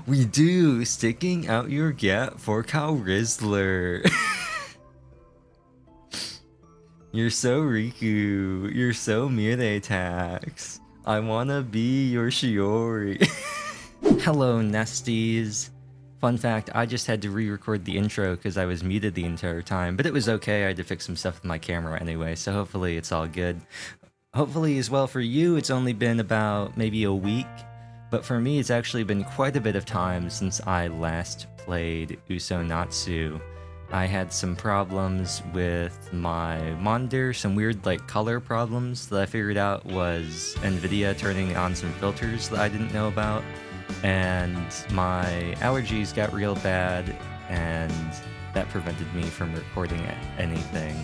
We do! Sticking out your gap for Cow Rizzler. You're so Riku. You're so Miretax. I wanna be your Shiori. Hello, Nesties. Fun fact, I just had to re-record the intro because I was muted the entire time, but it was okay. I had to fix some stuff with my camera anyway, so hopefully it's all good. Hopefully as well for you, it's only been about maybe a week, but for me it's actually been quite a bit of time since I last played UsoNatsu. I had some problems with my monitor, some weird like color problems that I figured out was NVIDIA turning on some filters that I didn't know about, and my allergies got real bad, and that prevented me from recording anything.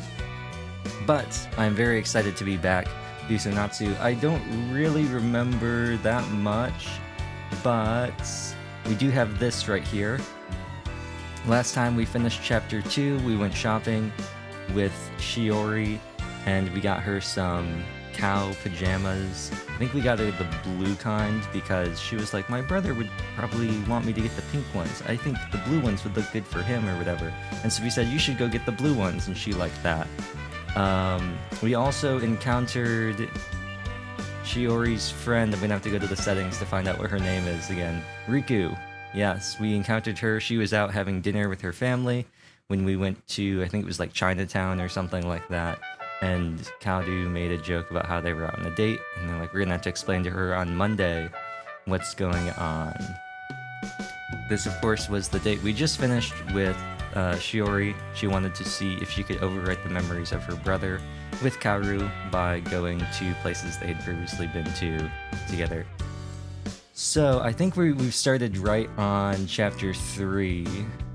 But I'm very excited to be back. UsoNatsu, I don't really remember that much, but we do have this right here. Last time we finished chapter 2, we went shopping with Shiori, and we got her some cow pajamas. I think we got her the blue kind because she was like, my brother would probably want me to get the pink ones. I think the blue ones would look good for him or whatever. And so we said, you should go get the blue ones, and she liked that. We also encountered Shiori's friend. I'm gonna have to go to the settings to find out what her name is again. Riku. Yes, we encountered her. She was out having dinner with her family when we went to, I think it was like Chinatown or something like that. And Kaldu made a joke about how they were out on a date, and they're like, we're gonna have to explain to her on Monday what's going on. This, of course, was the date we just finished with Shiori. She wanted to see if she could overwrite the memories of her brother with Kaoru by going to places they had previously been to together. So I think we've started right on chapter 3.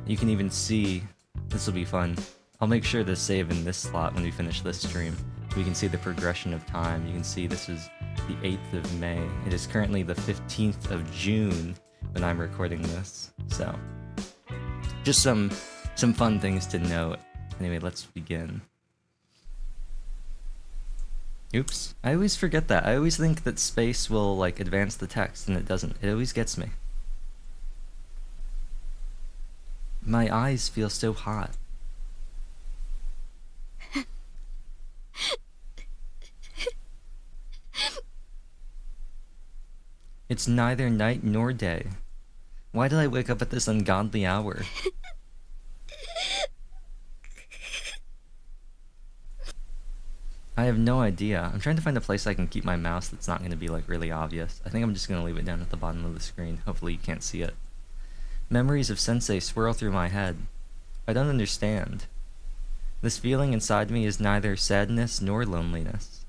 You can even see, this will be fun. I'll make sure to save in this slot when we finish this stream. We can see the progression of time. You can see this is the 8th of May. It is currently the 15th of June when I'm recording this. So just some fun things to note. Anyway, let's begin. Oops. I always forget that. I always think that space will like advance the text, and it doesn't. It always gets me. My eyes feel so hot. It's neither night nor day. Why did I wake up at this ungodly hour? I have no idea. I'm trying to find a place I can keep my mouse that's not going to be like really obvious. I think I'm just going to leave it down at the bottom of the screen. Hopefully you can't see it. Memories of Sensei swirl through my head. I don't understand. This feeling inside me is neither sadness nor loneliness.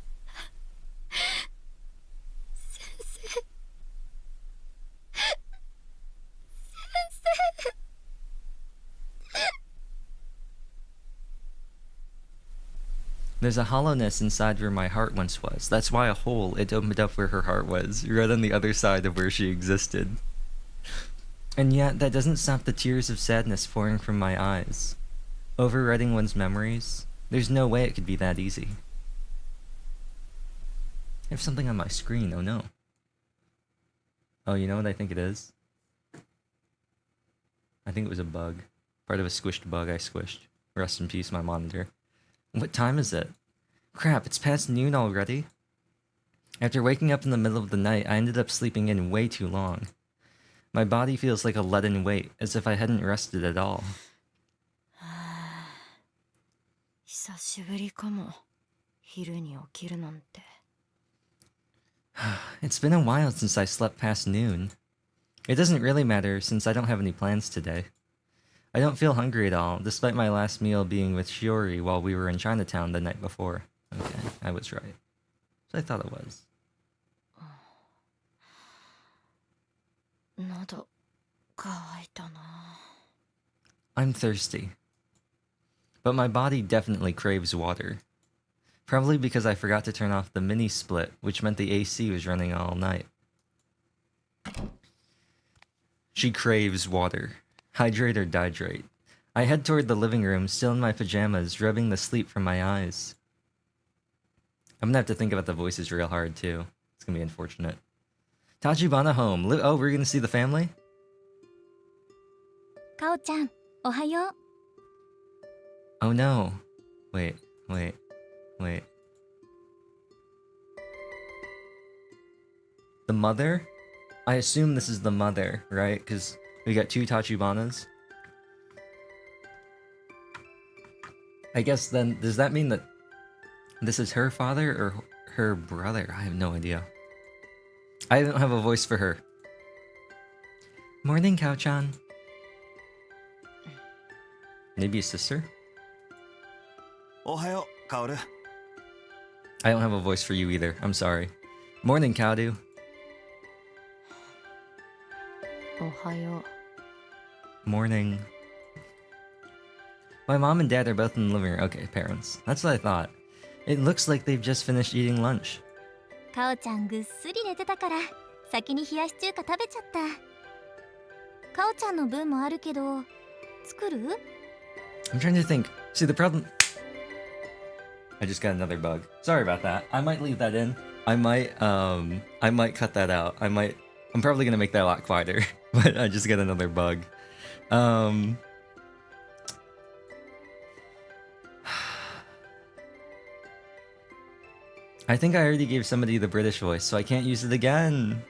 There's a hollowness inside where my heart once was. That's why a hole, it opened up where her heart was, right on the other side of where she existed. And yet, that doesn't stop the tears of sadness pouring from my eyes. Overwriting one's memories, there's no way it could be that easy. I have something on my screen, oh no. Oh, you know what I think it is? I think it was a bug. Part of a squished bug I squished. Rest in peace, my monitor. What time is it? Crap, it's past noon already? After waking up in the middle of the night, I ended up sleeping in way too long. My body feels like a leaden weight, as if I hadn't rested at all. It's been a while since I slept past noon. It doesn't really matter, since I don't have any plans today. I don't feel hungry at all, despite my last meal being with Shiori while we were in Chinatown the night before. Okay, I was right. So I thought it was. I'm thirsty. But my body definitely craves water. Probably because I forgot to turn off the mini split, which meant the AC was running all night. She craves water. Hydrate or dihydrate. I head toward the living room, still in my pajamas, rubbing the sleep from my eyes. I'm gonna have to think about the voices real hard, too. It's gonna be unfortunate. Tachibana home. Oh, we're gonna see the family? Kao-chan, ohayo. Oh no. Wait. The mother? I assume this is the mother, right? Because we got 2 Tachibanas. I guess then, does that mean that this is her father or her brother? I have no idea. I don't have a voice for her. Morning, Kao-chan. Maybe a sister? Ohayo, Kaoru. I don't have a voice for you either. I'm sorry. Morning, Kaoru. Ohayo. Morning. My mom and dad are both in the living room. Okay, parents. That's what I thought. It looks like they've just finished eating lunch. かおちゃんぐっすり寝てたから先に冷やし中華食べちゃった。かおちゃんの分もあるけど作る？ I'm trying to think. See, the problem... I just got another bug. Sorry about that. I might leave that in. I might cut that out. I'm probably gonna make that a lot quieter. But I just got another bug. I think I already gave somebody the British voice, so I can't use it again.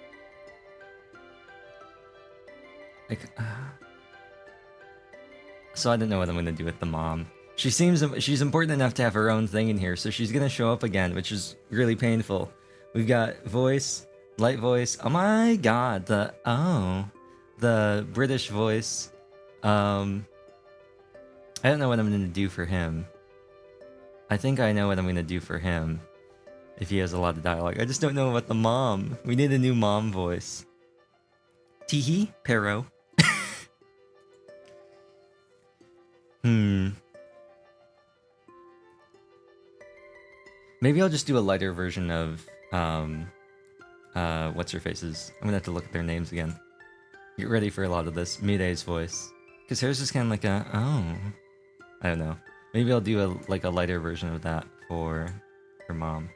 So I don't know what I'm gonna do with the mom. She's important enough to have her own thing in here, so she's gonna show up again, which is really painful. We've got voice, light voice. Oh my god, the British voice. I don't know what I'm gonna do for him. I think I know what I'm gonna do for him. If he has a lot of dialogue. I just don't know about the mom. We need a new mom voice. Teehee? Pero. Maybe I'll just do a lighter version of what's her faces. I'm gonna have to look at their names again. Get ready for a lot of this. Midei's voice. Because hers is kind of like a I don't know. Maybe I'll do a lighter version of that for her mom.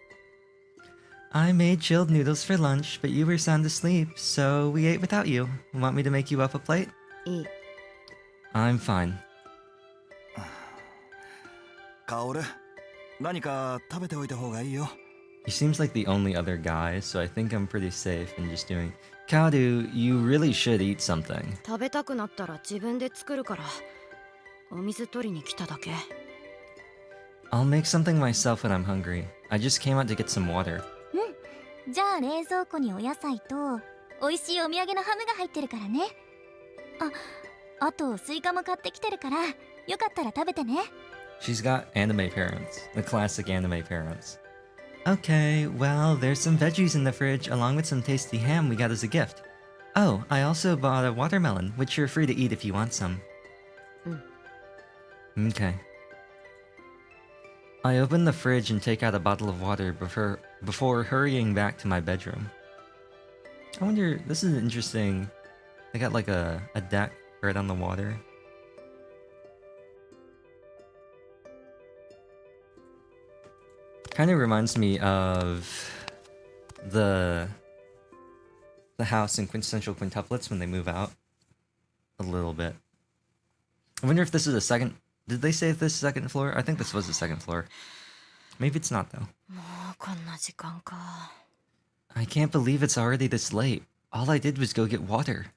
I made chilled noodles for lunch, but you were sound asleep, so we ate without you. Want me to make you up a plate? I'm fine. Kaoru, 何か食べておいた方がいいよ。 He seems like the only other guy, so I think I'm pretty safe in just doing... Kaoru, you really should eat something. 食べたくなったら自分で作るから。お水取りに来ただけ。I'll make something myself when I'm hungry. I just came out to get some water. じゃあ冷蔵庫にお野菜と美味しいお土産のハムが入ってるからね。あとスイカも買ってきてるからよかったら食べてね。She's got anime parents, the classic anime parents. Okay, well, there's some veggies in the fridge along with some tasty ham we got as a gift. Oh, I also bought a watermelon, which you're free to eat if you want some. Okay. I open the fridge and take out a bottle of water before hurrying back to my bedroom. I wonder, this is interesting. They got like a deck right on the water. Kind of reminds me of the house in Quintessential Quintuplets when they move out. A little bit. I wonder if this is a second... Did they say this second floor? I think this was the second floor. Maybe it's not, though. I can't believe it's already this late. All I did was go get water.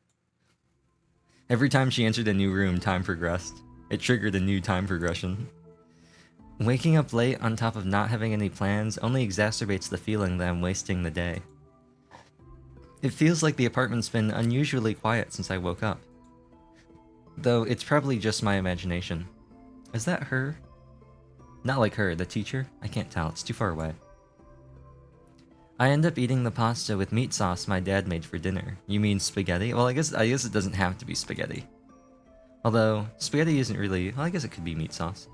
Every time she entered a new room, time progressed. It triggered a new time progression. Waking up late on top of not having any plans only exacerbates the feeling that I'm wasting the day. It feels like the apartment's been unusually quiet since I woke up. Though it's probably just my imagination. Is that her? Not like her, the teacher? I can't tell, it's too far away. I end up eating the pasta with meat sauce my dad made for dinner. You mean spaghetti? Well, I guess it doesn't have to be spaghetti. Although, spaghetti isn't really... Well, I guess it could be meat sauce.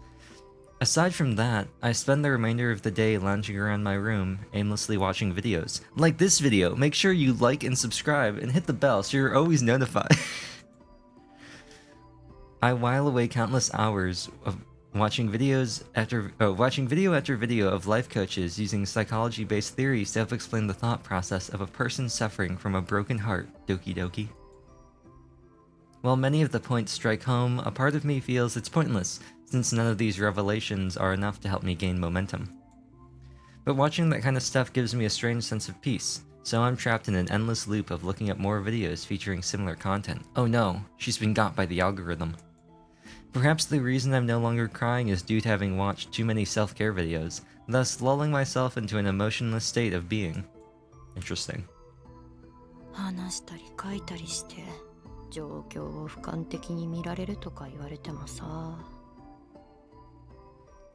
Aside from that, I spend the remainder of the day lounging around my room, aimlessly watching videos. Like this video! Make sure you like and subscribe, and hit the bell so you're always notified. I while away countless hours of watching video after video of life coaches using psychology-based theories to help explain the thought process of a person suffering from a broken heart, doki doki. While many of the points strike home, a part of me feels it's pointless, since none of these revelations are enough to help me gain momentum. But watching that kind of stuff gives me a strange sense of peace, so I'm trapped in an endless loop of looking at more videos featuring similar content. Oh no, she's been got by the algorithm. Perhaps the reason I'm no longer crying is due to having watched too many self-care videos, thus lulling myself into an emotionless state of being. Interesting. 話したり書いたりして状況を俯瞰的に見られるとか言われてもさ。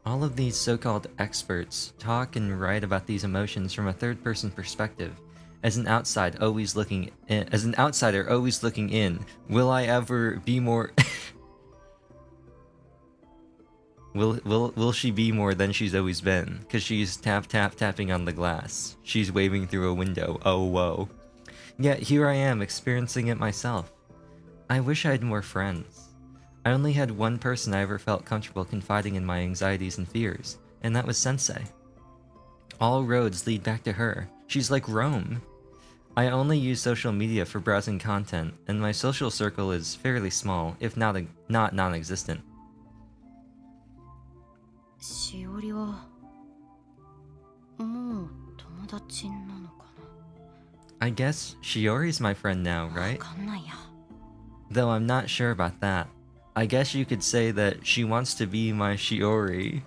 All of these so-called experts talk and write about these emotions from a third-person perspective. As an outsider always looking in, will I ever be more Will she be more than she's always been? Cause she's tapping on the glass. She's waving through a window. Oh whoa. Yet here I am experiencing it myself. I wish I had more friends. I only had one person I ever felt comfortable confiding in my anxieties and fears, and that was Sensei. All roads lead back to her. She's like Rome. I only use social media for browsing content, and my social circle is fairly small, if not non-existent. しおりはもう友達なのかな。 I guess Shiori's my friend now, right? わかんないや。 Though I'm not sure about that. I guess you could say that she wants to be my Shiori.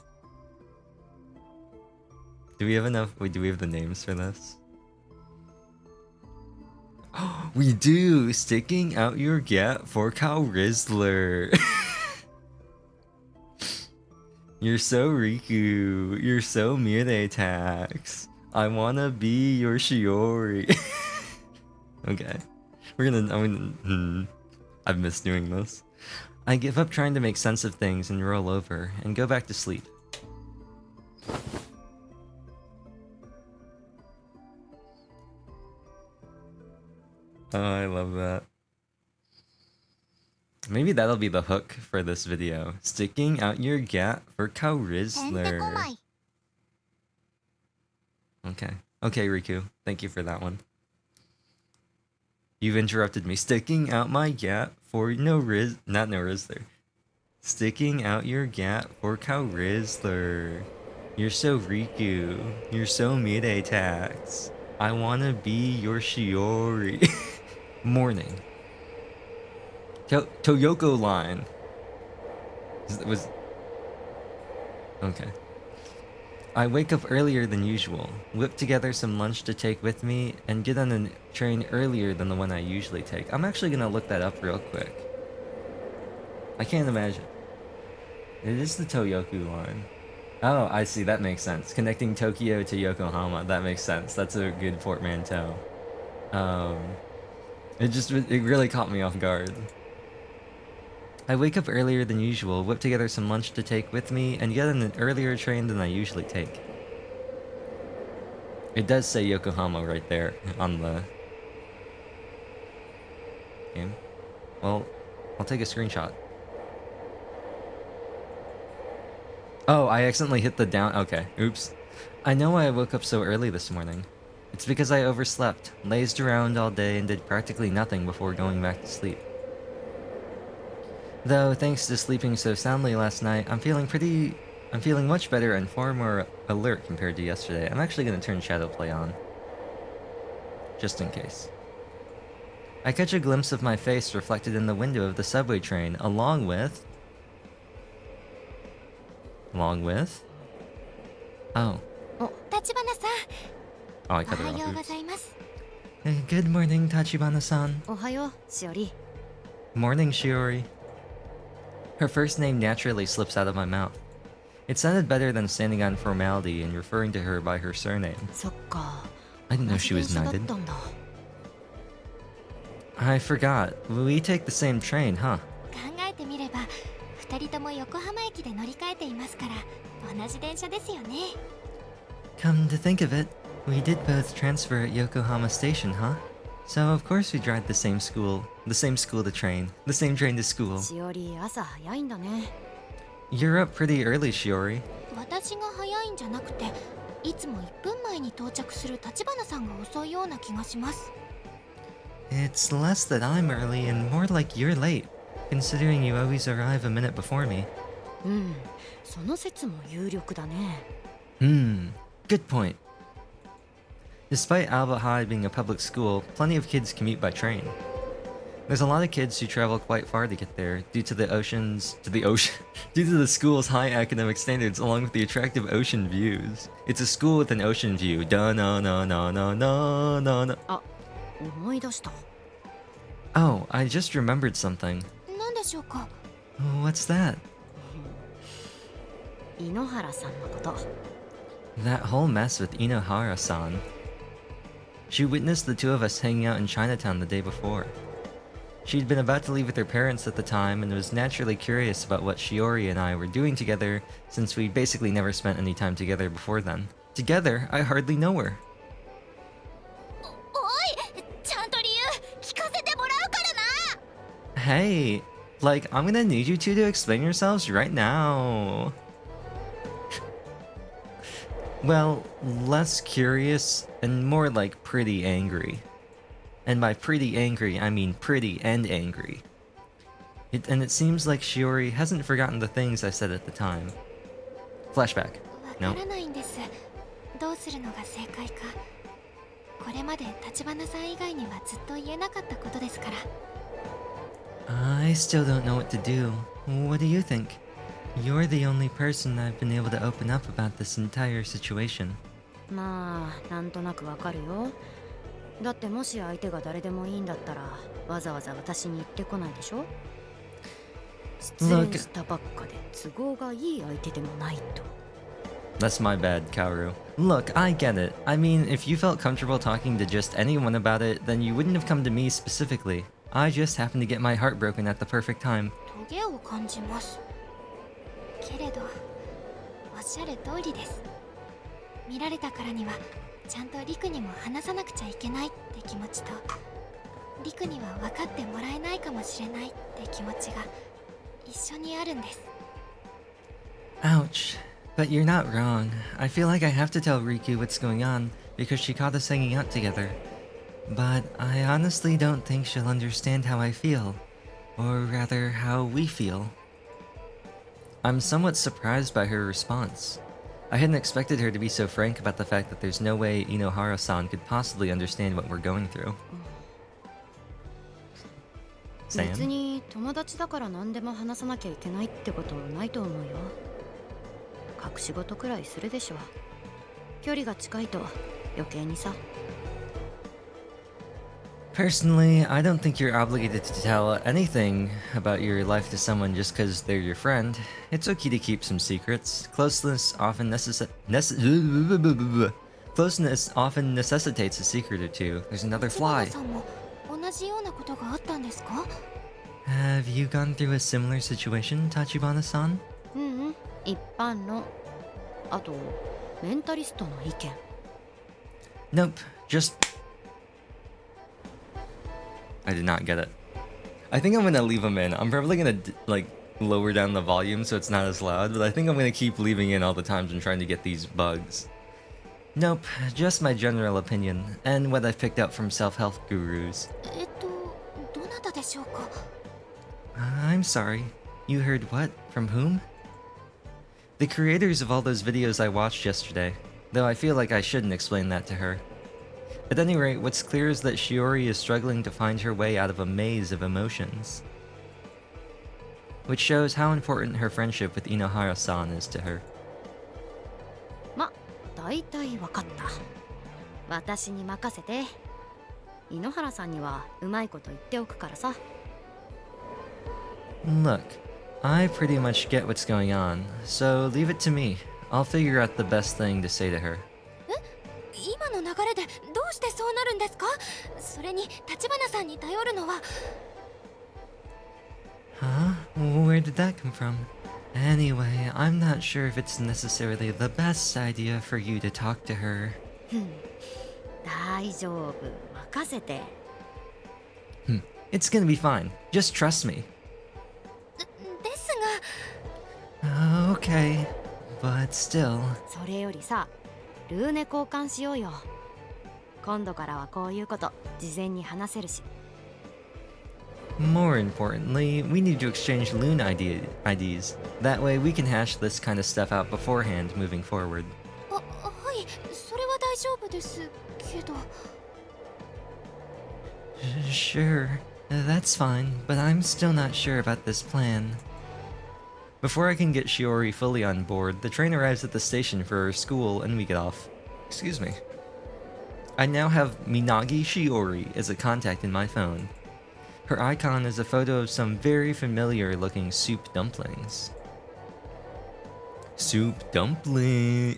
Do we have enough? Wait, do we have the names for this? We do! Sticking out your gap for Cal Rizzler. You're so Riku. You're so Mirei Tax. I wanna be your Shiori. Okay. I've missed doing this. I give up trying to make sense of things and roll over, and go back to sleep. Oh, I love that. Maybe that'll be the hook for this video. Sticking out your gap for Rizzler. Okay. Okay, Riku. Thank you for that one. You've interrupted me. Sticking out my gap for not no Rizzler. Sticking out your gap for Rizzler. You're so Riku. You're so Mirei Tax. I wanna be your Shiori. Morning. Toyoko line. Okay. I wake up earlier than usual, whip together some lunch to take with me, and get on a train earlier than the one I usually take. I'm actually gonna look that up real quick. I can't imagine. It is the Toyoku line. Oh, I see, that makes sense. Connecting Tokyo to Yokohama, that makes sense. That's a good portmanteau. It really caught me off guard. I wake up earlier than usual, whip together some lunch to take with me, and get on an earlier train than I usually take. It does say Yokohama right there on the game. Well, I'll take a screenshot. Oh, I accidentally hit the down. Okay, oops. I know why I woke up so early this morning. It's because I overslept, lazed around all day, and did practically nothing before going back to sleep. Though, thanks to sleeping so soundly last night, I'm feeling much better and far more alert compared to yesterday. I'm actually going to turn Shadowplay on. Just in case. I catch a glimpse of my face reflected in the window of the subway train, along with... Oh. Tachibana-san. Oh, I cut it off. Oops. おはようございます。 Good morning, Tachibana-san. おはよう、しおり。 Morning, Shiori. Her first name naturally slips out of my mouth. It sounded better than standing on formality and referring to her by her surname. そっか。 I didn't know she was 同じ電車だ knighted. ったんだ。 I forgot. We take the same train, huh? 考えてみれば、二人とも横浜駅で乗り換えていますから、同じ電車ですよね。Come to think of it, we did both transfer at Yokohama Station, huh? So of course we drive the same school to train, the same train to school. しおり、朝早いんだね。 You're up pretty early, Shiori. 私が早いんじゃなくて、いつも1分前に到着する立花さんが遅いような気がします。It's less that I'm early and more like you're late, considering you always arrive a minute before me. うん、その説も有力だね。Good point. Despite Alba High being a public school, plenty of kids commute by train. There's a lot of kids who travel quite far to get there due to the due to the school's high academic standards along with the attractive ocean views. It's a school with an ocean view. Da na na na na na na na. あ、思い出した。Oh, I just remembered something. 何でしょうか。 What's that? 井ノ原さんのこと。That whole mess with Inohara-san. She witnessed the two of us hanging out in Chinatown the day before. She'd been about to leave with her parents at the time and was naturally curious about what Shiori and I were doing together since we basically never spent any time together before then. Together, I hardly know her. おい、ちゃんと理由聞かせてもらうからな。 Hey, like, I'm gonna need you two to explain yourselves right now. Well, less curious and more like pretty angry. And by pretty angry, I mean pretty and angry. And it seems like Shiori hasn't forgotten the things I said at the time. Flashback. わからないんです。どうするのが正解か。これまで橘さん以外にはずっと言えなかったことですから。I still don't know what to do. What do you think? You're the only person I've been able to open up about this entire situation. まあ、なんとなくわかるよ。だってもし相手が誰でもいいんだったらわざわざ私に言ってこないでしょ。失恋したばっかで都合がいい相手でもないと。That's my bad, Kaoru. Look, I get it. I mean, if you felt comfortable talking to just anyone about it, then you wouldn't have come to me specifically. I just happened to get my heart broken at the perfect time. トゲを感じます。けれど、おっしゃる通りです。見られたからにはちゃんとリクにも話さなくちゃいけないって気持ちと、リクには分かってもらえないかもしれないって気持ちが一緒にあるんです。 Ouch. But you're not wrong. I feel like I have to tell Riku what's going on because she caught us hanging out together. But I honestly don't think she'll understand how I feel. Or rather, how we feel. I'm somewhat surprised by her response. I hadn't expected her to be so frank about the fact that there's no way Inohara-san could possibly understand what we're going through. 別 Sam? に友達だから何でも話さなきゃいけないってことないと思うよ。隠し事くらいするでしょ。距離が近いと余計にさ。Personally, I don't think you're obligated to tell anything about your life to someone just because they're your friend. It's okay to keep some secrets. Closeness often necessitates a secret or two. There's another fly. さんも同じようなことがあったんですか？ Have you gone through a similar situation, Tachibana-san? うんうん、一般論。あと、メンタリストの意見。Nope, just... I did not get it. I think I'm gonna leave them in. I'm probably gonna, like, lower down the volume so it's not as loud, but I think I'm gonna keep leaving in all the times I'm trying to get these bugs. Nope, just my general opinion, and what I've picked up from self-help gurus. どなたでしょうか？ I'm sorry. You heard what? From whom? The creators of all those videos I watched yesterday, though I feel like I shouldn't explain that to her. At any rate, what's clear is that Shiori is struggling to find her way out of a maze of emotions. Which shows how important her friendship with Inohara-san is to her. ま、大体わかった。私に任せて。井ノ原さんにはうまいこと言っておくからさ。Look, I pretty much get what's going on, so leave it to me. I'll figure out the best thing to say to her. 今の流れでどうしてそうなるんですか？それに橘さんに頼るのは。 Huh? Where did that come from? Anyway, I'm not sure if it's necessarily the best idea for you to talk to her. 大丈夫、任せて。It's gonna be fine. Just trust me. ですが... Okay, but still... それよりさ、ルーネ交換しようよ。今度からはこういうこと事前に話せるし More importantly, we need to exchange loon IDs. That way we can hash this kind of stuff out beforehand moving forward. はい、それは大丈夫ですけど。 Sure, that's fine, but I'm still not sure about this plan. Before I can get Shiori fully on board, the train arrives at the station for her school and we get off. Excuse me. I now have Minagi Shiori as a contact in my phone. Her icon is a photo of some very familiar looking soup dumplings. Soup dumpling!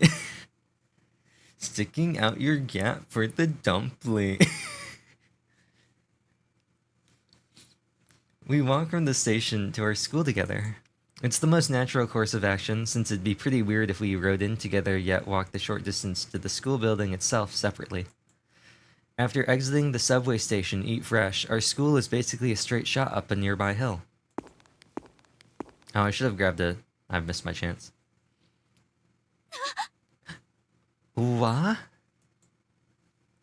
Sticking out your gap for the dumpling. We walk from the station to our school together. It's the most natural course of action, since it'd be pretty weird if we rode in together yet walked the short distance to the school building itself separately. After exiting the subway station Eat Fresh, our school is basically a straight shot up a nearby hill. Oh, I should have grabbed it. I've missed my chance. What?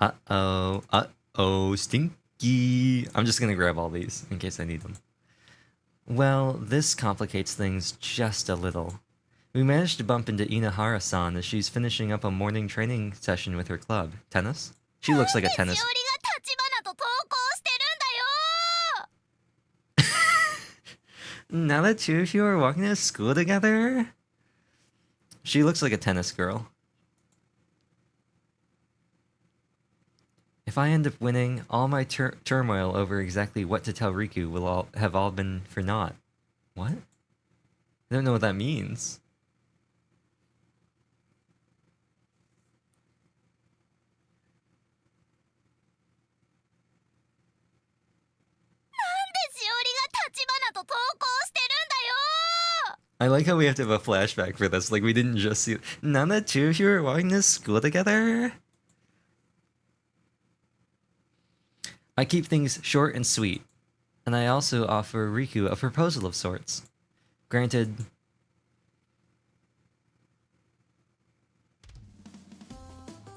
Uh-oh, stinky. I'm just gonna grab all these in case I need them. Well, this complicates things just a little. We managed to bump into Inahara-san as she's finishing up a morning training session with her club. Tennis? She looks like a tennis... Now that two of you are walking to school together? She looks like a tennis girl. If I end up winning, all my turmoil over exactly what to tell Riku will have all been for naught. What? I don't know what that means. I like how we have to have a flashback for this, like we didn't just see... Now that two of you are walking to school together? I keep things short and sweet, and I also offer Riku a proposal of sorts. Granted...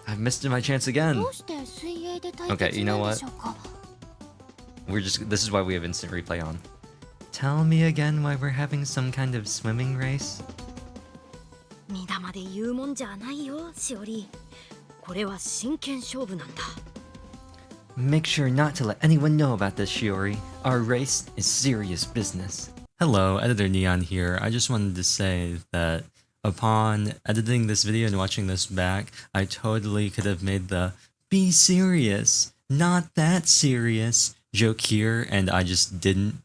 I've missed my chance again! Okay, you know what? This is why we have instant replay on. Tell me again why we're having some kind of swimming race? 見玉で言うもんじゃないよ、しおり。これは真剣勝負なんだ。 Make sure not to let anyone know about this, Shiori. Our race is serious business. Hello, Editor Neon here. I just wanted to say that upon editing this video and watching this back, I totally could have made the "be serious, not that serious" joke here, and I just didn't.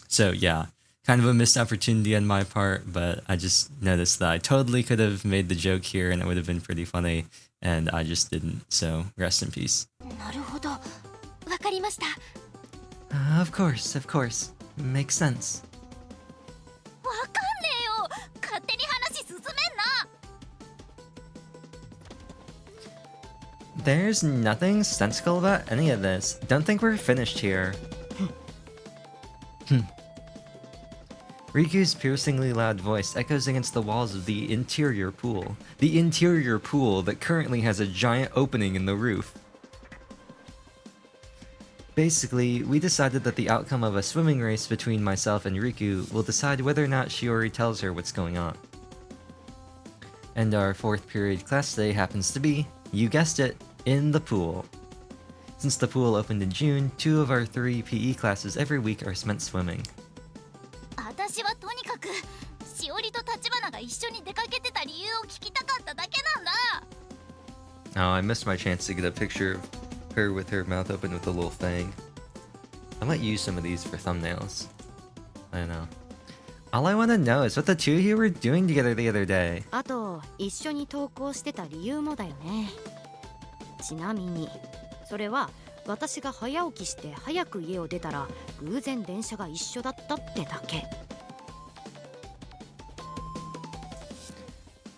So yeah, kind of a missed opportunity on my part, but I just noticed that I totally could have made the joke here and it would have been pretty funny, and I just didn't, so rest in peace. なるほど。わかりました。Of course. Makes sense. わかんねえよ。勝手に話進めんな。 There's nothing sensical about any of this. Don't think we're finished here. Riku's piercingly loud voice echoes against the walls of the interior pool. The interior pool that currently has a giant opening in the roof. Basically, we decided that the outcome of a swimming race between myself and Riku will decide whether or not Shiori tells her what's going on. And our 4th period class today happens to be, you guessed it, in the pool. Since the pool opened in June, 2 of our 3 PE classes every week are spent swimming. 私はとにかくしおりと立花が一緒に出かけてた理由を聞きたかっただけなんだ。 Oh, I missed my chance to get a picture of her with her mouth open with a little fang. I might use some of these for thumbnails. I don't know. All I want to know is what the two of you were doing together the other day. あと、一緒に登校してた理由もだよね。ちなみに、それは私が早起きして早く家を出たら偶然電車が一緒だったってだけ。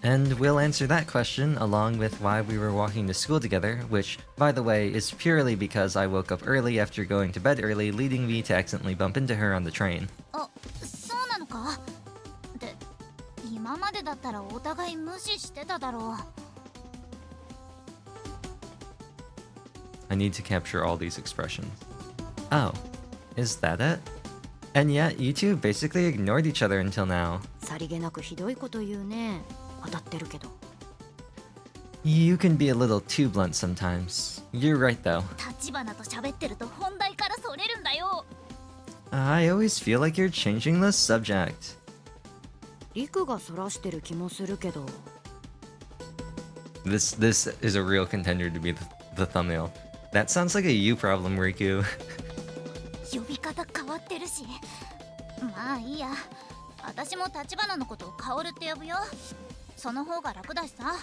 And we'll answer that question along with why we were walking to school together, which, by the way, is purely because I woke up early after going to bed early, leading me to accidentally bump into her on the train. あ、そうなのか。で、今までだったらお互い無視してただろう。 I need to capture all these expressions. Oh, Is that it? And yet, you two basically ignored each other until now. さりげなくひどいこと言うね。当たってるけど。You can be a little too blunt sometimes. You're right though. 立花と喋ってると本題からそれるんだよ。I always feel like you're changing the subject. リクがそらしてる気もするけど。This is a real contender to be the thumbnail. That sounds like a you problem, Riku. 呼び方変わってるし。まあいいや。私も立花のことを薫って呼ぶよ。その方が楽だしさ。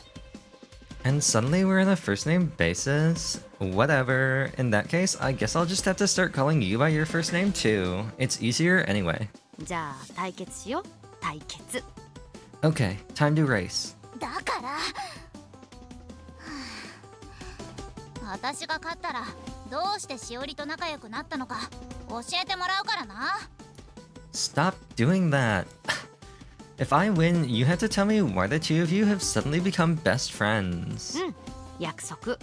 And suddenly we're on a first name basis? Whatever. In that case, I guess I'll just have to start calling you by your first name too. It's easier anyway. じゃあ対決しよう。対決。Okay, time to race. だからはあ私が勝ったらどうしてしおりと仲良くなったのか教えてもらうからな。 Stop doing that. If I win, you have to tell me why the two of you have suddenly become best friends. うん、約束。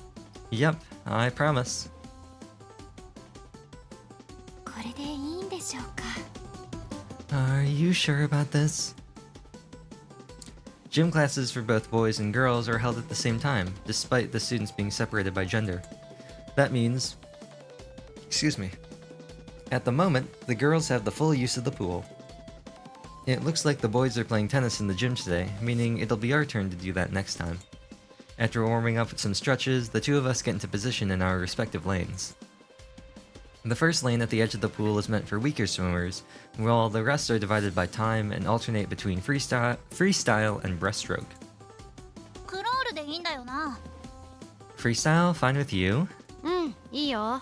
Yep, I promise. これでいいんでしょうか。 Are you sure about this? Gym classes for both boys and girls are held at the same time, despite the students being separated by gender. That means... Excuse me. At the moment, the girls have the full use of the pool. It looks like the boys are playing tennis in the gym today, meaning it'll be our turn to do that next time. After warming up with some stretches, the two of us get into position in our respective lanes. The first lane at the edge of the pool is meant for weaker swimmers, while the rest are divided by time and alternate between freestyle and breaststroke. クロールでいいんだよな。 Freestyle, fine with you? うん、いいよ。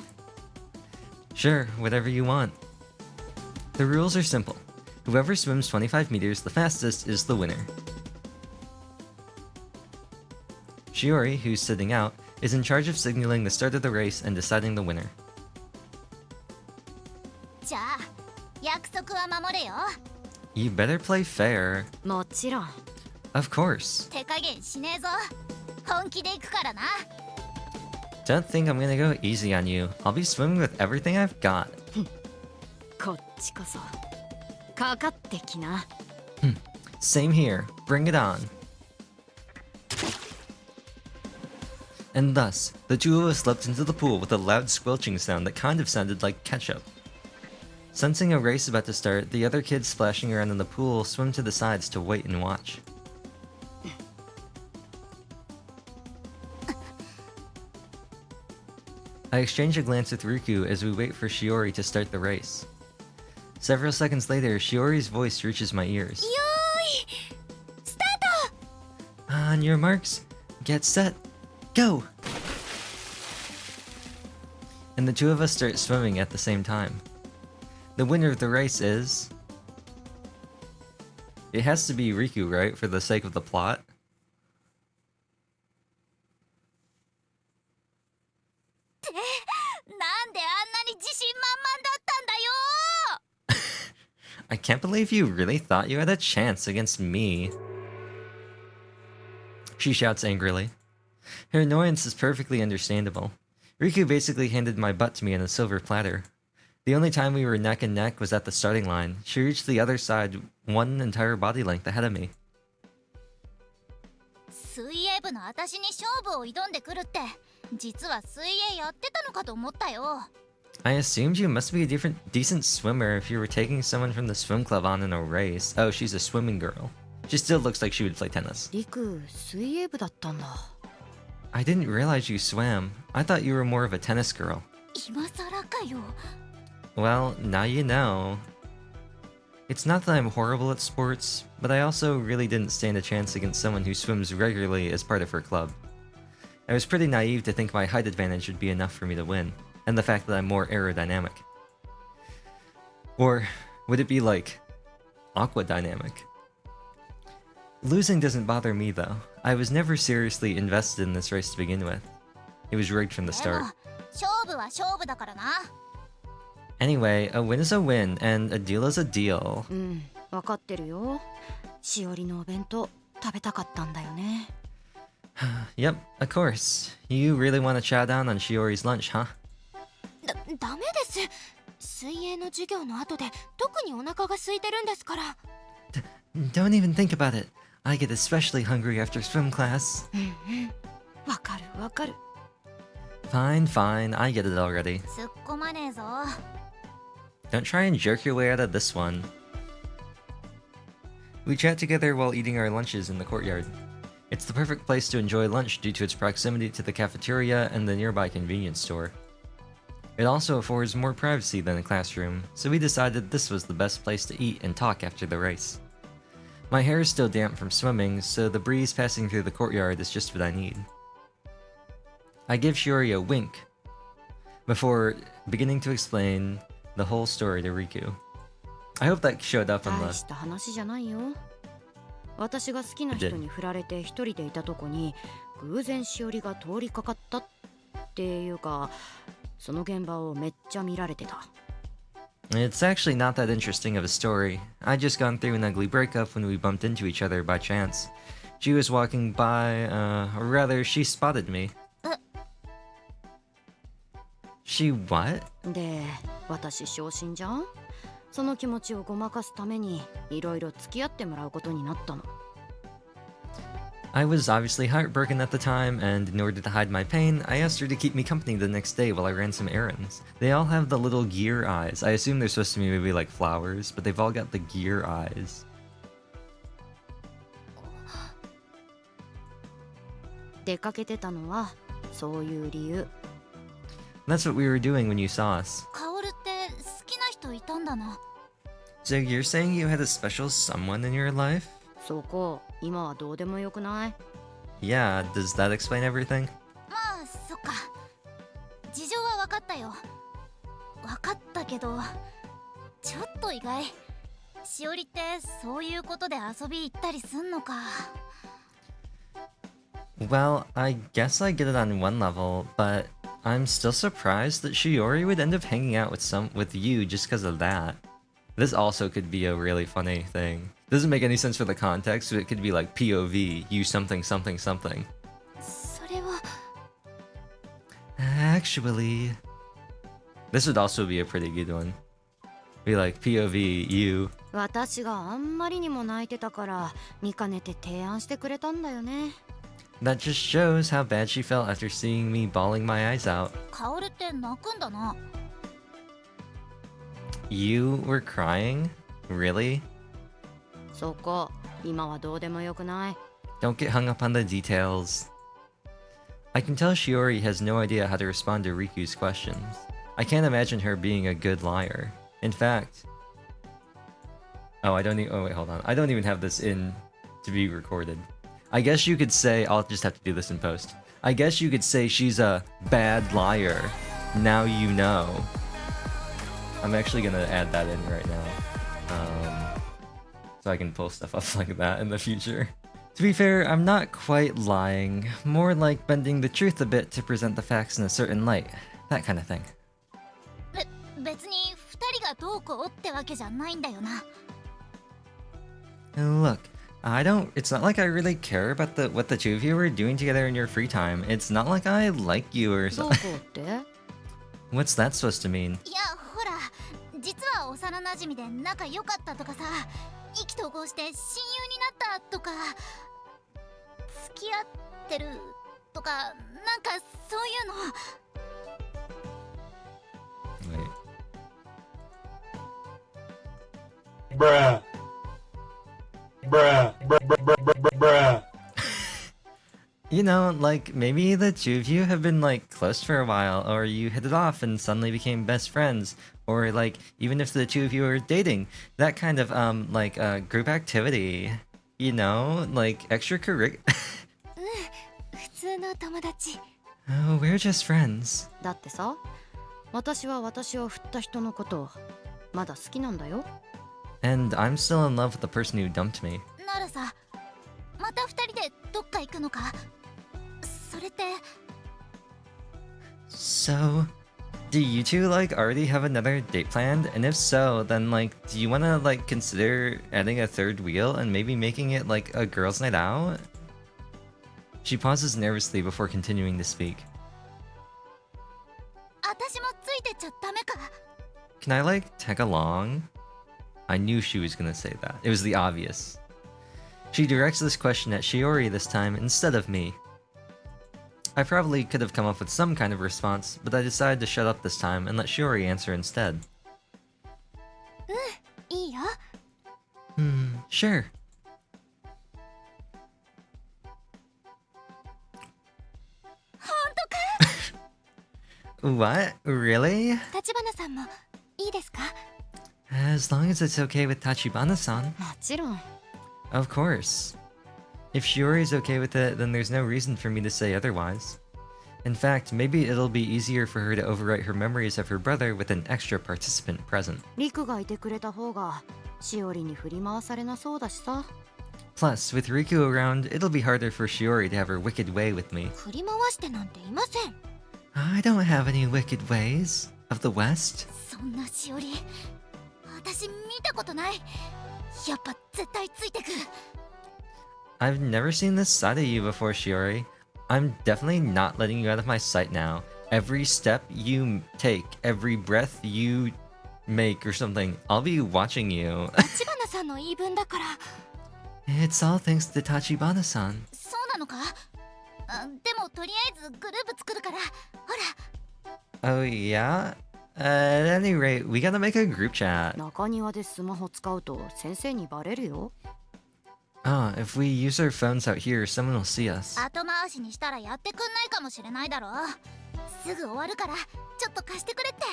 Sure, whatever you want. The rules are simple. Whoever swims 25 meters the fastest is the winner. Shiori, who's sitting out, is in charge of signaling the start of the race and deciding the winner. じゃあ約束は守れよ。 You better play fair. もちろん。 Of course. 手加減しねえぞ。本気で行くからな。 Don't think I'm gonna go easy on you. I'll be swimming with everything I've got. こっちこそ。かかってきな。 Same here. Bring it on. And thus, the two of us leapt into the pool with a loud squelching sound that kind of sounded like ketchup. Sensing a race about to start, the other kids splashing around in the pool swim to the sides to wait and watch. I exchange a glance with Riku as we wait for Shiori to start the race. Several seconds later, Shiori's voice reaches my ears. よーいスタート。 On your marks, get set, go! And the two of us start swimming at the same time. The winner of the race is... It has to be Riku, right? For the sake of the plot?なんであんなに自信満々だったんだよ。 I can't believe you really thought you had a chance against me. She shouts angrily. Her annoyance is perfectly understandable. Riku basically handed my butt to me on a silver platter. The only time we were neck and neck was at the starting line. She reached the other side one entire body length ahead of me. 水泳部の私に勝負を挑んでくるって実は水泳やってたのかと思ったよ。 I assumed you must be a decent swimmer if you were taking someone from the swim club on in a race. Oh, she's a swimming girl. She still looks like she would play tennis. リク、水泳部だったんだ。 I didn't realize you swam. I thought you were more of a tennis girl. 今更かよ。 Well, now you know. It's not that I'm horrible at sports, but I also really didn't stand a chance against someone who swims regularly as part of her club. I was pretty naive to think my height advantage would be enough for me to win, and the fact that I'm more aerodynamic. Or would it be like aquadynamic? Losing doesn't bother me though. I was never seriously invested in this race to begin with. It was rigged from the で start. も勝負は勝負だからな。 Anyway, a win is a win, and a deal is a deal. うん、わかってるよ。しおりのお弁当食べたかったんだよね。Yep, of course. You really want to chow down on Shiori's lunch, huh? ダメです。水泳の授業の後で特にお腹が空いてるんですから。Don't even think about it. I get especially hungry after swim class. わかるわかる。 Fine, fine, I get it already. 突っ込まねえぞ。 Don't try and jerk your way out of this one. We chat together while eating our lunches in the courtyard. It's the perfect place to enjoy lunch due to its proximity to the cafeteria and the nearby convenience store. It also affords more privacy than a classroom, so we decided this was the best place to eat and talk after the race. My hair is still damp from swimming, so the breeze passing through the courtyard is just what I need. I give Shiori a wink before beginning to explain the whole story to Riku. I hope that showed up on 大 the... した話じゃないよ。私が好きな人に振られて一人でいたとこに偶然しおりが通りかかったっていうか、その現場をめっちゃ見られてた。It's actually not that interesting of a story. I just gone through an ugly breakup when we bumped into each other by chance. She was walking by, or rather, she spotted me. She what? で、私昇進じゃん。その気持ちをごまかすためにいろいろ付き合ってもらうことになったの。I was obviously heartbroken at the time, and in order to hide my pain, I asked her to keep me company the next day while I ran some errands. They all have the little gear eyes. I assume they're supposed to be maybe like flowers, but they've all got the gear eyes. 出かけてたのはそういう理由。That's what we were doing when you saw us. カオルって好きな人いたんだな。 So you're saying you had a special someone in your life? そこ、今はどうでもよくない？ Yeah, does that explain everything? まあそっか。事情は分かったよ。分かったけど、ちょっと意外。しおりってそういうことで遊び行ったりすんのか。 Well, I guess I get it on one level, but I'm still surprised that Shiori would end up hanging out with you just because of that. This also could be a really funny thing. Doesn't make any sense for the context, but it could be like POV, you something something something. それは Actually, this would also be a pretty good one. Be like POV, you. 私があんまりにも泣いてたから見かねて提案してくれたんだよね。That just shows how bad she felt after seeing me bawling my eyes out. カオルって泣くんだな。 You were crying? Really? そこ、今はどうでもよくない。 Don't get hung up on the details. I can tell Shiori has no idea how to respond to Riku's questions. I can't imagine her being a good liar. In fact... Oh, wait, hold on. I don't even have this in to be recorded. I guess you could say... I'll just have to do this in post. I guess you could say she's a bad liar. Now you know. I'm actually gonna add that in right now. So I can pull stuff up like that in the future. To be fair, I'm not quite lying. More like bending the truth a bit to present the facts in a certain light. That kind of thing. 別に二人がどうこうってわけじゃないんだよな。 Look, it's not like I really care about what the two of you are doing together in your free time. It's not like I like you or どうこ something. うって What's that supposed to mean? いやほら、実は幼馴染で仲良かったとかさ、意気投合して親友になったとか、付き合ってるとか、なんかそういうの。 Wait. Bruh. Bruh. Bruh. You know, like, maybe the two of you have been, like, close for a while, or you hit it off and suddenly became best friends, or, like, even if the two of you are dating, that kind of, group activity, you know, like, extracurricular... 普通の友達。 Oh, we're just friends. だってさ、私は私を振った人のことまだ好きなんだよ。 And I'm still in love with the person who dumped me. ならさ、また二人でどっか行くのか。それって。 So, do you two, like, already have another date planned? And if so, then, like, do you want to, like, consider adding a third wheel and maybe making it, like, a girls' night out? She pauses nervously before continuing to speak. 私もついてっちゃダメか。can I like tag along? I knew she was gonna say that. It was the obvious. She directs this question at Shiori this time instead of me. I probably could have come up with some kind of response, but I decided to shut up this time and let Shiori answer instead. いいよ。 Sure. What? Really? 立花さんもいいですか？ As long as it's okay with Tachibana-san. もちろん。 Of course. If Shiori's okay with it, then there's no reason for me to say otherwise. In fact, maybe it'll be easier for her to overwrite her memories of her brother with an extra participant present. リクがいてくれた方がしおりに振り回されなそうだしさ。 Plus, with Riku around, it'll be harder for Shiori to have her wicked way with me. 振り回してなんていません。 I don't have any wicked ways. Of the West? そんなしおり私見たことない。やっぱ絶対ついてく。 I've never seen this side of you before, Shiori. I'm definitely not letting you out of my sight now. Every step you take, every breath you make or something, I'll be watching you. 立花さんの言い分だから。 It's all thanks to Tachibana-san. そうなのか？でもとりあえずグループ作るから。ほら。 Oh, yeah? At any rate, we gotta make a group chat. 中庭でスマホ使うと先生にバレるよ。 Oh, if we use our phones out here, someone will see us. 後回しにしたらやってくんないかもしれないだろ。すぐ終わるからちょっと貸してくれって。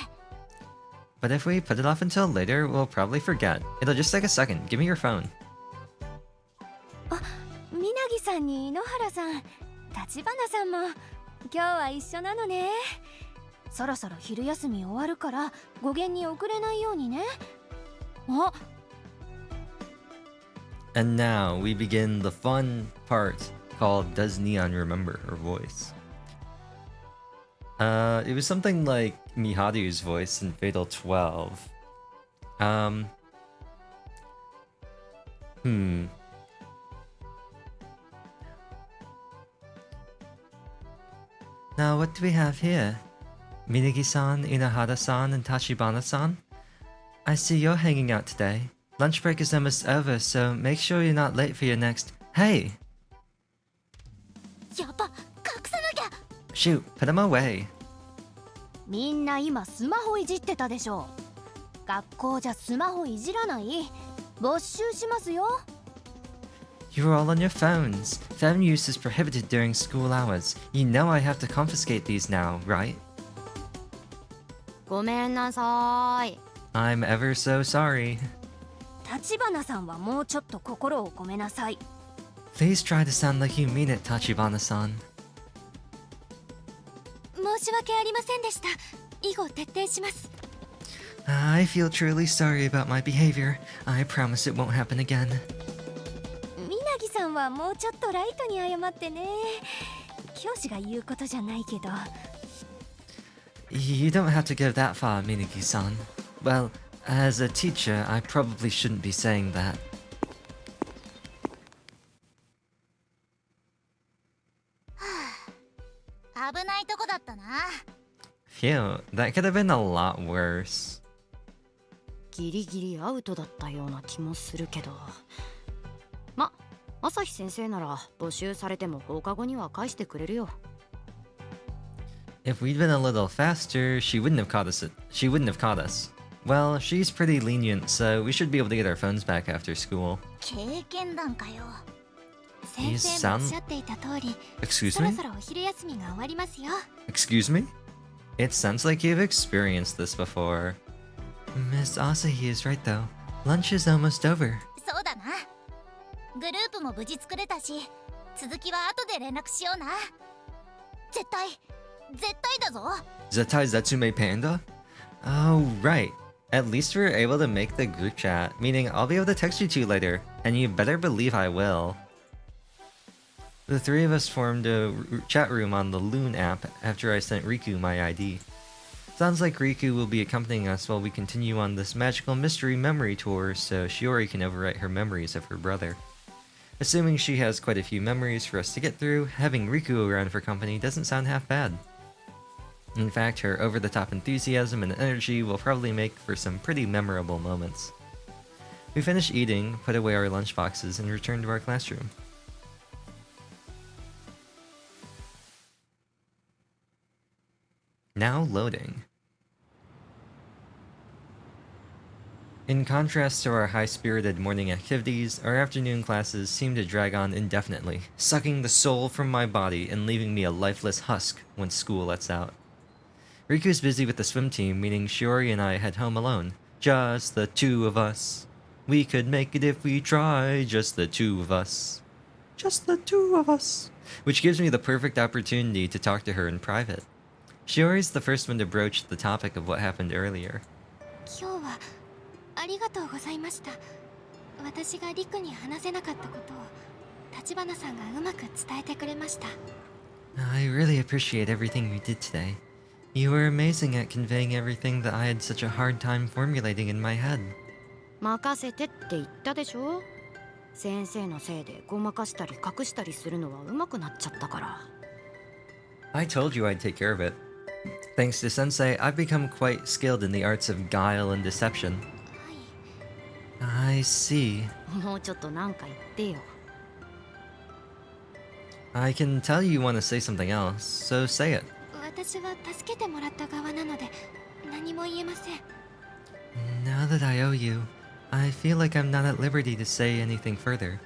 But if we put it off until later, we'll probably forget. It'll just take a second. Give me your phone. みなぎさんに野原さん、立花さんも今日は一緒なのね。そろそろ昼休み終わるから語源に遅れないようにね。あ、 And now we begin the fun part called Does Neon Remember Her Voice? It was something like Miharu's voice in Fatal 12. Now what do we have here? Minagi-san, Inahara-san, and Tachibana-san? I see you're hanging out today. Lunch break is almost over, so make sure you're not late for your next... Hey! やば、隠さなきゃ。 Shoot, put him away. みんな今スマホいじってたでしょ。学校じゃスマホいじらない。没収しますよ。 You're all on your phones. Phone use is prohibited during school hours. You know I have to confiscate these now, right? ごめんなさい。 I'm ever so sorry. 立花さんはもうちょっと心を込めなさい。 Please try to sound like you mean it, Tachibana-san. 申し訳ありませんでした。以後徹底します。 I feel truly sorry about my behavior. I promise it won't happen again. みなぎさんはもうちょっとライトに謝ってね。教師が言うことじゃないけど。 You don't have to go that far, Minagi-san. Well, as a teacher, I probably shouldn't be saying that. 危ないとこだったな。 Phew, that could have been a lot worse. ギリギリアウトだったような気もするけど。ま、朝日先生なら募集されても放課後には返してくれるよ。 If we'd been a little faster, she wouldn't have caught us. Well, she's pretty lenient, so we should be able to get our phones back after school. 経験談かよ。先生もおっしゃっていた通り、 Excuse そろ me? そろお昼休みが終わりますよ。 Excuse me? It sounds like you've experienced this before. Miss Asahi is right though. Lunch is almost over. そうだな。グループも無事作れたし、続きは後で連絡しような。絶対だぞ。 Zetai Zetsume Panda? Oh, right. At least we're able to make the group chat, meaning I'll be able to text you two later, and you better believe I will. The three of us formed a chat room on the Loon app after I sent Riku my ID. Sounds like Riku will be accompanying us while we continue on this magical mystery memory tour so Shiori can overwrite her memories of her brother. Assuming she has quite a few memories for us to get through, having Riku around for company doesn't sound half bad. In fact, her over-the-top enthusiasm and energy will probably make for some pretty memorable moments. We finished eating, put away our lunchboxes, and returned to our classroom. Now loading. In contrast to our high-spirited morning activities, our afternoon classes seem to drag on indefinitely, sucking the soul from my body and leaving me a lifeless husk once school lets out. Riku's busy with the swim team, meaning Shiori and I head home alone. Just the two of us. We could make it if we try, just the two of us. Just the two of us. Which gives me the perfect opportunity to talk to her in private. Shiori's the first one to broach the topic of what happened earlier. 今日はありがとうございました。私がリクに話せなかったことを立花さんがうまく伝えてくれました。I really appreciate everything you did today. You were amazing at conveying everything that I had such a hard time formulating in my head. 任せてって言ったでしょ。先生のせいでごまかしたり隠したりするのは上手くなっちゃったから。I told you I'd take care of it. Thanks to Sensei, I've become quite skilled in the arts of guile and deception. はい。 I see. もうちょっとなんか言ってよ。I can tell you want to say something else, so say it. 私は助けてもらった側なので何も言えません。 Now that I owe you, I feel like I'm not at liberty to say anything further.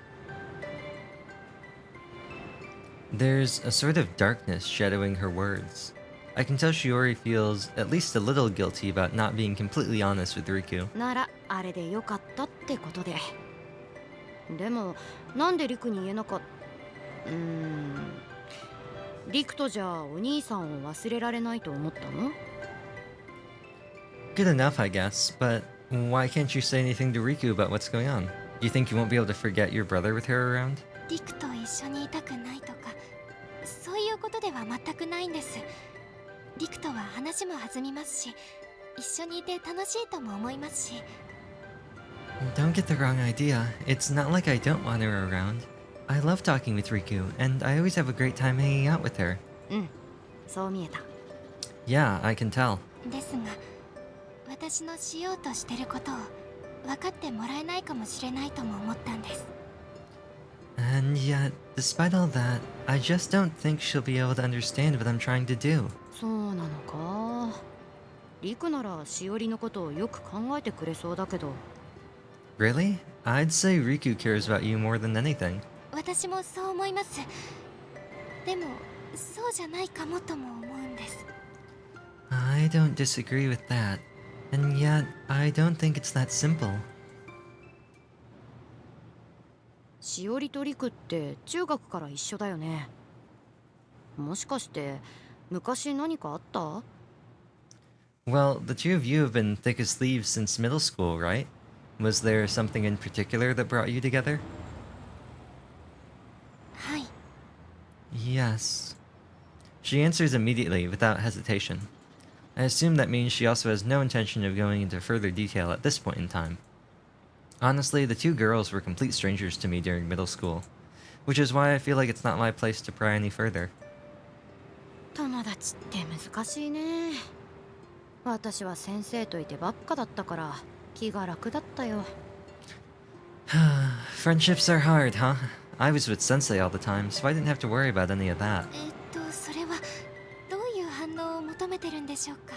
There's a sort of darkness shadowing her words. I can tell Shiori feels at least a little guilty about not being completely honest with Riku. ならあれでよかったってことで。でもなんでリクに言えなかった。リクとじゃお兄さんを忘れられないと思ったの？ Good enough, I guess, but why can't you say anything to Riku about what's going on? Do you think you won't be able to forget your brother with her around? リクと一緒にいたくないとかそういうことでは全くないんです。リクとは話も弾みますし一緒にいて楽しいとも思いますし。 Don't get the wrong idea. It's not like I don't want her around. I love talking with Riku, and I always have a great time hanging out with her. そう見えた。 Yeah, I can tell. ですが私のしようとしてることを分かってもらえないかもしれないとも思ったんです。 And yet, despite all that, I just don't think she'll be able to understand what I'm trying to do. そうなのか。リクならしおりのことをよく考えてくれそうだけど。 Really? I'd say Riku cares about you more than anything. 私もそう思います。でもそうじゃないかもとも思うんです。 I don't disagree with that. And yet, I don't think it's that simple. しおりとリクって中学から一緒だよね。もしかして昔何かあった？ Well, the two of you have been thick as thieves since middle school, right? Was there something in particular that brought you together? はい。 Yes. She answers immediately, without hesitation. I assume that means she also has no intention of going into further detail at this point in time. Honestly, the two girls were complete strangers to me during middle school, which is why I feel like it's not my place to pry any further. 友達って難しいね。私は先生といてばっかだったから気が楽だったよ。Friendships are hard, huh? I was with Sensei all the time, so I didn't have to worry about any of that. それはどういう反応を求めてるんでしょうか。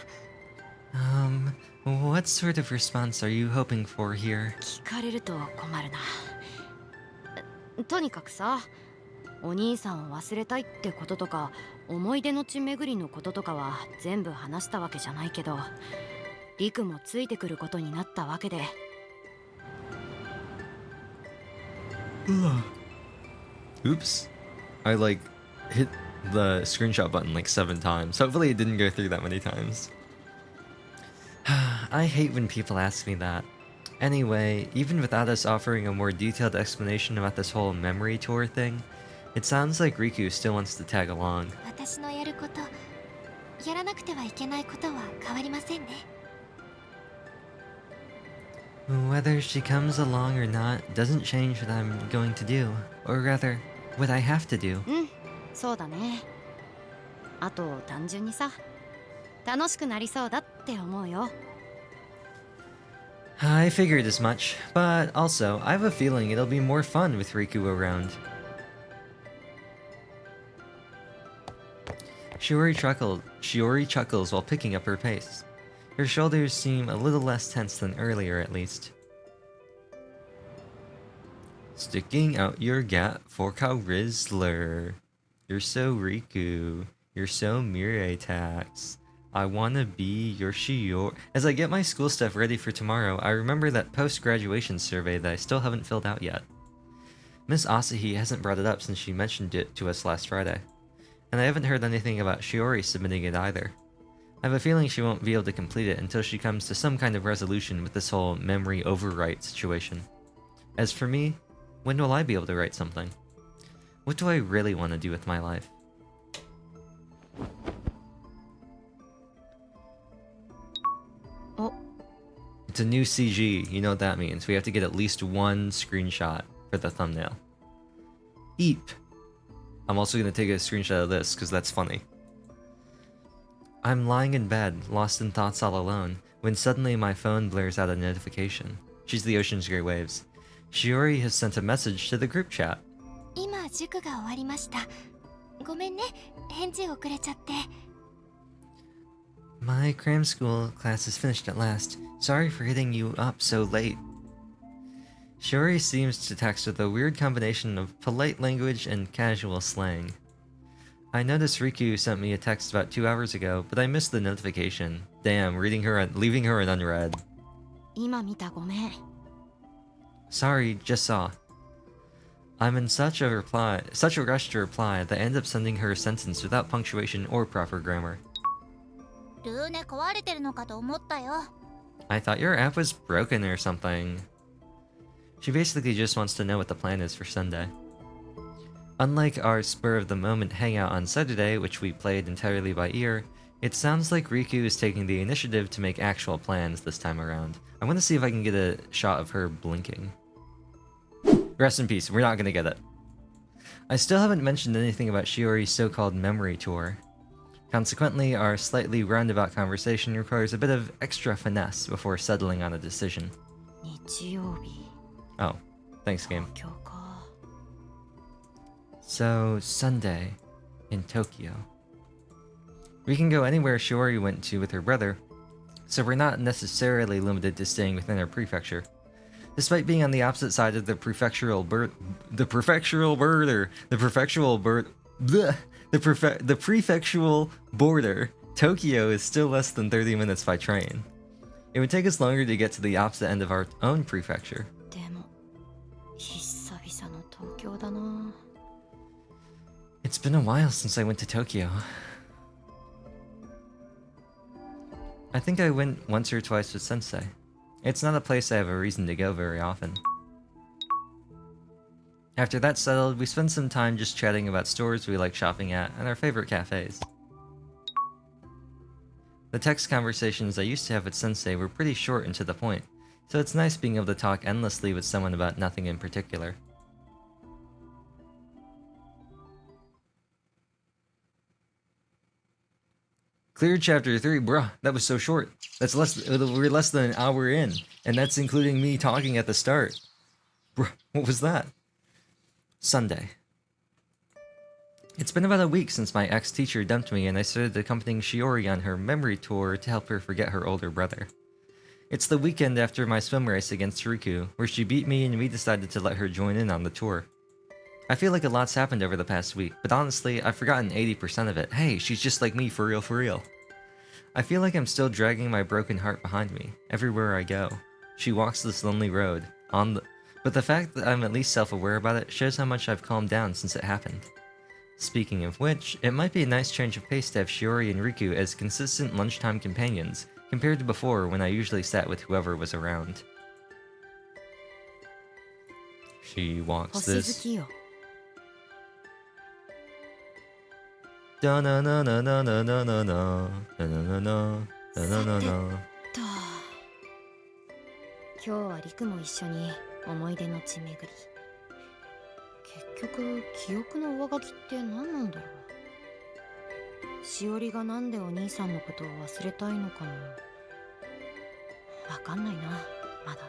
What sort of response are you hoping for here? 聞かれると困るな。とにかくさ、お兄さんを忘れたいってこととか思い出の地巡りのこととかは全部話したわけじゃないけど、リクもついてくることになったわけで。 Oops. I hit the screenshot button 7 times. Hopefully it didn't go through that many times. I hate when people ask me that. Anyway, even without us offering a more detailed explanation about this whole memory tour thing, it sounds like Riku still wants to tag along. 私のやること、やらなくてはいけないことは変わりませんね。 Whether she comes along or not doesn't change what I'm going to do, or rather, what I have to do. そうだね。あと単純にさ、楽しくなりそうだって思うよ。 I figured as much, but also, I have a feeling it'll be more fun with Riku around. Shiori chuckles while picking up her pace. Her shoulders seem a little less tense than earlier, at least. Sticking out your gap for Rizzler. You're so Riku. You're so Tax. I wanna be your Shiori. As I get my school stuff ready for tomorrow, I remember that post-graduation survey that I still haven't filled out yet. Miss Asahi hasn't brought it up since she mentioned it to us last Friday. And I haven't heard anything about Shiori submitting it either. I have a feeling she won't be able to complete it until she comes to some kind of resolution with this whole memory overwrite situation. As for me, when will I be able to write something? What do I really want to do with my life? Oh. It's a new CG, you know what that means. We have to get at least one screenshot for the thumbnail. Eep! I'm also going to take a screenshot of this, because that's funny. I'm lying in bed, lost in thoughts all alone, when suddenly my phone blares out a notification. She's the ocean's great waves. Shiori has sent a message to the group chat. 今塾が終わりました。ごめんね、返事遅れちゃって。 My cram school class is finished at last. Sorry for hitting you up so late. Shiori seems to text with a weird combination of polite language and casual slang. I noticed Riku sent me a text about 2 hours ago, but I missed the notification. Damn, leaving her in unread. 今見た、ごめん。 Sorry, just saw. I'm in such a rush to reply that I end up sending her a sentence without punctuation or proper grammar. ルーネ壊れてるのかと思ったよ。 I thought your app was broken or something. She basically just wants to know what the plan is for Sunday. Unlike our spur-of-the-moment hangout on Saturday, which we played entirely by ear, it sounds like Riku is taking the initiative to make actual plans this time around. I want to see if I can get a shot of her blinking. Rest in peace, we're not gonna get it. I still haven't mentioned anything about Shiori's so-called memory tour. Consequently, our slightly roundabout conversation requires a bit of extra finesse before settling on a decision. 日曜日。 Oh, thanks, game. 東京か。 So, Sunday, in Tokyo. We can go anywhere Shiori went to with her brother, so we're not necessarily limited to staying within our prefecture. Despite being on the opposite side of the prefectural border, Tokyo is still less than 30 minutes by train. It would take us longer to get to the opposite end of our own prefecture. でも、久々の東京だな。 It's been a while since I went to Tokyo. I think I went once or twice with Sensei. It's not a place I have a reason to go very often. After that's settled, we spend some time just chatting about stores we like shopping at and our favorite cafes. The text conversations I used to have with Sensei were pretty short and to the point, so it's nice being able to talk endlessly with someone about nothing in particular. Cleared chapter 3, bruh, that was so short. We're less than an hour in, and that's including me talking at the start. Bruh, what was that? Sunday. It's been about a week since my ex-teacher dumped me and I started accompanying Shiori on her memory tour to help her forget her older brother. It's the weekend after my swim race against Riku, where she beat me and we decided to let her join in on the tour. I feel like a lot's happened over the past week, but honestly, I've forgotten 80% of it. Hey, she's just like me, for real, for real. I feel like I'm still dragging my broken heart behind me, everywhere I go. She walks this lonely road, but the fact that I'm at least self-aware about it shows how much I've calmed down since it happened. Speaking of which, it might be a nice change of pace to have Shiori and Riku as consistent lunchtime companions, compared to before when I usually sat with whoever was around. She walks this... 星好きよ。 Da na na na na na na na na na na na na na na na. 今日はリクも一緒に思い出の地巡り。結局記憶の上書きって何なんだろう。しおりがなんでお兄さんのことを忘れたいのかもわかんないな、まだ。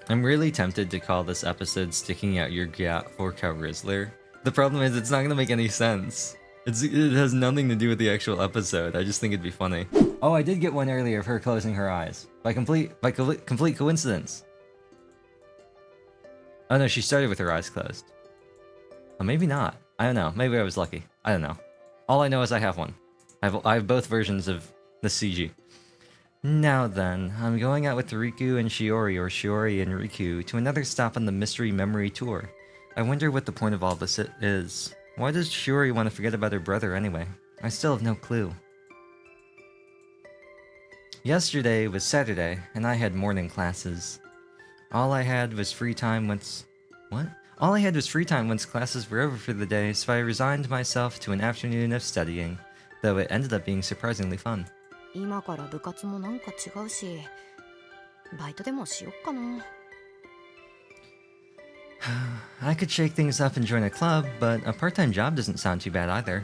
I'm really tempted to call this episode Sticking Out Your Gat for Cow Rizzler. The problem is it's not gonna make any sense. It has nothing to do with the actual episode. I just think it'd be funny. Oh, I did get one earlier of her closing her eyes. By complete coincidence. Oh no, she started with her eyes closed. Oh, maybe not. I don't know. Maybe I was lucky. I don't know. All I know is I have one. I have both versions of the CG. Now then, I'm going out with Riku and Shiori, or Shiori and Riku, to another stop on the Mystery Memory Tour. I wonder what the point of all this is. Why does Shiori want to forget about her brother anyway? I still have no clue. Yesterday was Saturday, and I had morning classes. All I had was free time once... What? All I had was free time once classes were over for the day, so I resigned myself to an afternoon of studying, though it ended up being surprisingly fun. 今から部活もなんか違うし、バイトでもしよっかな。I could shake things up and join a club, but a part-time job doesn't sound too bad either.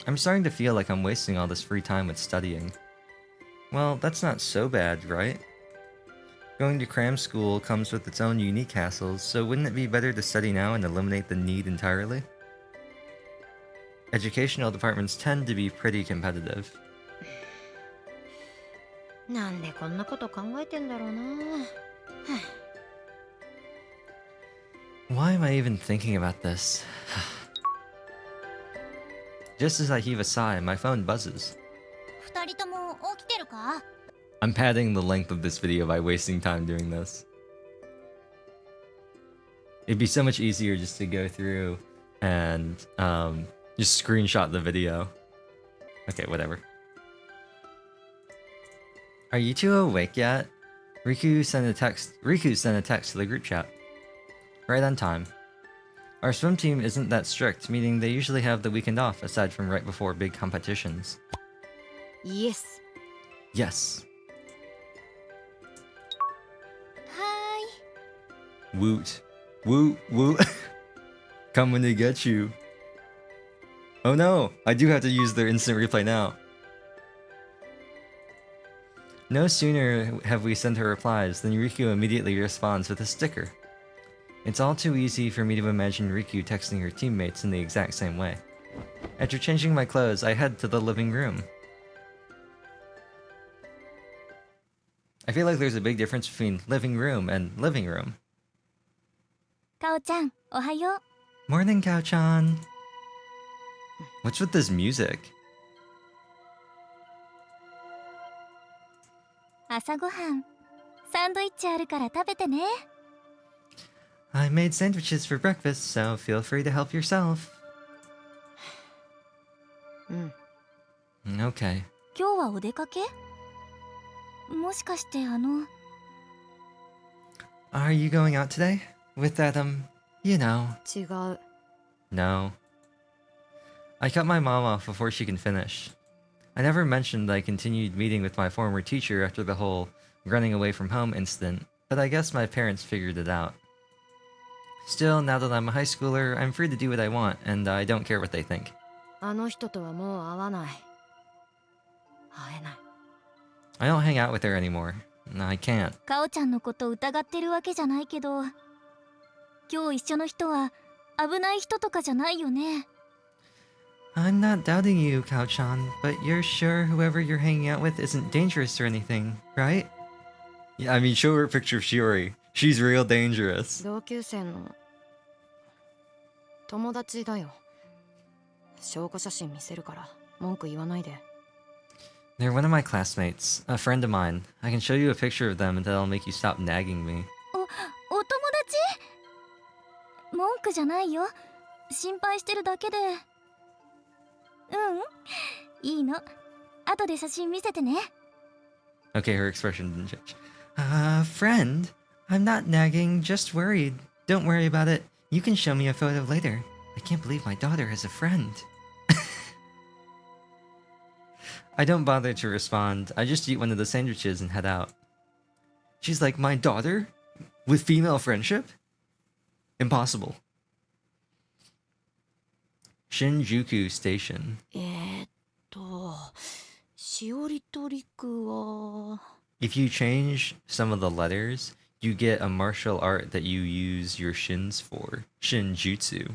I'm starting to feel like I'm wasting all this free time with studying. Well, that's not so bad, right? Going to cram school comes with its own unique hassles, so wouldn't it be better to study now and eliminate the need entirely? Educational departments tend to be pretty competitive. なんでこんなこと考えてんだろうな。Why am I even thinking about this? Just as I heave a sigh, my phone buzzes. 二人とも起きてるか？ I'm padding the length of this video by wasting time doing this. It'd be so much easier just to go through and just screenshot the video. Okay, whatever. Are you two awake yet? Riku sent a text to the group chat. Right on time. Our swim team isn't that strict, meaning they usually have the weekend off aside from right before big competitions. Yes. Yes. はーい。 Woot. Woot, woot. Coming to get you. Oh no, I do have to use their instant replay now. No sooner have we sent her replies than Riku immediately responds with a sticker. It's all too easy for me to imagine Riku texting her teammates in the exact same way. After changing my clothes, I head to the living room. I feel like there's a big difference between living room and living room. かおちゃん、おはよう。 Morning, Kao-chan. What's with this music? 朝ごはん、サンドイッチあるから食べてね。 I made sandwiches for breakfast, so feel free to help yourself. うん。 Okay. 今日はお出かけ？もしかしてAre you going out today? With that, you know. 違う。 No. I cut my mom off before she can finish. I never mentioned I continued meeting with my former teacher after the whole running away from home incident, but I guess my parents figured it out. Still, now that I'm a high schooler, I'm free to do what I want, and I don't care what they think. あの人とはもう会わない。会えない。 I don't hang out with her anymore. No, I can't. かおちゃんのこと疑ってるわけじゃないけど、今日一緒の人は危ない人とかじゃないよね。 I'm not doubting you, Kao-chan, but you're sure whoever you're hanging out with isn't dangerous or anything, right? Yeah, I mean, show her a picture of Shiori. She's real dangerous. 同級生の友達だよ。証拠写真見せるから文句言わないで。 They're one of my classmates, a friend of mine. I can show you a picture of them and that'll make you stop nagging me. お友達？文句じゃないよ。心配してるだけで。いいの。後で写真見せてね。 Okay, her expression didn't change. Friend? I'm not nagging, just worried. Don't worry about it. You can show me a photo later. I can't believe my daughter has a friend. I don't bother to respond. I just eat one of the sandwiches and head out. She's like, my daughter? With female friendship? Impossible. Shinjuku Station. しおりとりくは If you change some of the letters, you get a martial art that you use your shins for. Shinjutsu.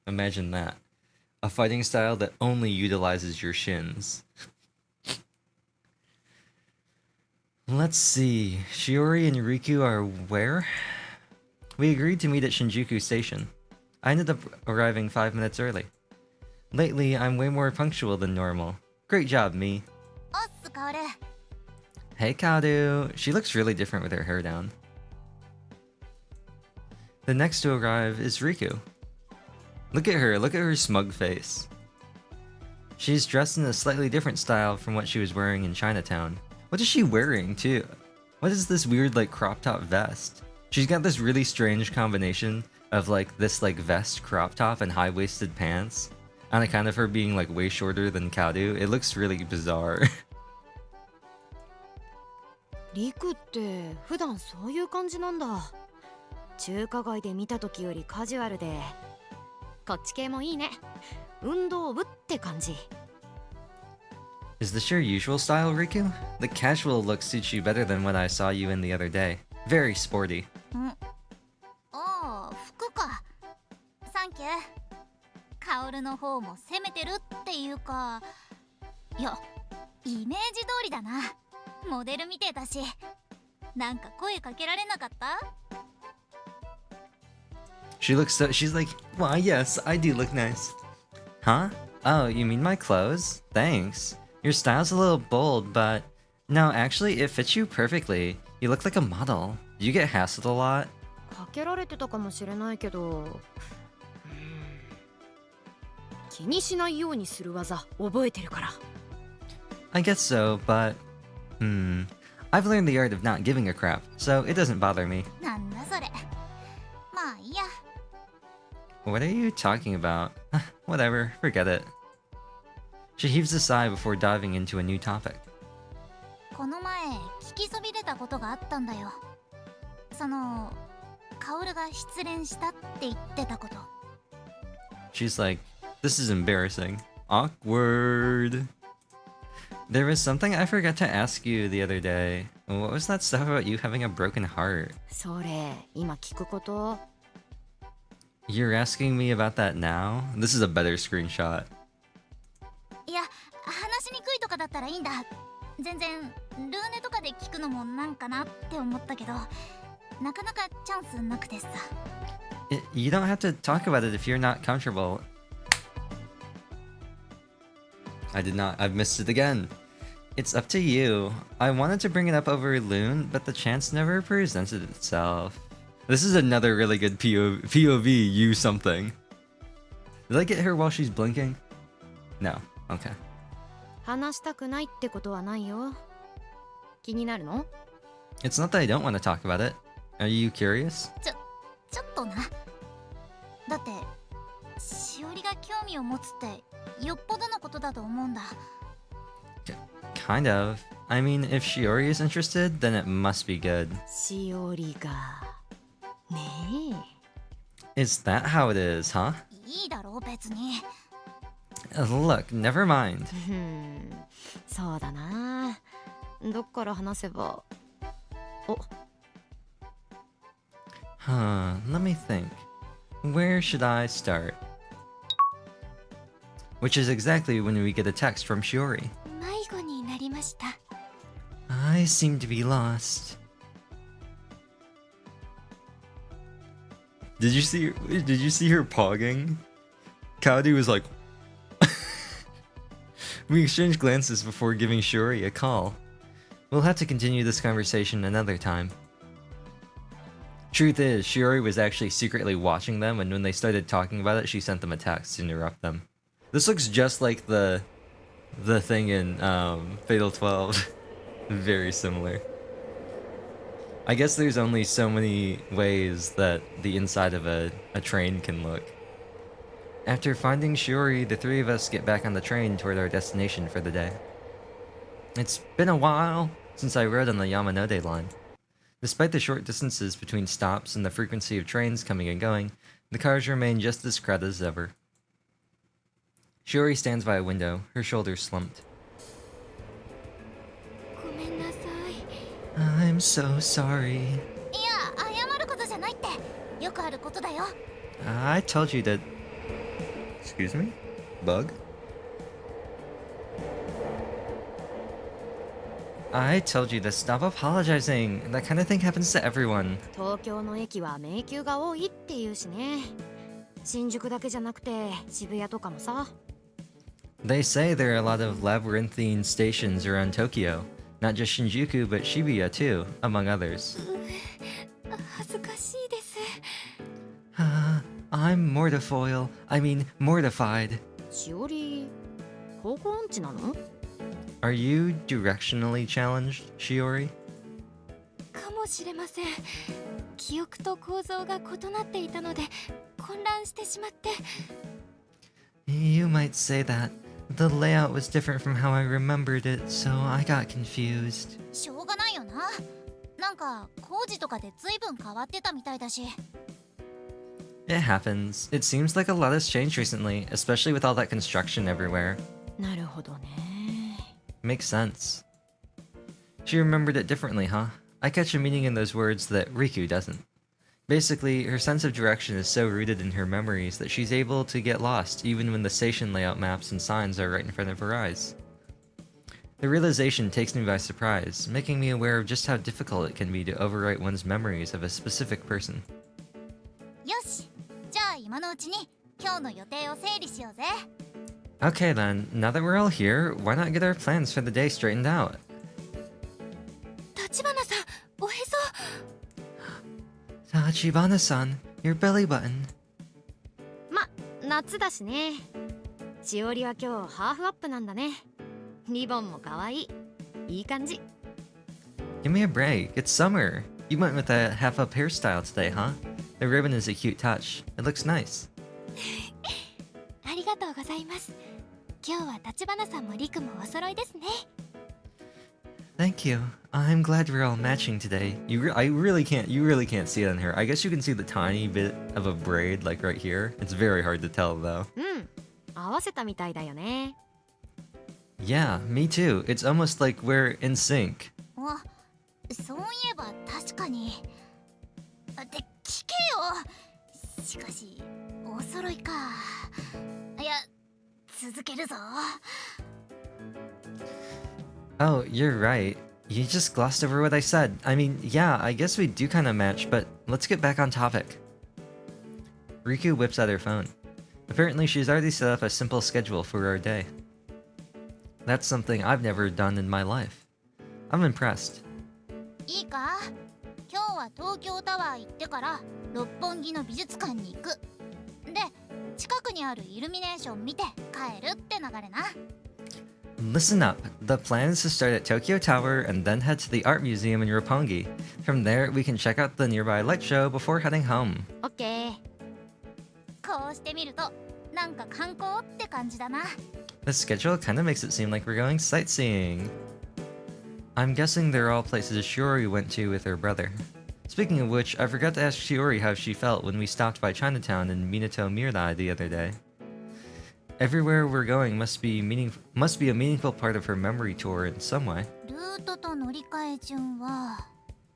Imagine that. A fighting style that only utilizes your shins. Let's see. Shiori and Riku are where? We agreed to meet at Shinjuku Station. I ended up arriving 5 minutes early. Lately, I'm way more punctual than normal. Great job, me. おっすカオル Hey, Kadu. She looks really different with her hair down. The next to arrive is Riku. Look at her smug face. She's dressed in a slightly different style from what she was wearing in Chinatown. What is she wearing, too? What is this weird, like, crop top vest? She's got this really strange combination of, like, this, like, vest crop top and high-waisted pants. On account of her being, like, way shorter than Kadu, it looks really bizarre. リクって普段そういう感じなんだ。中華街で見た時よりカジュアルで、こっち系もいいね。運動部って感じ。Is this your usual style, Riku? The casual look suits you better than what I saw you in the other day. Very sporty. ああ服かサンキューカオルの方も攻めてるっていうかいやイメージ通りだなモデルみてえだしなんか声かけられなかった She's like, why, yes, I do look nice. Huh? Oh, you mean my clothes? Thanks. Your style's a little bold, but... No, actually, it fits you perfectly. You look like a model. Do you get hassled a lot? かけられてたかもしれないけど、気にしないようにする技覚えてるから。I guess so, but... I've learned the art of not giving a crap, so it doesn't bother me. なんだそれまあいいや What are you talking about? Whatever, forget it. She heaves a sigh before diving into a new topic. この前聞きそびれたことがあったんだよそのカオルが失恋したって言ってたこと She's like, this is embarrassing. Awkward. There was something I forgot to ask you the other day. What was that stuff about you having a broken heart? それ今聞くこと。You're asking me about that now? This is a better screenshot. いや話しにくいとかだったらいいんだ全然ルーネとかで聞くのもなんかなって思ったけどなかなかチャンスなくてさ You don't have to talk about it if you're not comfortable. I've missed it again. It's up to you. I wanted to bring it up over Loon, but the chance never presented itself. This is another really good POV, you something. Did I get her while she's blinking? No. Okay. 話したくないってことはないよ。気になるの？ It's not that I don't want to talk about it. Are you curious? ちょっとなだってしおりが興味を持つってよっぽどのことだと思うんだ Kind of. I mean, if Shiori is interested, then it must be good. しおりがね Is that how it is, huh? いいだろう別に Look, never mind. え。そうだな。どっから話せば。お。Let me think. Where should I start? Which is exactly when we get a text from Shiori. 迷子になりました I seem to be lost. Did you see her pogging? Kaoru was like We exchanged glances before giving Shiori a call. We'll have to continue this conversation another time. Truth is, Shiori was actually secretly watching them, and when they started talking about it, she sent them a text to interrupt them. This looks just like the thing in Fatal 12. Very similar. I guess there's only so many ways that the inside of a train can look. After finding Shiori, the three of us get back on the train toward our destination for the day. It's been a while since I rode on the Yamanote line. Despite the short distances between stops and the frequency of trains coming and going, the cars remain just as crowded as ever. Shiori stands by a window, her shoulders slumped. ごめんなさい。 I'm so sorry. いや謝ることじゃないってよくあることだよ。 I told you to... Excuse me? Bug? I told you to stop apologizing. That kind of thing happens to everyone. 東京の駅は迷宮が多いっていうしね。新宿だけじゃなくて渋谷とかもさ。 They say there are a lot of labyrinthine stations around Tokyo. Not just Shinjuku, but Shibuya too, among others. 恥ずかしいです。 I'm mortified. しおり、方向音痴なの？ Are you directionally challenged, Shiori? かもしれません。記憶と構造が異なっていたので混乱してしまって。 You might say that. The layout was different from how I remembered it, so I got confused. しょうがないよな。なんか工事とかで随分変わってたみたいだし。 It happens. It seems like a lot has changed recently, especially with all that construction everywhere. なるほどね。 Makes sense. She remembered it differently, huh? I catch a meaning in those words that Riku doesn't. Basically, her sense of direction is so rooted in her memories that she's able to get lost even when the station layout maps and signs are right in front of her eyes. The realization takes me by surprise, making me aware of just how difficult it can be to overwrite one's memories of a specific person. よし、じゃあ今のうちに今日の予定を整理しようぜ。 Okay then, now that we're all here, why not get our plans for the day straightened out? 立花さん、おへそ。 Tachibana-san, your belly button. ま、夏だしね。しおりは今日ハーフアップなんだね。リボンも可愛い。いい感じ。 Give me a break, it's summer. You went with a half-up hairstyle today, huh? The ribbon is a cute touch. It looks nice. ありがとうございます。今日は立花さんもリクもお揃いですね。 Thank you. I'm glad we're all matching today. You really can't see it on her. I guess you can see the tiny bit of a braid like right here. It's very hard to tell though. うん。合わせたみたいだよね。 Yeah, me too. It's almost like we're in sync. あ、そういえば確かに。って聞けよ。しかしお揃いか。いや、続けるぞ。 Oh, you're right. You just glossed over what I said. I mean, yeah, I guess we do kind of match, but let's get back on topic. Riku whips out her phone. Apparently, she's already set up a simple schedule for our day. That's something I've never done in my life. I'm impressed. いいか、今日は東京タワー行ってから六本木の美術館に行く。で、近くにあるイルミネーション見て帰るって流れな。 Listen up. The plan is to start at Tokyo Tower and then head to the art museum in Roppongi. From there, we can check out the nearby light show before heading home. オッケー。こうしてみるとなんか観光って感じだな。 The schedule kind of makes it seem like we're going sightseeing. I'm guessing they're all places Shiori went to with her brother. Speaking of which, I forgot to ask Shiori how she felt when we stopped by Chinatown in Minato Mirai the other day. Everywhere we're going must be a meaningful part of her memory tour in some way. ルートと乗り換え順は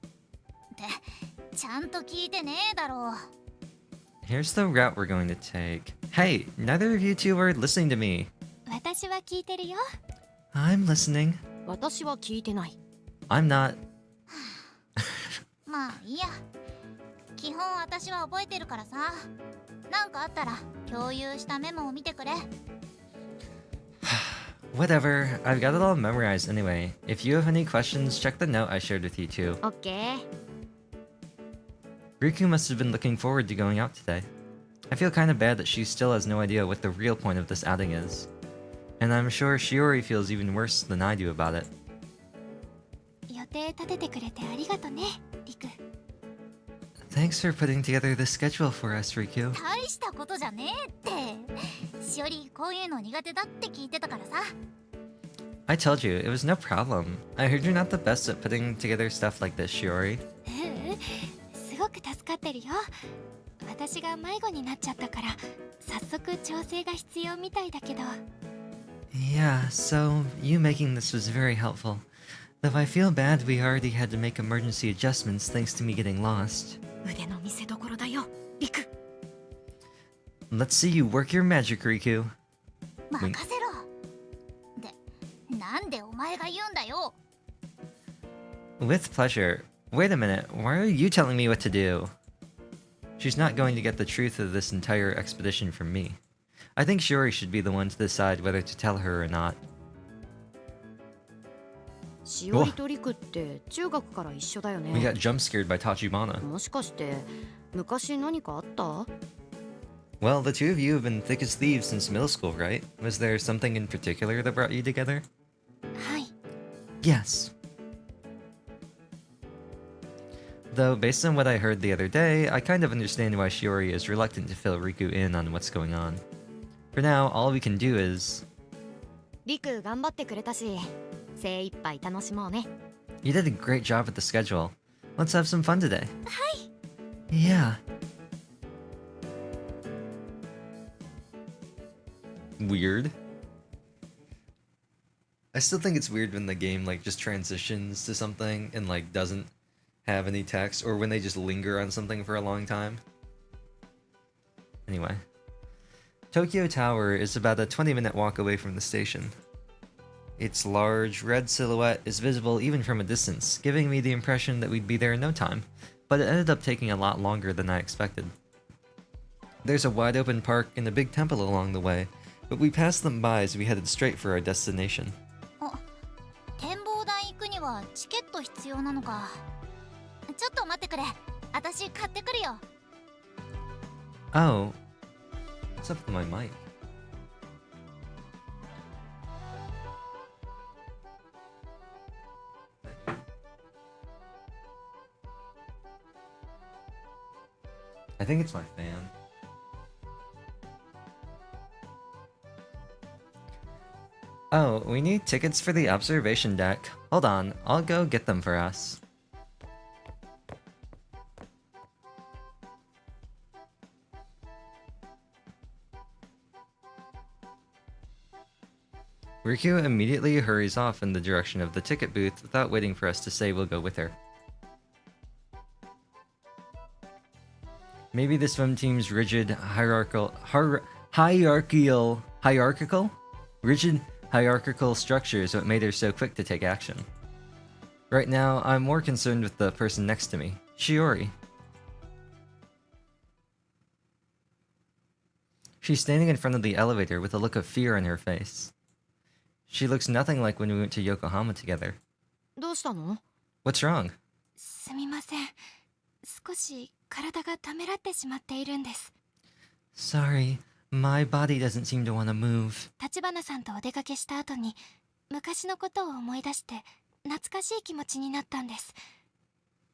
ってちゃんと聞いてねえだろう。 Here's the route we're going to take. Hey, neither of you two are listening to me. 私は聞いてるよ。 I'm listening. 私は聞いてない。 I'm not. まあいいや。基本私は覚えてるからさ。なんかあったら共有したメモを見てくれ。 Whatever, I've got it all memorized anyway. If you have any questions, check the note I shared with you too. オッケー。 Riku must have been looking forward to going out today. I feel kind of bad that she still has no idea what the real point of this outing is. And I'm sure Shiori feels even worse than I do about it. 予定立ててくれてありがとね、リク。 Thanks for putting together the schedule for us, Riku. 大したことじゃねえって。しおりこういうの苦手だって聞いてたからさ。 I told you, it was no problem. I heard you're not the best at putting together stuff like this, Shiori. すごく助かってるよ。私が迷子になっちゃったから早速調整が必要みたいだけど。 Yeah, so you making this was very helpful. Though I feel bad we already had to make emergency adjustments thanks to me getting lost. 腕の見せ所だよ、リク。 Let's see you work your magic, Riku. 任せろ。で、なんでお前が言うんだよ。 With pleasure. Wait a minute, why are you telling me what to do? She's not going to get the truth of this entire expedition from me. I think Shiori should be the one to decide whether to tell her or not. しおりとリクって中学から一緒だよ We ね。 got jump scared by Tachibana. もしかして昔何かあった？ Well, the two of you have been thick as thieves since middle school, right? Was there something in particular that brought you together? はい。 Yes. Though, based on what I heard the other day, I kind of understand why Shiori is reluctant to fill Riku in on what's going on. For now, all we can do is... リク頑張ってくれたし、精一杯楽しもうね。 You did a great job with the schedule. Let's have some fun today. Hi. Yeah. Weird. I still think it's weird when the game like just transitions to something and like doesn't have any text, or when they just linger on something for a long time. Anyway. Tokyo Tower is about a 20-minute walk away from the station. Its large, red silhouette is visible even from a distance, giving me the impression that we'd be there in no time, but it ended up taking a lot longer than I expected. There's a wide open park and a big temple along the way, but we passed them by as we headed straight for our destination. 展望台行くにはチケット必要なのか。ちょっと待ってくれ。私買ってくるよ。 Oh. What's up with my mic? I think it's my fan. Oh, we need tickets for the observation deck. Hold on, I'll go get them for us. Riku immediately hurries off in the direction of the ticket booth without waiting for us to say we'll go with her. Maybe the swim team's rigid hierarchical structure is what made her so quick to take action. Right now, I'm more concerned with the person next to me, Shiori. She's standing in front of the elevator with a look of fear on her face. She looks nothing like when we went to Yokohama together. どうしたの？ What's wrong? すみません。少し体がためらってしまっているんです。 Sorry, my body doesn't seem to want to move. 橘さんとお出かけした後に昔のことを思い出して懐かしい気持ちになったんです。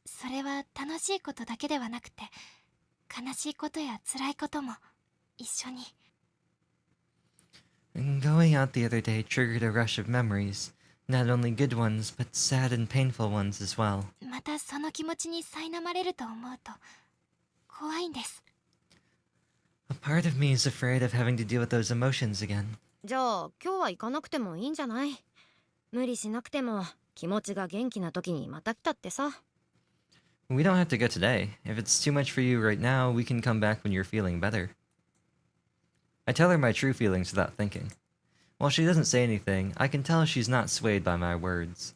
それは楽しいことだけではなくて悲しいことや辛いことも一緒に。 Going out the other day triggered a rush of memories. Not only good ones, but sad and painful ones as well. またその気持ちに苛まれると思うと怖いんです。 A part of me is afraid of having to deal with those emotions again. じゃあ今日は行かなくてもいいんじゃない？無理しなくても気持ちが元気な時にまた来たってさ。 We don't have to go today. If it's too much for you right now, we can come back when you're feeling better. I tell her my true feelings without thinking. While she doesn't say anything, I can tell she's not swayed by my words.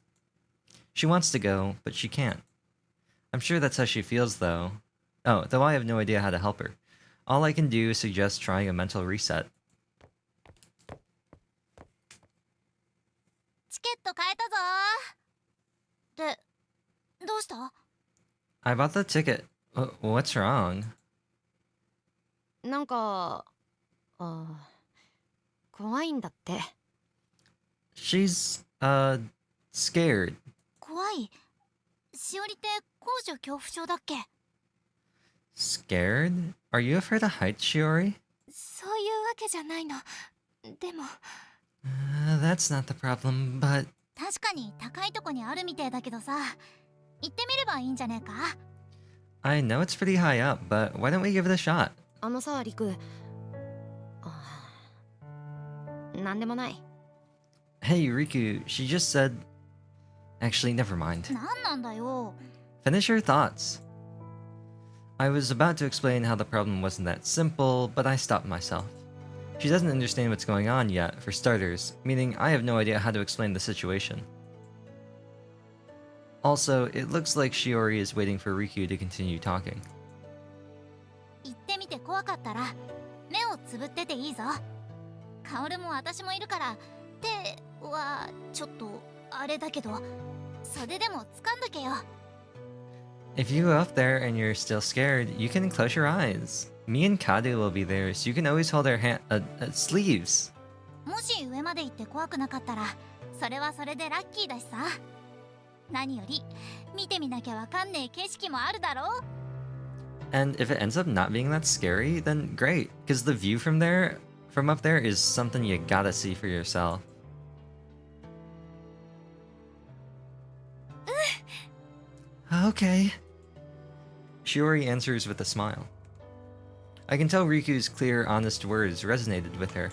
She wants to go, but she can't. I'm sure that's how she feels, though. Oh, though I have no idea how to help her. All I can do is suggest trying a mental reset. チケット買えたぞ。で、どうした？ I bought the ticket. What's wrong? なんか、怖いんだって。 She's, scared. 怖い。しおりって高所恐怖症だっけ？ Scared? Are you afraid of heights, Shiori? そういうわけじゃないの。でも That's not the problem, but... 確かに高いとこにあるみてえだけどさ、行ってみればいいんじゃねえか？ I know it's pretty high up, but why don't we give it a shot? あのさ、リク。なんでもない。Hey, Riku, she just said... Actually, never mind. なんなんだよ。 Finish your thoughts. I was about to explain how the problem wasn't that simple, but I stopped myself. She doesn't understand what's going on yet, for starters, meaning I have no idea how to explain the situation. Also, it looks like Shiori is waiting for Riku to continue talking. 行ってみて怖かったら目をつぶってていいぞ。カオルも私もいるから手はちょっとあれだけど袖でも掴んどけよ。 If you go up there and you're still scared, you can close your eyes. Me and Kadu will be there, so you can always hold our sleeves. もし上まで行って怖くなかったらそれはそれでラッキーだしさ。何より見てみなきゃわかんねえ景色もあるだろう。 And if it ends up not being that scary, then great, because the view from up there is something you gotta see for yourself. Okay. Shiori answers with a smile. I can tell Riku's clear, honest words resonated with her.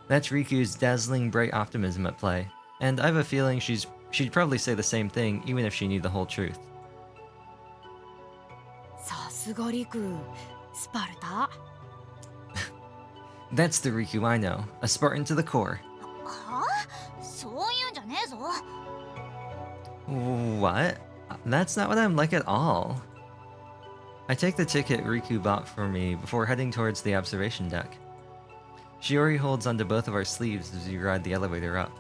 That's Riku's dazzling, bright optimism at play, and I have a feeling she'd probably say the same thing even if she knew the whole truth. さすがリク。スパルタ。That's the Riku I know, a Spartan to the core. はあ？そういうんじゃねえぞ。 What? That's not what I'm like at all. I take the ticket Riku bought for me before heading towards the observation deck. Shiori holds onto both of our sleeves as we ride the elevator up.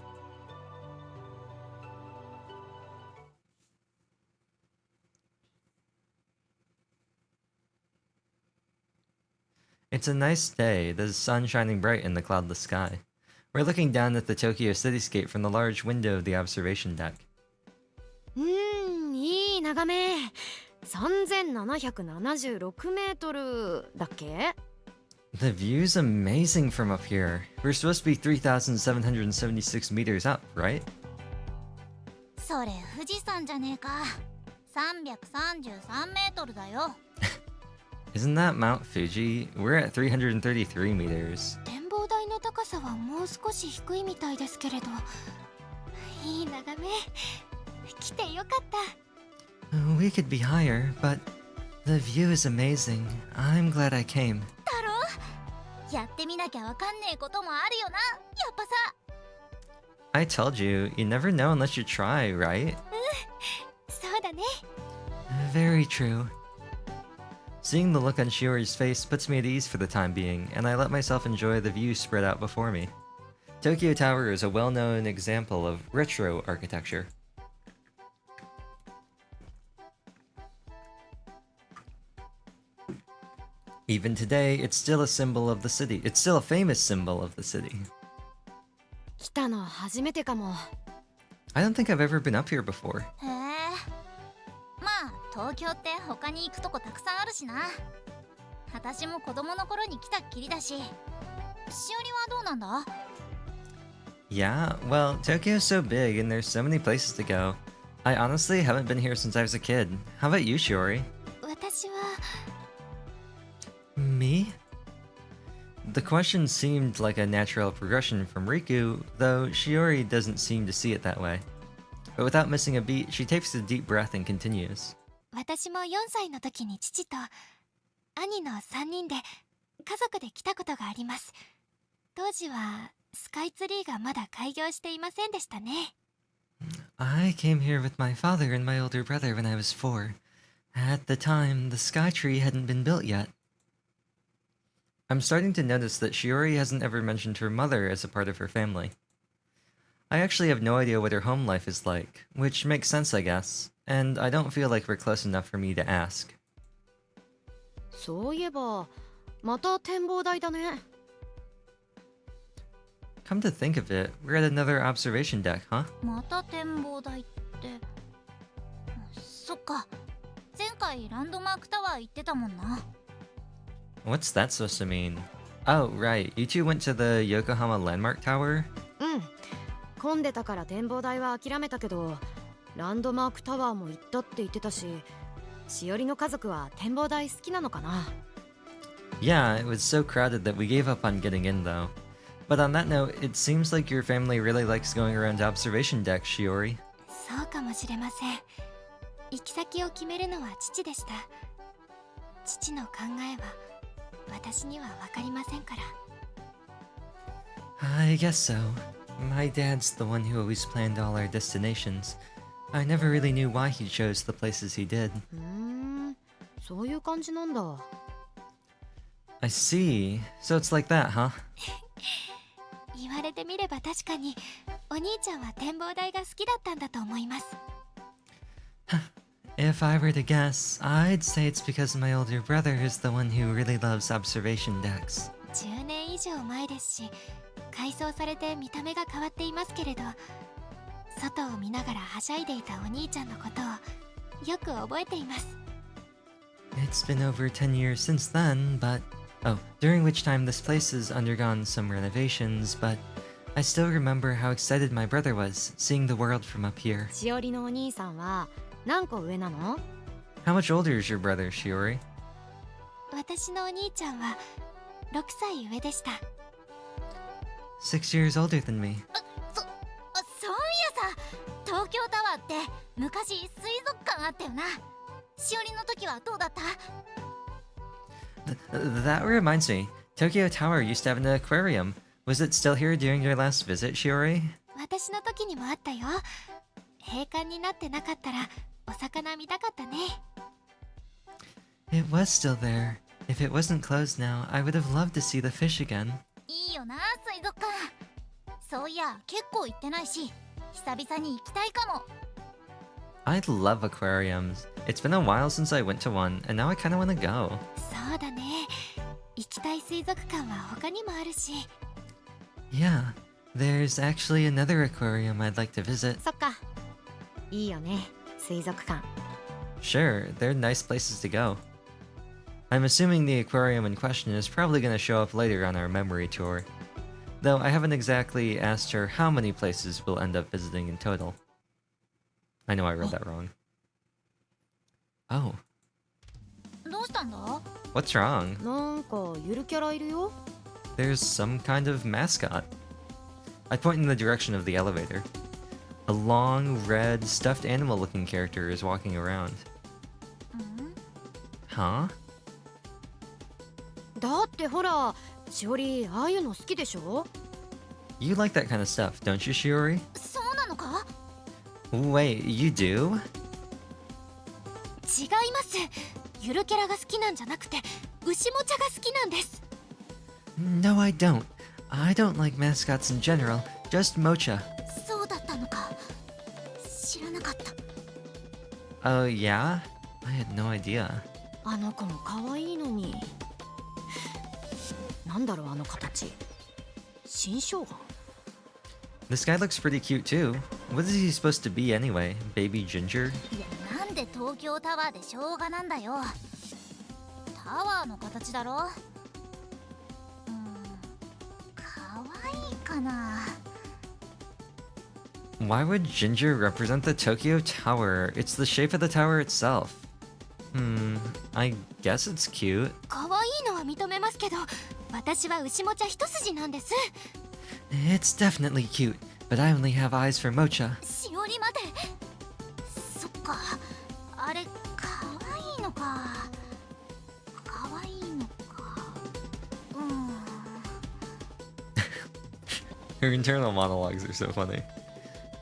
It's a nice day, the sun shining bright in the cloudless sky. We're looking down at the Tokyo cityscape from the large window of the observation deck. いい眺め。3776メートルだっけ？ The view's amazing from up here. We're supposed to be 3,776 meters up, right? それ富士山じゃねえか。333メートルだよ。 Isn't that Mount Fuji? We're at 333 meters. 展望台の高さはもう少し低いみたいですけれど、いい眺め。来てよかった。 We could be higher, but the view is amazing. I'm glad I came. だろ？やってみなきゃわかんねえこともあるよな。やっぱさ。 I told you, you never know unless you try, right? そうだね。 Very true. Seeing the look on Shiori's face puts me at ease for the time being, and I let myself enjoy the view spread out before me. Tokyo Tower is a well-known example of retro architecture. Even today, it's still a symbol of the city. It's still a famous symbol of the city. 来たの初めてかも。 I don't think I've ever been up here before. へえ。まあ東京って他に行くとこたくさんあるしな。私も子供の頃に来たっきりだし。しおりはどうなんだ？ Yeah, well, Tokyo's so big and there's so many places to go. I honestly haven't been here since I was a kid. How about you, Shiori? 私は Me? The question seemed like a natural progression from Riku, though Shiori doesn't seem to see it that way. But without missing a beat, she takes a deep breath and continues. 私も4歳の時に父と兄の3人で家族で来たことがあります。当時はスカイツリーがまだ開業していませんでしたね。 I came here with my father and my older brother when I was 4. At the time, the sky tree hadn't been built yet. I'm starting to notice that Shiori hasn't ever mentioned her mother as a part of her family. I actually have no idea what her home life is like, which makes sense, I guess, and I don't feel like we're close enough for me to ask. そういえば、また展望台だね。 Come to think of it, we're at another observation deck, huh? また展望台って。そっか。前回ランドマークタワー行ってたもんな。 What's that supposed to mean? Oh, right, you two went to the Yokohama Landmark Tower? うん。混んでたから展望台は諦めたけど、ランドマークタワーも行ったって言ってたし、しおりの家族は展望台好きなのかな。 Yeah, it was so crowded that we gave up on getting in though. But on that note, it seems like your family really likes going around observation deck, Shiori. そうかもしれません。行き先を決めるのは父でした。父の考えは私には分かりませんから。 I guess so. My dad's the one who always planned all our destinations. I never really knew why he chose the places he did. そういう感じなんだ。 I see. So it's like that, huh? 言われてみれば確かにお兄ちゃんは展望台が好きだったんだと思います。 If I were to guess, I'd say it's because my older brother is the one who really loves observation decks. 10年以上前ですし、改装されて見た目が変わっていますけれど、外を見ながらはしゃいでいたお兄ちゃんのことをよく覚えています。 It's been over 10 years since then, but... Oh, during which time this place has undergone some renovations, but I still remember how excited my brother was, seeing the world from up here. しおりのお兄さんは何個上なの？ How much older is your brother, Shiori? 私のお兄ちゃんは6歳上でした。 6 years older than me. そういやさ、東京タワーって昔水族館あったよな。しおりの時はどうだった？ That reminds me. Tokyo Tower used to have an aquarium. Was it still here during your last visit, Shiori? 私の時にもあったよ。閉館になってなかったらお魚見たかったね。 It was still there. If it wasn't closed now, I would have loved to see the fish again. いいよな、水族館。そういや、結構行ってないし、久々に行きたいかも。 I love aquariums. It's been a while since I went to one, and now I kinda wanna go. そうだね。行きたい水族館は他にもあるし。 Yeah, there's actually another aquarium I'd like to visit. そっか。いいよね、水族館。 Sure, they're nice places to go. I'm assuming the aquarium in question is probably gonna show up later on our memory tour. Though I haven't exactly asked her how many places we'll end up visiting in total. I know I read that wrong. Oh, どうしたんだ？ what's wrong? なんかゆるキャラいるよ。 There's some kind of mascot. I point in the direction of the elevator. A long, red, stuffed animal-looking character is walking around. Huh? だってほら、しおりああいうの好きでしょ？ You like that kind of stuff, don't you, Shiori? そうなのか？ Wait, you do? 違います。ゆるキャラが好きなんじゃなくて牛もちゃが好きなんです。 No, I don't. I don't like mascots in general, just mocha. そうだったのか。知らなかった。 Oh, yeah? I had no idea. あの子も可愛いのに。なんだろうあの形。新生姜？ This guy looks pretty cute too. What is he supposed to be anyway? Baby Ginger? いや、なんで東京タワーで生姜なんだよ。タワーの形だろ。かわいいかな。 Why would Ginger represent the Tokyo Tower? It's the shape of the tower itself. I guess it's cute. 可愛いのは認めますけど、私は牛もちゃ一筋なんです。 It's definitely cute, but I only have eyes for mocha. しおりまで。そっか。あれ、かわいいのか。かわいいのか。Her internal monologues are so funny.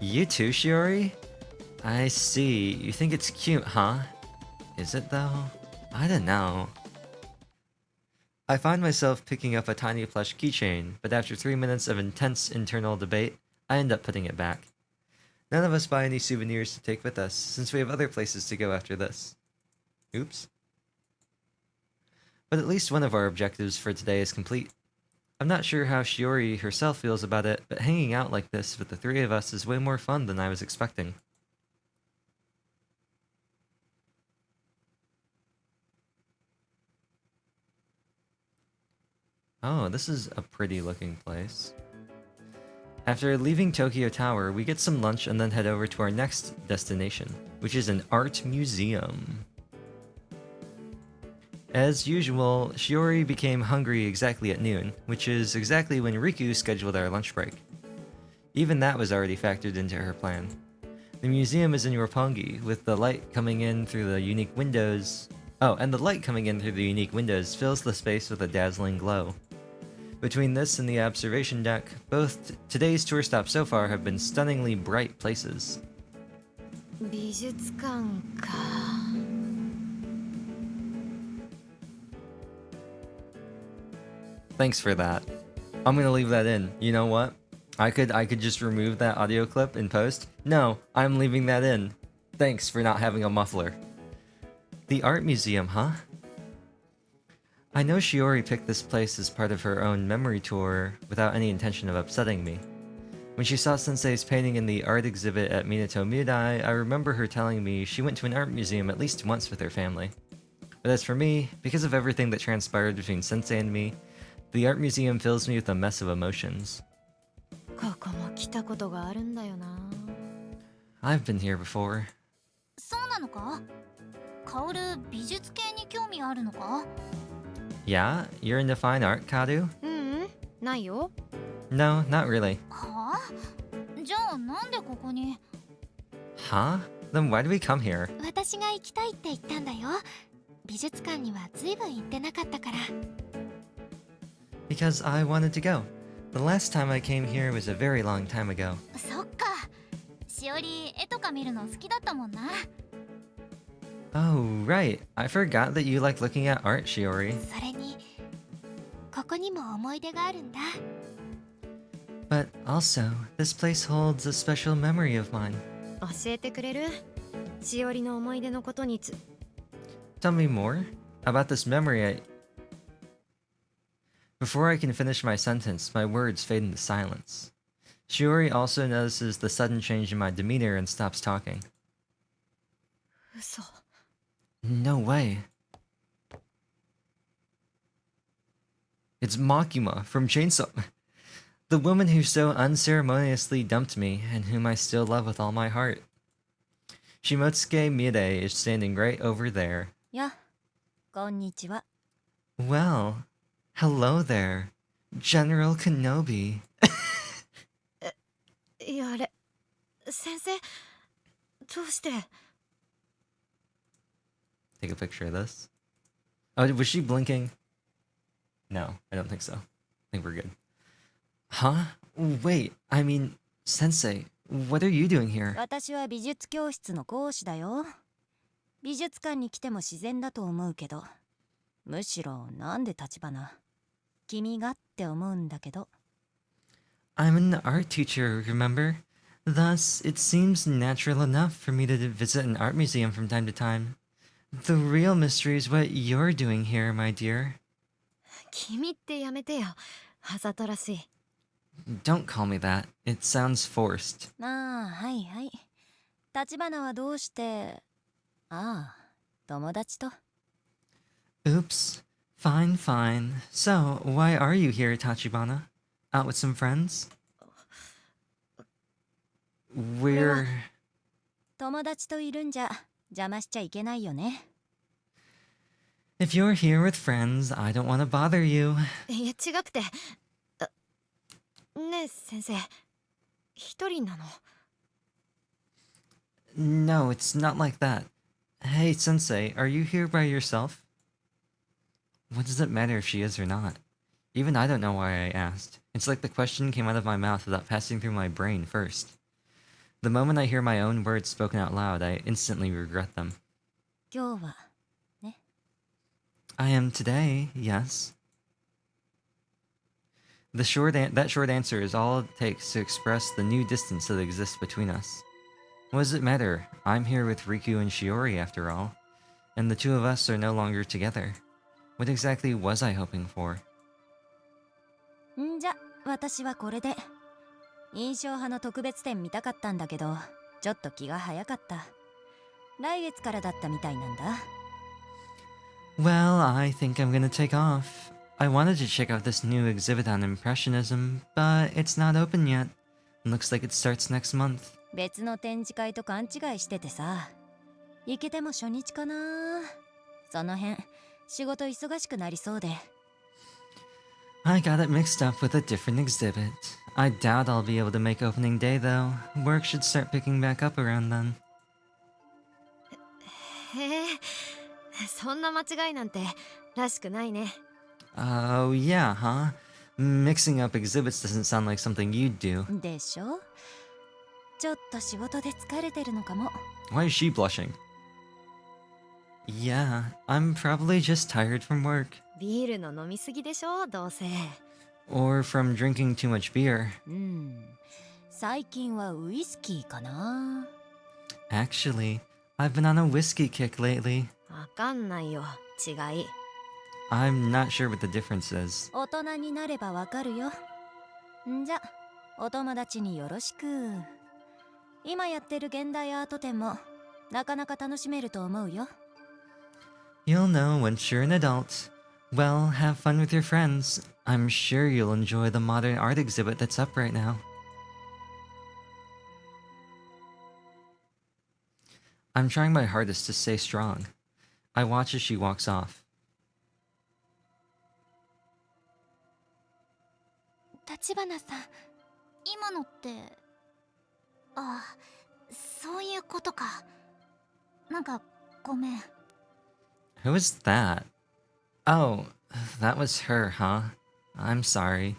You too, Shiori? I see. You think it's cute, huh? Is it though? I don't know. I find myself picking up a tiny plush keychain, but after 3 minutes of intense internal debate, I end up putting it back. None of us buy any souvenirs to take with us, since we have other places to go after this. Oops. But at least one of our objectives for today is complete. I'm not sure how Shiori herself feels about it, but hanging out like this with the three of us is way more fun than I was expecting. Oh, this is a pretty looking place. After leaving Tokyo Tower, we get some lunch and then head over to our next destination, which is an art museum. As usual, Shiori became hungry exactly at noon, which is exactly when Riku scheduled our lunch break. Even that was already factored into her plan. The museum is in Roppongi, with the light coming in through the unique windows. Oh, and the light coming in through the unique windows fills the space with a dazzling glow. Between this and the observation deck, both today's tour stops so far have been stunningly bright places. 美術館か。Thanks for that. I'm gonna leave that in. You know what? I could just remove that audio clip in post. No, I'm leaving that in. Thanks for not having a muffler. The art museum, huh? I know Shiori picked this place as part of her own memory tour without any intention of upsetting me. When she saw Sensei's painting in the art exhibit at Minato Mirai, I remember her telling me she went to an art museum at least once with her family. But as for me, because of everything that transpired between Sensei and me, the art museum fills me with a mess of emotions. ここも来たことがあるんだよな。I've been here before. そうなのか？カオル美術系に興味あるのか？ Yeah? You're into fine art, Kadu? ううん、ないよ。No, not really. はあ？じゃあなんでここに？ Huh? Then why do we come here? 私が行きたいって言ったんだよ。美術館には随分行ってなかったから。Because I wanted to go. The last time I came here was a very long time ago. そっか。しおり絵とか見るの好きだったもんな。 Oh, right. I forgot that you like looking at art, Shiori. それに、ここにも思い出があるんだ。But also, this place holds a special memory of mine. 教えてくれる？しおりの思い出のことにつ。Tell me more about this memory. Before I can finish my sentence, my words fade into silence. Shiori also notices the sudden change in my demeanor and stops talking. 嘘。 No way. It's Makima from Chainsaw. The woman who so unceremoniously dumped me and whom I still love with all my heart. Shimotsuke Mire is standing right over there. や、こんにちは。 Well, hello there, General Kenobi. いやあれ、先生、どうして？ Take a picture of this. Oh, was she blinking? No, I don't think so. I think we're good. Huh? Wait, I mean, Sensei, what are you doing here? 私は美術教室の講師だよ。美術館に来ても自然だと思うけど、むしろなんで立花？君がって思うんだけど。 I'm an art teacher, remember? Thus, it seems natural enough for me to visit an art museum from time to time. The real mystery is what you're doing here, my dear. 君ってやめてよ。あざとらしい。 Don't call me that. It sounds forced. ああ、はいはい。立花はどうして？ああ、友達と。 Oops. Fine, fine. So, why are you here, Tachibana? Out with some friends? We're... 友達といるんじゃ邪魔しちゃいけないよね。 If you're here with friends, I don't want to bother you. いや違くて。ねえ先生、一人なの？ No, it's not like that. Hey, Sensei, are you here by yourself? What does it matter if she is or not? Even I don't know why I asked. It's like the question came out of my mouth without passing through my brain first. The moment I hear my own words spoken out loud, I instantly regret them. 今日はね。 I am today, yes. That short answer is all it takes to express the new distance that exists between us. What does it matter? I'm here with Riku and Shiori after all, and the two of us are no longer together. What exactly was I hoping for? んじゃ、私はこれで。印象派の特別展見たかったんだけど、ちょっと気が早かった。来月からだったみたいなんだ。Well, I think I'm gonna take off. I wanted to check out this new exhibit on Impressionism, but it's not open yet. Looks like it starts next month. 別の展示会と勘違いしててさ。行けても初日かな。その辺、仕事忙しくなりそうで。 I got it mixed up with a different exhibit. I doubt I'll be able to make opening day though. Work should start picking back up around then. へえ、そんな間違いなんてらしくないね。 Oh yeah, huh? Mixing up exhibits doesn't sound like something you'd do. でしょ。ちょっと仕事で疲れてるのかも。 Why is she blushing? Yeah, I'm probably just tired from work. ビールの飲みすぎでしょ、どうせ。 Or from drinking too much beer. 最近はウイスキーかな。 Actually, I've been on a whiskey kick lately. わかんないよ、違い。 I'm not sure what the difference is. 大人になればわかるよ。んじゃ、お友達によろしく。今やってる現代アート展もなかなか楽しめると思うよ。 You'll know once you're an adult. Well, have fun with your friends. I'm sure you'll enjoy the modern art exhibit that's up right now. I'm trying my hardest to stay strong. I watch as she walks off. 立花さん、今のって、あ、そういうことか。なんかごめん。 Who was that? Oh, that was her, huh? I'm sorry.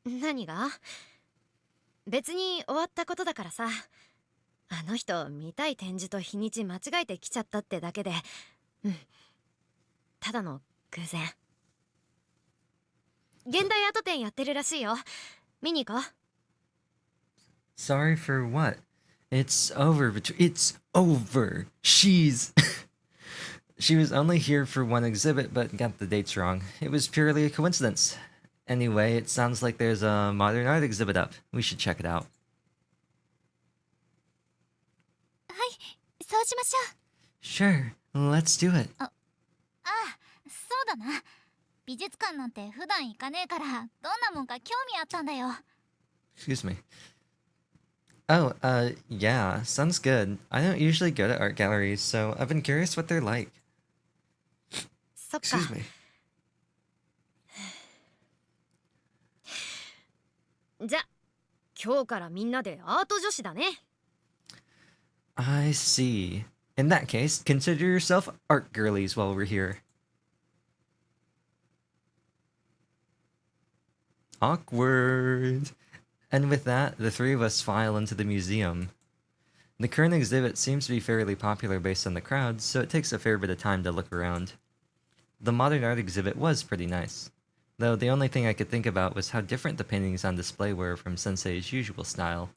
何が？別に終わったことだからさ。あの人見たい展示と日にち間違えてきちゃったってだけで、ただの偶然。現代アート展やってるらしいよ。見に行こう。 Sorry for what? It's over. It's over. She's... She was only here for one exhibit, but got the dates wrong. It was purely a coincidence. Anyway, it sounds like there's a modern art exhibit up. We should check it out. はい、そうしましょう。 Sure, let's do it. ああ、そうだな。美術館なんて普段行かねえから、どんなもんか興味あったんだよ。 Excuse me. Oh, yeah, sounds good. I don't usually go to art galleries, so I've been curious what they're like. そっか。 Excuse me. じゃ、今日からみんなでアート女子だね。 I see. In that case, consider yourself art girlies while we're here. Awkward. And with that, the three of us file into the museum. The current exhibit seems to be fairly popular based on the crowd, so it takes a fair bit of time to look around. The modern art exhibit was pretty nice, though the only thing I could think about was how different the paintings on display were from Sensei's usual style.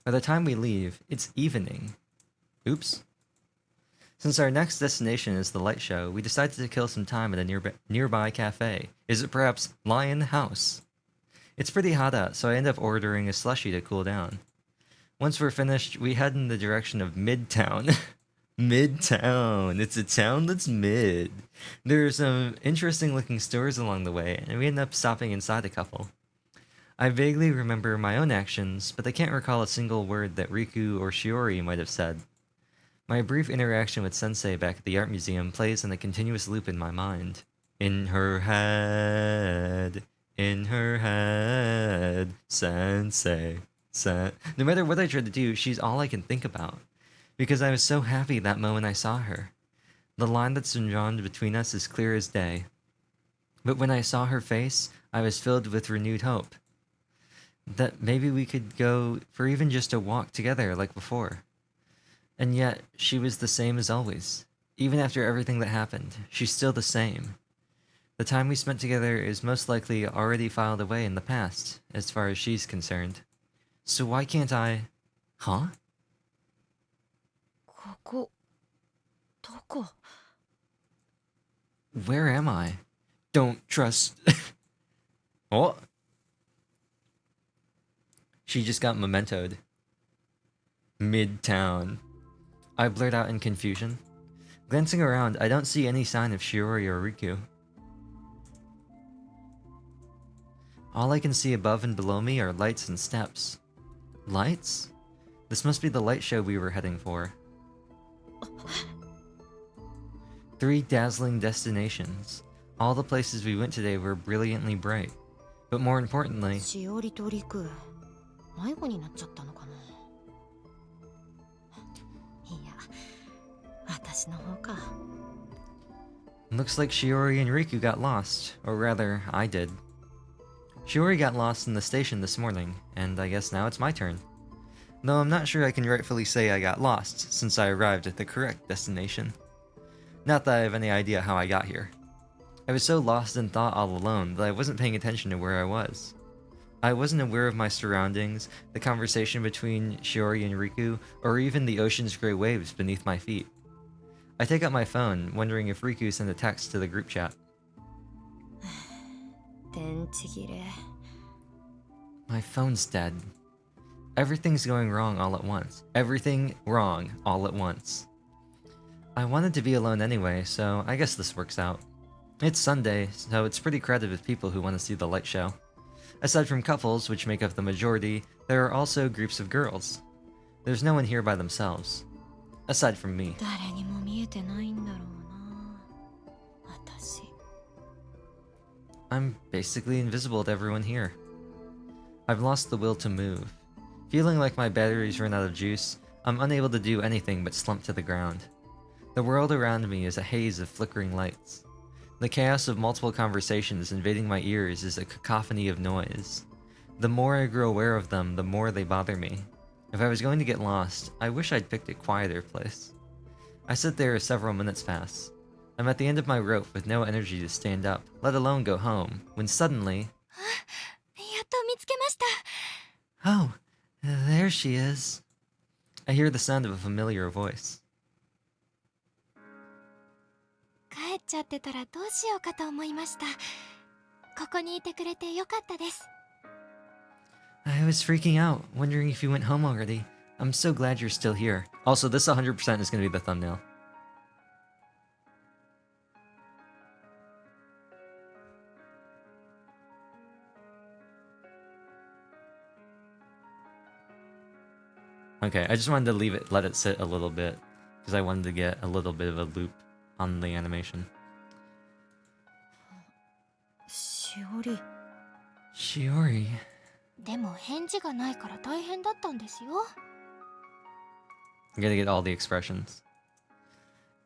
By the time we leave, it's evening. Oops. Since our next destination is the light show, we decided to kill some time at a nearby cafe. Is it perhaps Lion House? It's pretty hot out, so I end up ordering a slushie to cool down. Once we're finished, we head in the direction of Midtown. Midtown! It's a town that's mid. There are some interesting looking stores along the way, and we end up stopping inside a couple. I vaguely remember my own actions, but I can't recall a single word that Riku or Shiori might have said. My brief interaction with Sensei back at the art museum plays in a continuous loop in my mind. In her head, Sensei. No matter what I try to do, she's all I can think about. Because I was so happy that moment I saw her. The line that's been drawn between us is clear as day. But when I saw her face, I was filled with renewed hope. That maybe we could go for even just a walk together like before. And yet, she was the same as always. Even after everything that happened, she's still the same. The time we spent together is most likely already filed away in the past, as far as she's concerned. So why can't I... Huh? ここ、どこ？ Where am I? Don't trust... Oh! She just got mementoed. Midtown. I blurt out in confusion. Glancing around, I don't see any sign of Shiori or Riku. All I can see above and below me are lights and steps. Lights? This must be the light show we were heading for. 3 dazzling destinations. All the places we went today were brilliantly bright. But more importantly, しおりとりく迷子になっちゃったのかな。いや、私の方か。looks like Shiori and Riku got lost. Or rather, I did. Shiori got lost in the station this morning, and I guess now it's my turn. Though I'm not sure I can rightfully say I got lost, since I arrived at the correct destination. Not that I have any idea how I got here. I was so lost in thought all alone that I wasn't paying attention to where I was. I wasn't aware of my surroundings, the conversation between Shiori and Riku, or even the ocean's gray waves beneath my feet. I take out my phone, wondering if Riku sent a text to the group chat. 電池切れ。 My phone's dead. Everything's going wrong all at once. Everything wrong all at once. I wanted to be alone anyway, so I guess this works out. It's Sunday, so it's pretty crowded with people who want to see the light show. Aside from couples, which make up the majority, there are also groups of girls. There's no one here by themselves. Aside from me. 誰にも見えてないんだろうな。私。I'm basically invisible to everyone here. I've lost the will to move. Feeling like my batteries run out of juice, I'm unable to do anything but slump to the ground. The world around me is a haze of flickering lights. The chaos of multiple conversations invading my ears is a cacophony of noise. The more I grow aware of them, the more they bother me. If I was going to get lost, I wish I'd picked a quieter place. I sit there as several minutes pass. I'm at the end of my rope with no energy to stand up, let alone go home, when suddenly... やっと見つけました。 Oh, there she is. I hear the sound of a familiar voice. 帰っちゃってたらどうしようかと思いました。ここにいてくれてよかったです。 I was freaking out, wondering if you went home already. I'm so glad you're still here. Also, this 100% is going to be the thumbnail. Okay, I just wanted to leave it, let it sit a little bit, because I wanted to get a little bit of a loop on the animation. しおり。 Shiori. でも返事がないから大変だったんですよ。 I'm gonna get all the expressions.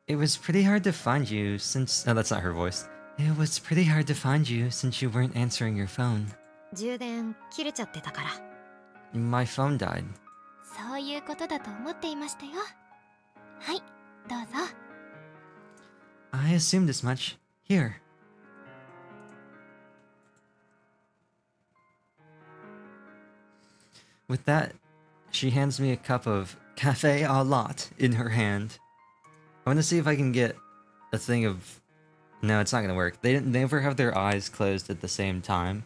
It was pretty hard to find you since... No, that's not her voice. It was pretty hard to find you since you weren't answering your phone. 充電切れちゃってたから。 My phone died. そういうことだと思っていましたよ。はい、どうぞ。 I assumed as much. Here. With that, she hands me a cup of cafe a latte in her hand. I want to see if I can get a thing of... No, it's not going to work. They never have their eyes closed at the same time.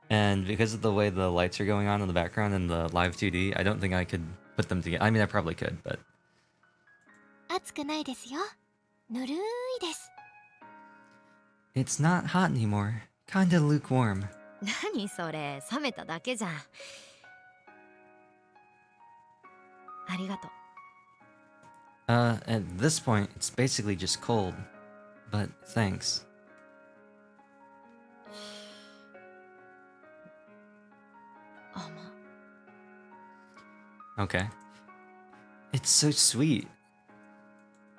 And because of the way the lights are going on in the background in the live 2D, I don't think I could put them together. I mean, I probably could, but... 熱くないですよ。ぬるいです。 It's not hot anymore. Kinda lukewarm. 何それ、冷めただけじゃん。ありがとう。 At this point, it's basically just cold. But thanks. 甘。 Okay. It's so sweet.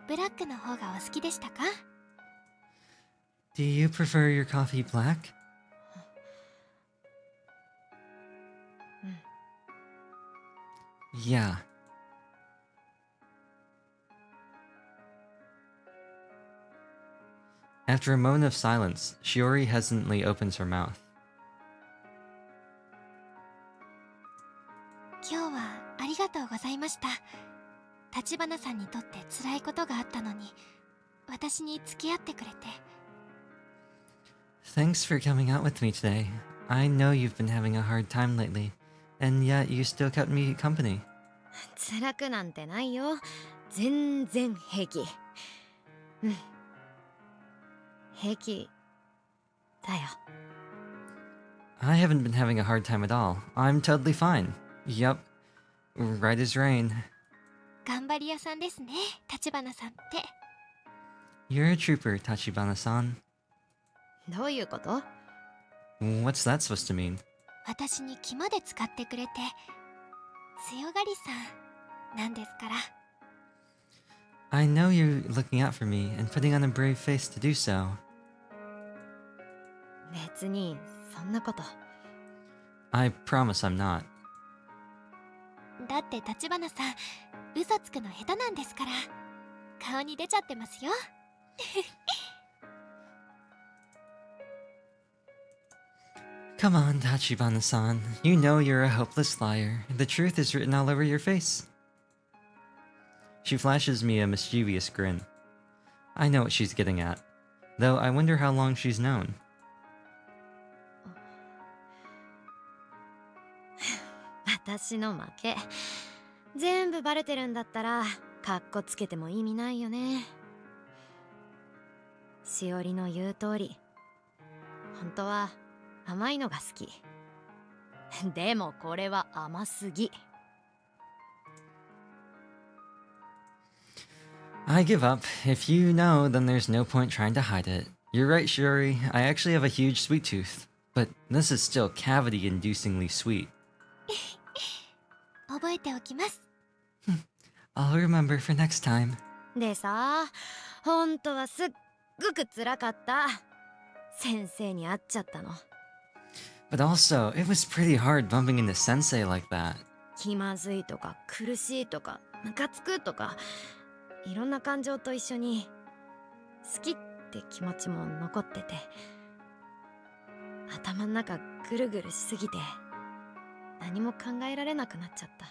ブラックの方がお好きでしたか？ Do you prefer your coffee black? Yeah. After a moment of silence, Shiori hesitantly opens her mouth. 今日はありがとうございました。立花さんにとって辛いことがあったのに、私に付き合ってくれて。 Thanks for coming out with me today. I know you've been having a hard time lately, and yet you still kept me company. 辛くなんてないよ。全然平気。うん。平気だよ。I haven't been having a hard time at all. I'm totally fine. Yup. Right as rain. 頑張り屋さんですね、立花さんって。 You're a trooper, Tachibana-san. どういうこと？ What's that supposed to mean? 私に気まで使ってくれて強がりさんなんですから。 I know you're looking out for me and putting on a brave face to do so. 別にそんなこと。 I promise I'm not. だって立花さん嘘つくの下手なんですから。顔に出ちゃってますよ。Come on, Tachibana-san. You know you're a hopeless liar. The truth is written all over your face. She flashes me a mischievous grin. I know what she's getting at. Though I wonder how long she's known. 私の負け。全部バレてるんだったらカッコつけても意味ないよね。しおりの言う通り、本当は甘いのが好き。でもこれは甘すぎ。 I give up. If you know, then there's no point trying to hide it. You're right, Shiori. I actually have a huge sweet tooth. But this is still cavity-inducingly sweet. 覚えておきます。 I'll remember for next time. でさ、本当はすっごく辛かった。先生に会っちゃったの。 But also, it was pretty hard bumping into Sensei like that. 気まずいとか苦しいとかムカつくとか、いろんな感情と一緒に好きって気持ちも残ってて、頭の中ぐるぐるしすぎて何も考えられなくなっちゃった。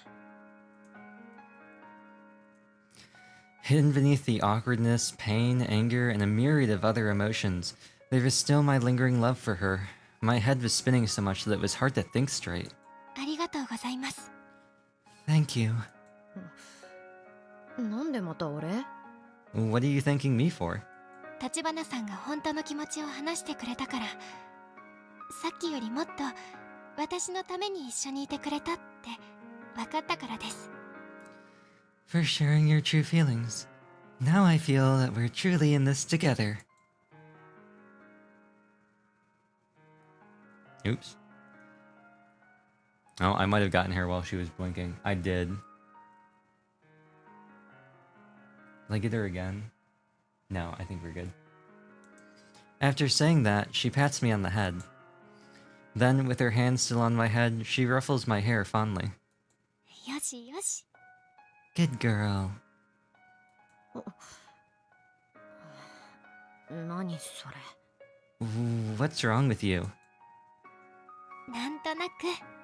Hidden beneath the awkwardness, pain, anger, and a myriad of other emotions, there was still my lingering love for her. My head was spinning so much that it was hard to think straight. ありがとうございます。 Thank you. なんでまた俺？ What are you thanking me for? 立花さんが本当の気持ちを話してくれたから。さっきよりもっと私のために一緒にいてくれたって分かったからです。 For sharing your true feelings. Now I feel that we're truly in this together. Oops. Oh, I might have gotten her while she was blinking. I did. Will I get her again? No, I think we're good. After saying that, she pats me on the head. Then, with her hand still on my head, she ruffles my hair fondly. よしよし。 Good girl. 何それ？ What's wrong with you? なんとなく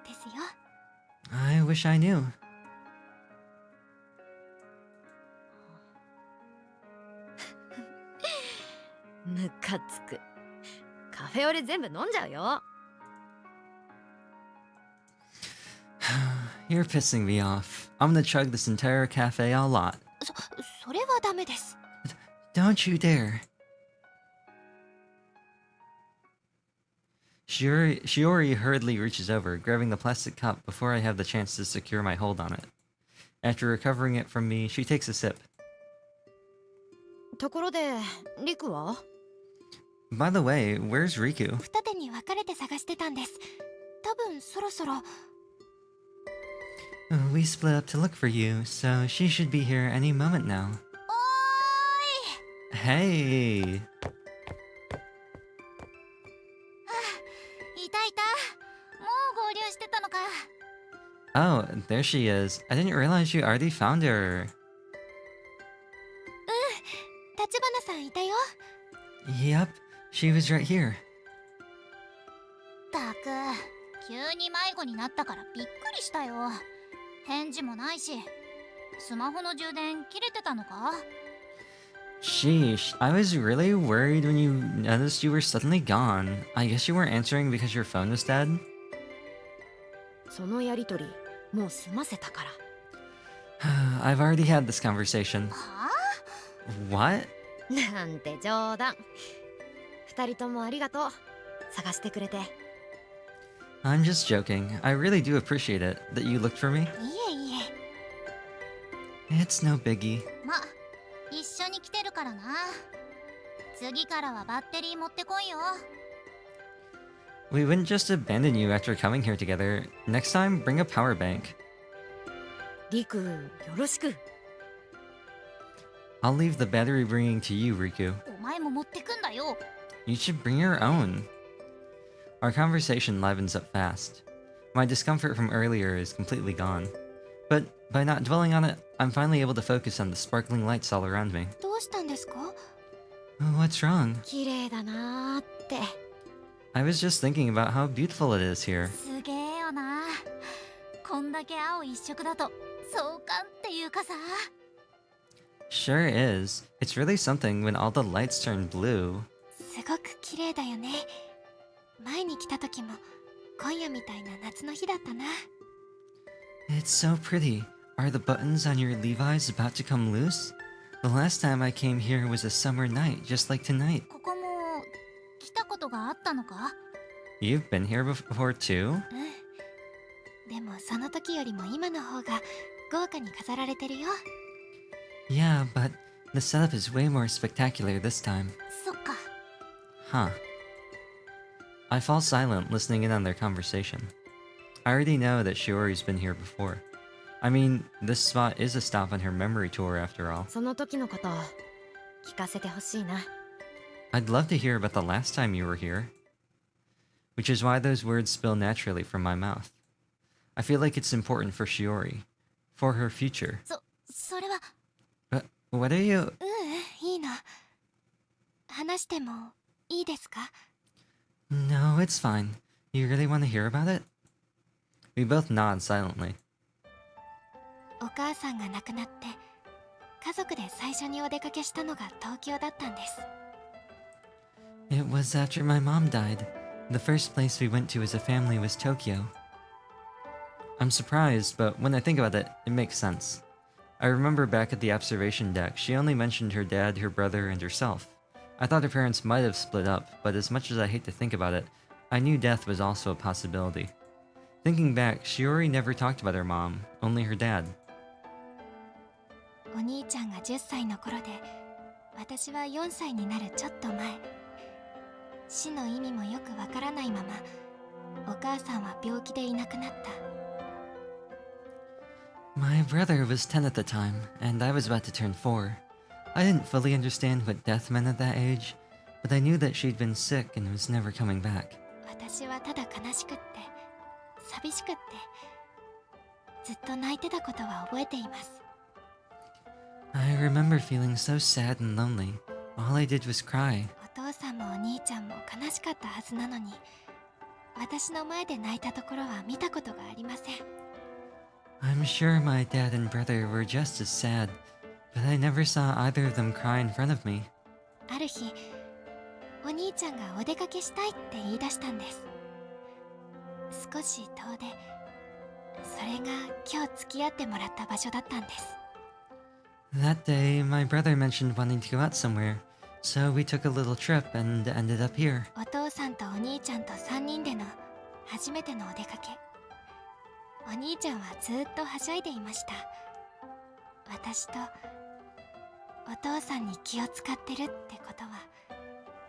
ですよ。 I wish I knew. ムカつく。カフェオレ全部飲んじゃうよ。 You're pissing me off. I'm gonna chug this entire cafe a lot. それはダメです。 Don't you dare. Shiori hurriedly reaches over, grabbing the plastic cup before I have the chance to secure my hold on it. After recovering it from me, she takes a sip. ところで、リクは？ By the way, where's Riku? 二手に分かれて探してたんです。多分そろそろ。 We split up to look for you, so she should be here any moment now. おーい。 Hey! いたいた。もう合流してたのか。 Oh, there she is. I didn't realize you already found her. 立花さんいたよ。 Yep, she was right here. ったく、急に迷子になったからびっくりしたよ。返事もないし、スマホの充電切れてたのか？ Sheesh, I was really worried when you noticed you were suddenly gone. I guess you weren't answering because your phone was dead? そのやりとり、もう済ませたから。I've already had this conversation. は What? なんて冗談。二人ともありがとう。探してくれて。I'm just joking. I really do appreciate it that you looked for me. いえいえ。 It's no biggie. ま、一緒に来てるからな。次からはバッテリー持ってこいよ。 We wouldn't just abandon you after coming here together. Next time, bring a power bank. リク、よろしく。 I'll leave the battery bringing to you, Riku. お前も持ってくんだよ。 You should bring your own. Our conversation livens up fast. My discomfort from earlier is completely gone. But by not dwelling on it, I'm finally able to focus on the sparkling lights all around me. どうしたんですか？ What's wrong? 綺麗だなーって。 I was just thinking about how beautiful it is here. すげえよな。こんだけ青一色だと壮観っていうかさ。 Sure is. It's really something when all the lights turn blue. すごく綺麗だよね。前に来た時も今夜みたいな夏の日だったな。 It's so pretty. Are the buttons on your Levi's about to come loose? The last time I came here was a summer night, just like tonight. ここも来たことがあったのか？ You've been here before too? うん。でもその時よりも今の方が豪華に飾られてるよ。 Yeah, but the setup is way more spectacular this time. そっか。 Huh. I fall silent listening in on their conversation. I already know that Shiori's been here before. I mean, this spot is a stop on her memory tour after all. その時のこと聞かせてほしいな。 I'd love to hear about the last time you were here. Which is why those words spill naturally from my mouth. I feel like it's important for Shiori. For her future. それは。 But what are you... いいの。話してもいいですか？ No, it's fine. You really want to hear about it? We both nod silently. お母さんが亡くなって家族で最初にお出かけしたのが東京だったんです。 It was after my mom died. The first place we went to as a family was Tokyo. I'm surprised, but when I think about it, it makes sense. I remember back at the observation deck, she only mentioned her dad, her brother, and herself. I thought her parents might have split up, but as much as I hate to think about it, I knew death was also a possibility. Thinking back, Shiori never talked about her mom, only her dad. お兄ちゃんが10歳の頃で私は4歳になるちょっと前、死の意味もよくわからないままお母さんは病気でいなくなった。 My brother was 10 at the time, and I was about to turn 4. I didn't fully understand what death meant at that age, but I knew that she'd been sick and was never coming back. 私はただ悲しくって寂しくってずっと泣いてたことは覚えています。 I remember feeling so sad and lonely. All I did was cry. お父さんもお兄ちゃんも悲しかったはずなのに私の前で泣いたところは見たことがありません。 I'm sure my dad and brother were just as sad, but I never saw either of them cry in front of me. ある日お兄ちゃんがお出かけしたいって言い出したんです。少し遠出、それが今日付き合ってもらった場所だったんです。 That day, my brother mentioned wanting to go out somewhere, so we took a little trip and ended up here. お父さんとお兄ちゃんと3人での初めてのお出かけ。お兄ちゃんはずっとはしゃいでいました。私とお父さんに気を使ってるってことは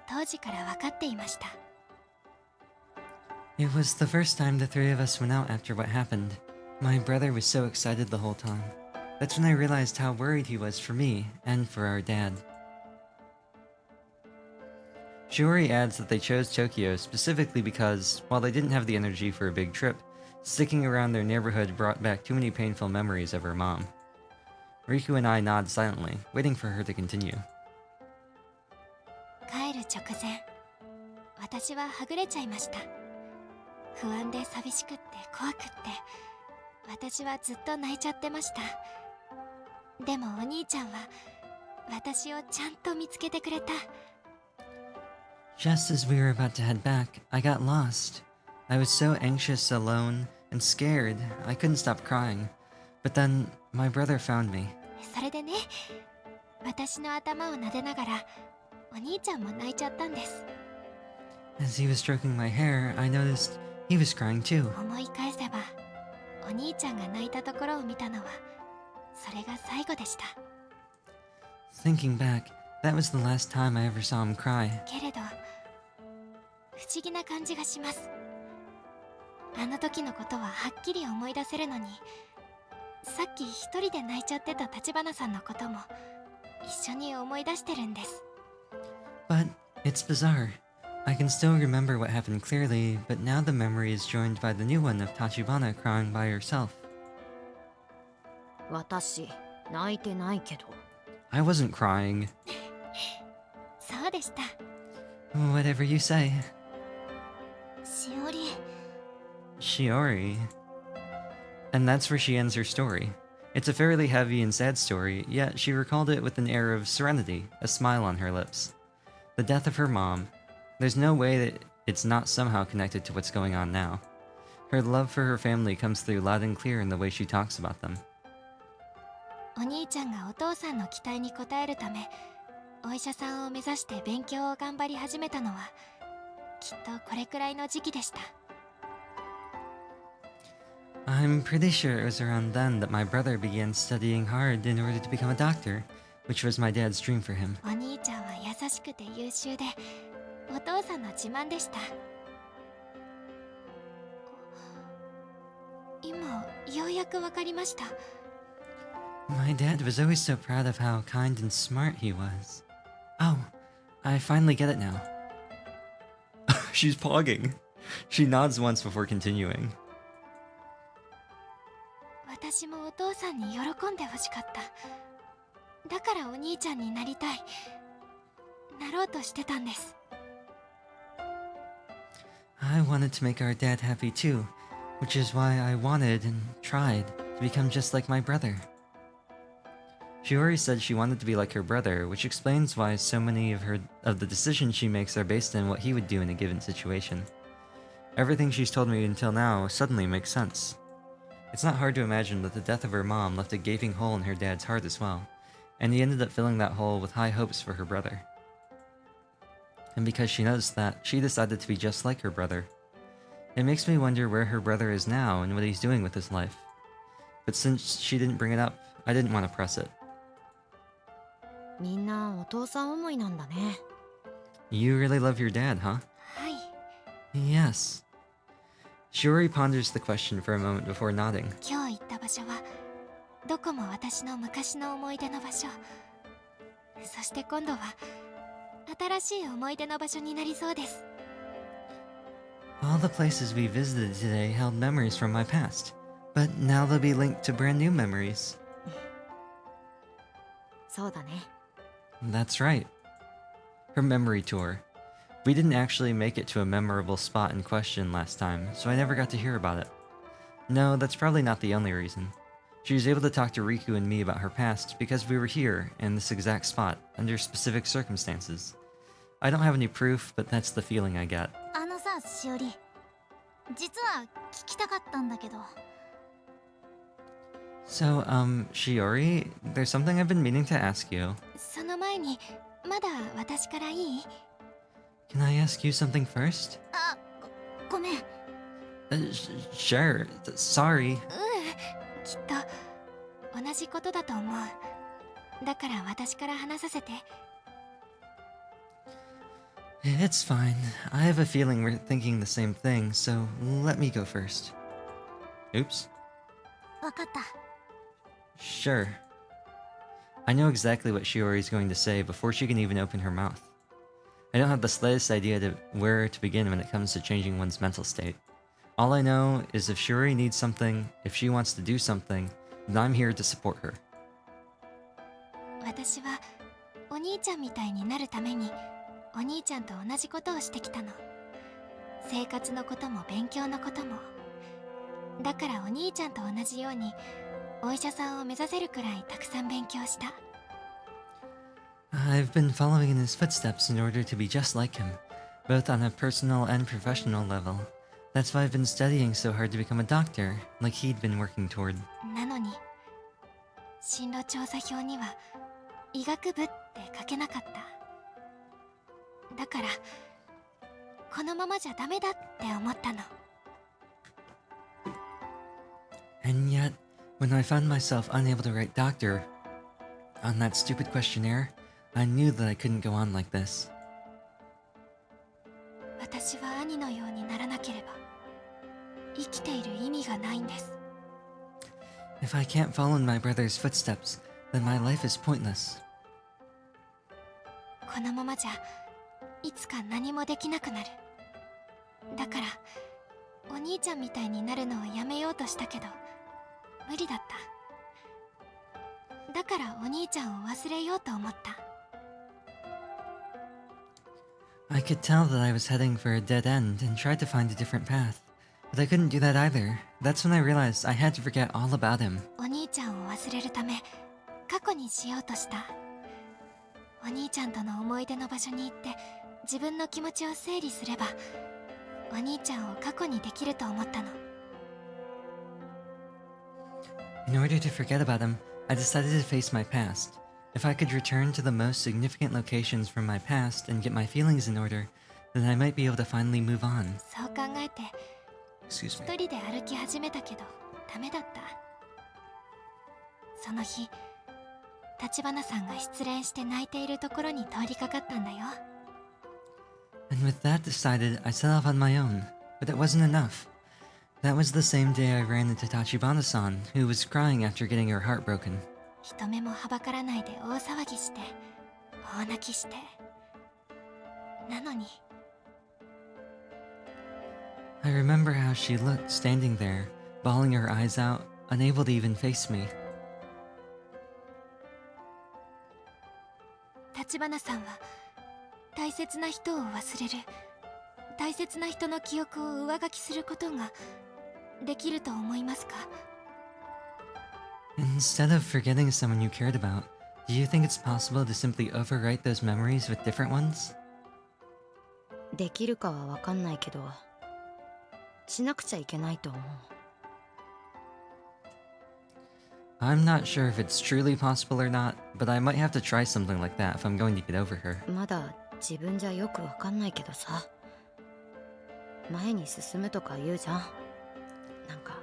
当時から分かっていました。 It was the first time the three of us went out after what happened. My brother was so excited the whole time. That's when I realized how worried he was for me and for our dad. Shiori adds that they chose Tokyo specifically because, while they didn't have the energy for a big trip, sticking around their neighborhood brought back too many painful memories of her mom. Riku and I nod silently, waiting for her to continue. 帰る直前、私ははぐれちゃいました。不安で寂しくって怖くって私はずっと泣いちゃってました。でもお兄ちゃんは私をちゃんと見つけてくれた。 Just as we were about to head back, I got lost. I was so anxious, alone, and scared, I couldn't stop crying. But then, my brother found me. それでね、私の頭を撫でながらお兄ちゃんも泣いちゃったんです。 As he was stroking my hair, I noticed He was crying too. 思い返せばお兄ちゃんが泣いたところを見たのはそれが最後でした。 Thinking back, that was the last time I ever saw him cry. けれど不思議な感じがします。あの時のことははっきり思い出せるのに、さっき一人で泣いちゃってた橘さんのことも一緒に思い出してるんです。 But it's bizarre. I can still remember what happened clearly, but now the memory is joined by the new one of Tachibana crying by herself. 私泣いてないけど。 I wasn't crying. そうでした。 Whatever you say. しおり Shiori. And that's where she ends her story. It's a fairly heavy and sad story, yet she recalled it with an air of serenity, a smile on her lips. The death of her mom. There's no way that it's not somehow connected to what's going on now. Her love for her family comes through loud and clear in the way she talks about them. お兄ちゃんがお父さんの期待に応えるためお医者さんを目指して勉強を頑張り始めたのはきっとこれくらいの時期でした。 I'm pretty sure it was around then that my brother began studying hard in order to become a doctor, which was my dad's dream for him. お兄ちゃんは優しくて優秀でお父さんの自慢でした。今ようやくわかりました。 My dad was always so proud of how kind and smart he was. Oh, I finally get it now. She's pogging. She nods once before continuing. 私もお父さんに喜んでほしかった。だからお兄ちゃんになりたい。なろうとしてたんです。 I wanted to make our dad happy too, which is why I wanted and tried to become just like my brother. Shiori said she wanted to be like her brother, which explains why so many of the decisions she makes are based on what he would do in a given situation. Everything she's told me until now suddenly makes sense. It's not hard to imagine that the death of her mom left a gaping hole in her dad's heart as well, and he ended up filling that hole with high hopes for her brother. And because she noticed that, she decided to be just like her brother. It makes me wonder where her brother is now and what he's doing with his life. But since she didn't bring it up, I didn't want to press it. みんなお父さん思いなんだね。 You really love your dad, huh? はい。 Yes. Shiori ponders the question for a moment before nodding. 今日行った場所はどこも私の昔の思い出の場所。そして今度は新しい思い出の場所になりそうです。 All the places we visited today held memories from my past, but now they'll be linked to brand new memories. そうだね。 That's right. Her memory tour. We didn't actually make it to a memorable spot in question last time, so I never got to hear about it. No, that's probably not the only reason. She was able to talk to Riku and me about her past because we were here, in this exact spot, under specific circumstances. I don't have any proof, but that's the feeling I get. あのさ、しおり実は聞きたかったんだけど。 So, Shiori, there's something I've been meaning to ask you. その前にまだ私からいい？ Can I ask you something first? あ、ごめん。 Sure. Sorry. きっと同じことだと思う。だから私から話させて。 It's fine. I have a feeling we're thinking the same thing, so let me go first. Oops. わかった。 Sure. I know exactly what Shiori's going to say before she can even open her mouth. I don't have the slightest idea to where to begin when it comes to changing one's mental state. All I know is if Shiori needs something, if she wants to do something, then I'm here to support her. 私はお兄ちゃんみたいになるためにお兄ちゃんと同じことをしてきたの。生活のことも勉強のことも。だからお兄ちゃんと同じようにお医者さんを目指せるくらいたくさん勉強した。 I've been following in his footsteps in order to be just like him, both on a personal and professional level. That's why I've been studying so hard to become a doctor, like he'd been working toward. なのに進路調査票には医学部って書けなかった。だからこのままじゃダメだって思ったの。And yet, when I found myself unable to write doctor on that stupid questionnaire, I knew that I couldn't go on like this. 私は兄のようにならなければ生きている意味がないんです。 If I can't follow in my brother's footsteps, then my life is pointless. このままじゃいつか何もできなくなる。だからお兄ちゃんみたいになるのをやめようとしたけど無理だった。だからお兄ちゃんを忘れようと思った。 I could tell that I was heading for a dead end and tried to find a different path. But I couldn't do that either. That's when I realized I had to forget all about him. お兄ちゃんを忘れるため過去にしようとした。お兄ちゃんとの思い出の場所に行って自分の気持ちを整理すればお兄ちゃんを過去にできると思ったの。 In order to forget about him, I decided to face my past. If I could return to the most significant locations from my past and get my feelings in order, then I might be able to finally move on. そう考えて Excuse 一 me. 人で歩き始めたけどダメだった。その日橘さんが失恋して泣いているところに通りかかったんだよ。 And with that decided, I set off on my own. But it wasn't enough. That was the same day I ran into Tachibana-san, who was crying after getting her heart broken. 人目もはばからないで大騒ぎして大泣きして、なのに I remember how she looked standing there, bawling her eyes out, unable to even face me. 橘さんは大切な人を忘れる、大切な人の記憶を上書きすることができると思いますか？ Instead of forgetting someone you cared about, do you think it's possible to simply overwrite those memories with different ones? できるかはわかんないけど、しなくちゃいけないと思う。 I'm not sure if it's truly possible or not, but I might have to try something like that if I'm going to get over her. まだ自分じゃよくわかんないけどさ、前に進むとか言うじゃん。なんか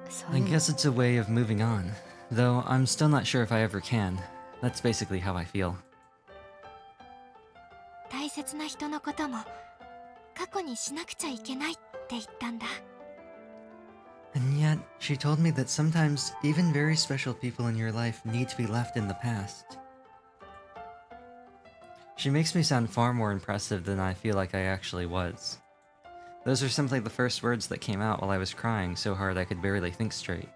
そう I いうの guess it's a way of moving on, though I'm still not sure if I ever can. That's basically how I feel. 大切な人のことも過去にしなくちゃいけないって言ったんだ。 And yet, she told me that sometimes even very special people in your life need to be left in the past. She makes me sound far more impressive than I feel like I actually was. Those are simply the first words that came out while I was crying so hard I could barely think straight.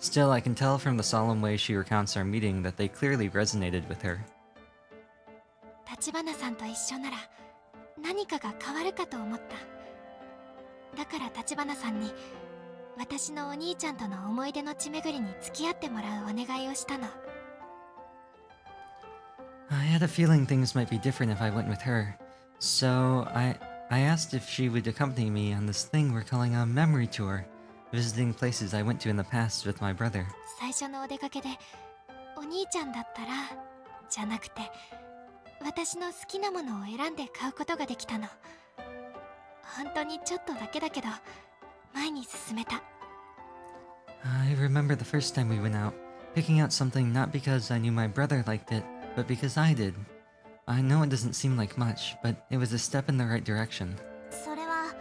Still, I can tell from the solemn way she recounts our meeting that they clearly resonated with her. 橘さんと一緒なら何かが変わるかと思った。だから橘さんに私のお兄ちゃんとの思い出の地巡りに付き合ってもらうお願いをしたの。 I had a feeling things might be different if I went with her, so I asked if she would accompany me on this thing we're calling a memory tour, visiting places I went to in the past with my brother. 最初のお出かけでお兄ちゃんだったらじゃなくて私の好きなものを選んで買うことができたの。本当にちょっとだけだけど前に進めた。 I remember the first time we went out, picking out something not because I knew my brother liked it, but because I did. I know it doesn't seem like much, but it was a step in the right direction. それは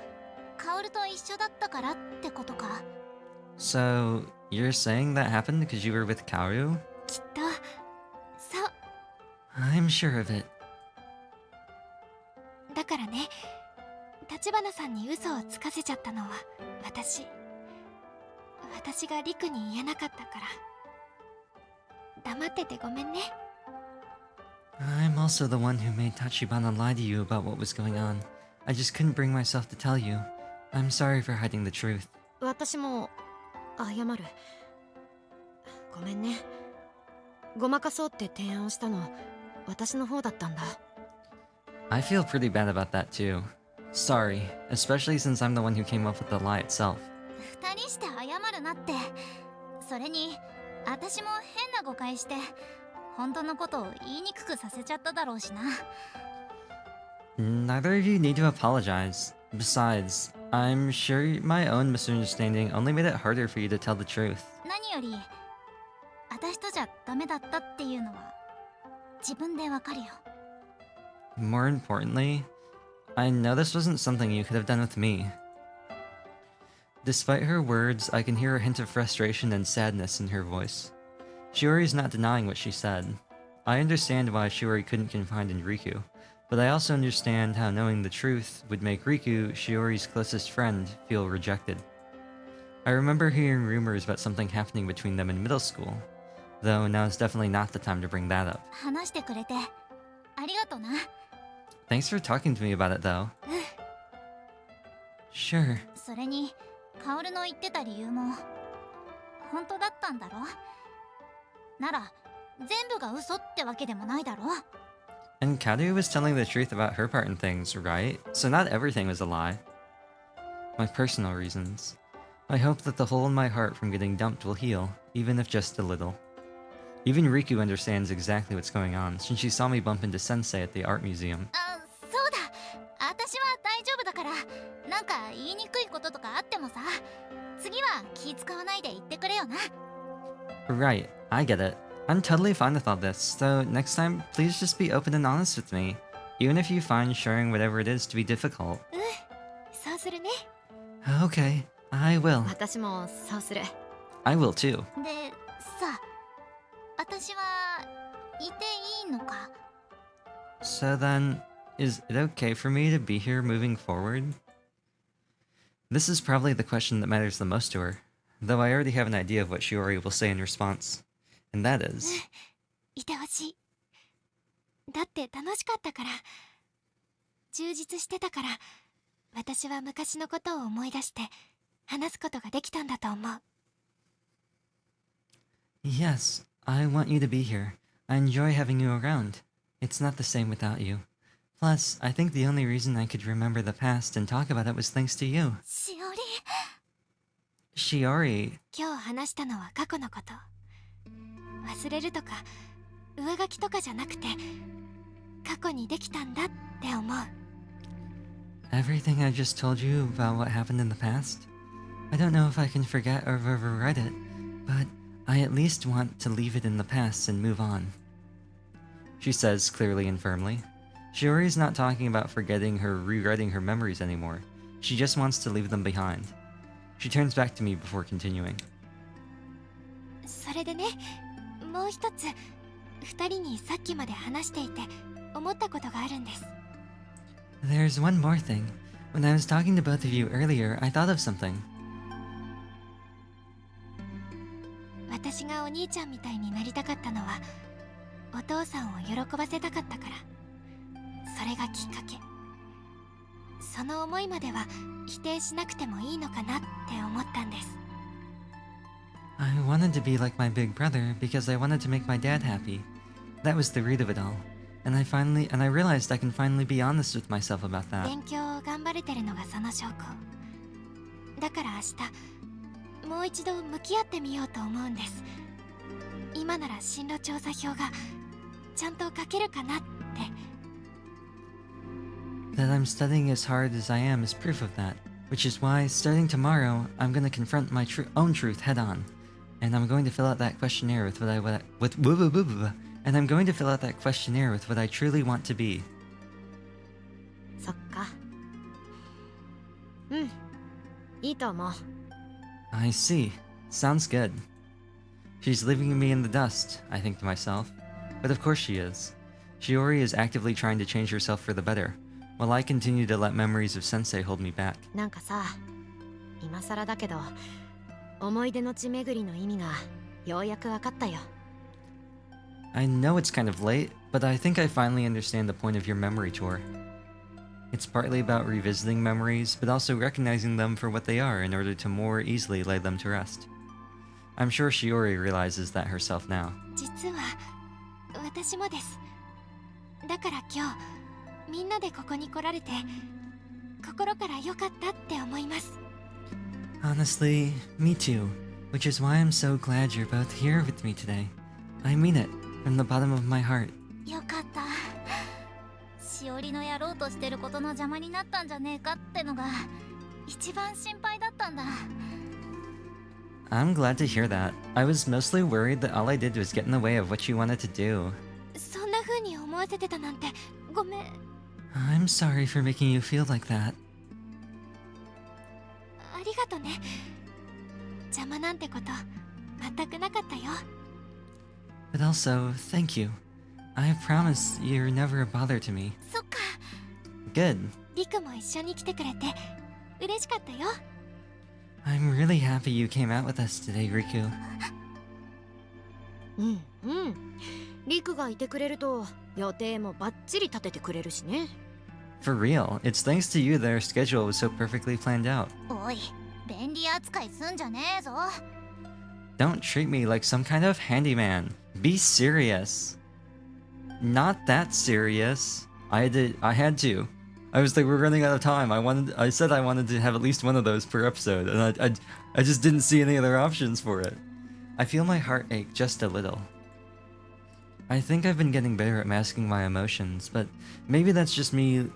カオルと一緒だったからってことか。 So, you're saying that happened because you were with Kaoru? きっとそう。 I'm sure of it. だからね、橘さんに嘘をつかせちゃったのは私がリクに言えなかったから。黙っててごめんね。 I'm also the one who made Tachibana lie to you about what was going on. I just couldn't bring myself to tell you. I'm sorry for hiding the truth. 私も謝る。ごめんね。ごまかそうって提案をしたの私の方だったんだ。 I feel pretty bad about that too. Sorry, especially since I'm the one who came up with the lie itself. 二人して謝るなって。それに私も変な誤解して本当のことを言いにくくさせちゃっただろうしな。 Neither of you need to apologize. Besides, I'm sure my own misunderstanding only made it harder for you to tell the truth. 何より私とじゃダメだったっていうのは自分でわかるよ。 More importantly, I know this wasn't something you could have done with me. Despite her words, I can hear a hint of frustration and sadness in her voice. Shiori's not denying what she said. I understand why Shiori couldn't confide in Riku, but I also understand how knowing the truth would make Riku, Shiori's closest friend, feel rejected. I remember hearing rumors about something happening between them in middle school, though now is definitely not the time to bring that up. 話してくれてありがとな。 Thanks for talking to me about it, though. Sure. それにカオルの言ってた理由も本当だったんだろ。なら全部が嘘ってわけでもないだろ。 And Karu was telling the truth about her part in things, right? So not everything was a lie. My personal reasons. I hope that the hole in my heart from getting dumped will heal, even if just a little. Even Riku understands exactly what's going on, since she saw me bump into Sensei at the art museum. あ、そうだ。私は大丈夫だから。なんか言いにくいこととかあってもさ、次は気使わないで言ってくれよな。 Right, I get it. I'm totally fine with all this, so next time, please just be open and honest with me, even if you find sharing whatever it is to be difficult. そうするね。 Okay, I will. 私もそうする。 I will too. でさ、私はいていいのか。 So then, is it okay for me to be here moving forward? This is probably the question that matters the most to her, though I already have an idea of what Shiori will say in response. And that is... いてほしい。だって楽しかったから、充実してたから、私は昔のことを思い出して話すことができたんだと思う。 Yes, I want you to be here. I enjoy having you around. It's not the same without you. Plus, I think the only reason I could remember the past and talk about it was thanks to you. しおり。 Shiori, 今日話したのは過去のこと。忘れるとか上書きとかじゃなくて、過去にできたんだって思う。 everything I just told you about what happened in the past? I don't know if I can forget or override it, but I at least want to leave it in the past and move on. She says clearly and firmly. Shiori's not talking about forgetting or rewriting her memories anymore. She just wants to leave them behind. She turns back to me before continuing. それでね、もう一つ二人にさっきまで話していて思ったことがあるんです。 There's one more thing. When I was talking to both of you earlier, I thought of something. 私がお兄ちゃんみたいになりたかったのは、お父さんを喜ばせたかったから。それがきっかけ。その思いまでは否定しなくてもいいのかなって思ったんです。 I wanted to be like my big brother because I wanted to make my dad happy. That was the root of it all. And I realized I can finally be honest with myself about that. 勉強を頑張れてるのがその証拠。だから明日もう一度向き合ってみようと思うんです。今なら進路調査票がちゃんと書けるかなって。 That I'm studying as hard as I am is proof of that, which is why, starting tomorrow, I'm going to confront my own truth head on, and I'm going to fill out that questionnaire with and I'm going to fill out that questionnaire with what I truly want to be. そっか。うん、いいと思う。 I see. Sounds good. She's leaving me in the dust, I think to myself. But of course she is. Shiori is actively trying to change herself for the better, while I continue to let memories of Sensei hold me back. なんかさ、今更だけど、思い出の地巡りの意味がようやく分かったよ。 I know it's kind of late, but I think I finally understand the point of your memory tour. It's partly about revisiting memories, but also recognizing them for what they are in order to more easily lay them to rest. I'm sure Shiori realizes that herself now. 実は私もです。だから今日みんなでここに来られて心から良かったって思います。 Honestly, me too, which is why I'm so glad you're both here with me today. I mean it, from the bottom of my heart. よかった。しおりのやろうとしてることの邪魔になったんじゃねえかってのが一番心配だったんだ。 I'm glad to hear that. I was mostly worried that all I did was get in the way of what you wanted to do. そんな風に思わせてたなんてごめん。 I'm sorry for making you feel like that. ありがとね。邪魔なんてこと全くなかったよ。 But also, thank you. I promise you're never a bother to me. そっか。 Good. リクも一緒に来てくれて嬉しかったよ。 I'm really happy you came out with us today, Riku. うんうん。リクがいてくれると予定もバッチリ立ててくれるしね。 For real, it's thanks to you that our schedule was so perfectly planned out. おい、便利扱いすんじゃねえぞ。 Don't treat me like some kind of handyman. Be serious. Not that serious. I had to. I was like, we're running out of time. I said I wanted to have at least one of those per episode, and I just didn't see any other options for it. I feel my heart ache just a little. I think I've been getting better at masking my emotions, but maybe that's just leading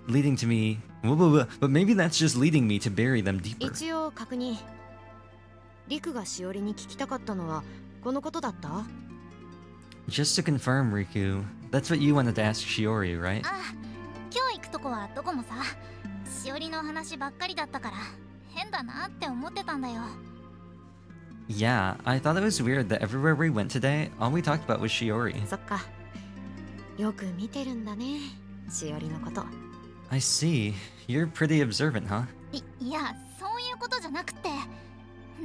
me to bury them deeper. 一応確認。リクがしおりに聞きたかったのはこのことだった？ Just to confirm, Riku, that's what you wanted to ask Shiori, right? ああ、今日行くとこはどこもさ、しおりの話ばっかりだったから変だなって思ってたんだよ。 Yeah, I thought it was weird that everywhere we went today, all we talked about was Shiori. そっか。よく見てるんだね、しおりのこと。 I see. You're pretty observant, huh? いや、そういうことじゃなくて、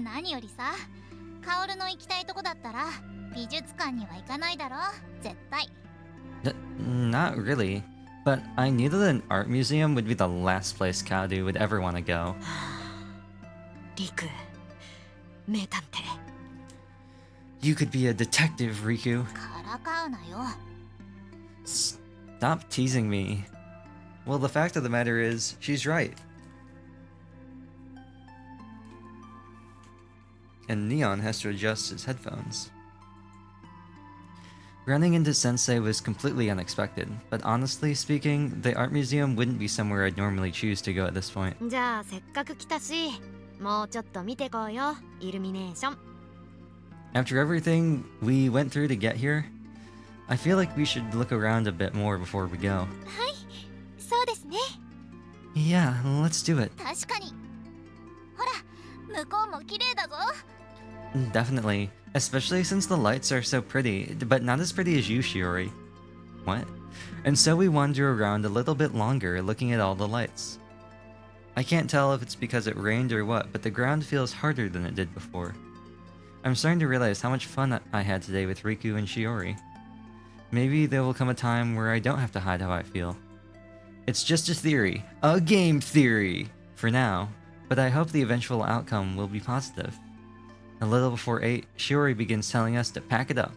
何よりさ、カオルの行きたいとこだったら美術館には行かないだろ、絶対。 Not really. But I knew that an art museum would be the last place Kaoru would ever want to go. リク、名探偵。 You could be a detective, Riku. からかうなよ。 Stop teasing me. Well, the fact of the matter is, she's right. And Neon has to adjust his headphones. Running into Sensei was completely unexpected, but honestly speaking, the art museum wouldn't be somewhere I'd normally choose to go at this point. じゃあせっかく来たし、もうちょっと見てこうよ、イルミネーション。 After everything we went through to get here, I feel like we should look around a bit more before we go. はい、そうですね。 Yeah, let's do it. 確かに。ほら、向こうも綺麗だぞ。 Definitely, especially since the lights are so pretty, but not as pretty as you, Shiori. What? And so we wander around a little bit longer looking at all the lights. I can't tell if it's because it rained or what, but the ground feels harder than it did before. I'm starting to realize how much fun I had today with Riku and Shiori. Maybe there will come a time where I don't have to hide how I feel. It's just a theory, a game theory, for now, but I hope the eventual outcome will be positive. A little before 8, Shiori begins telling us to pack it up.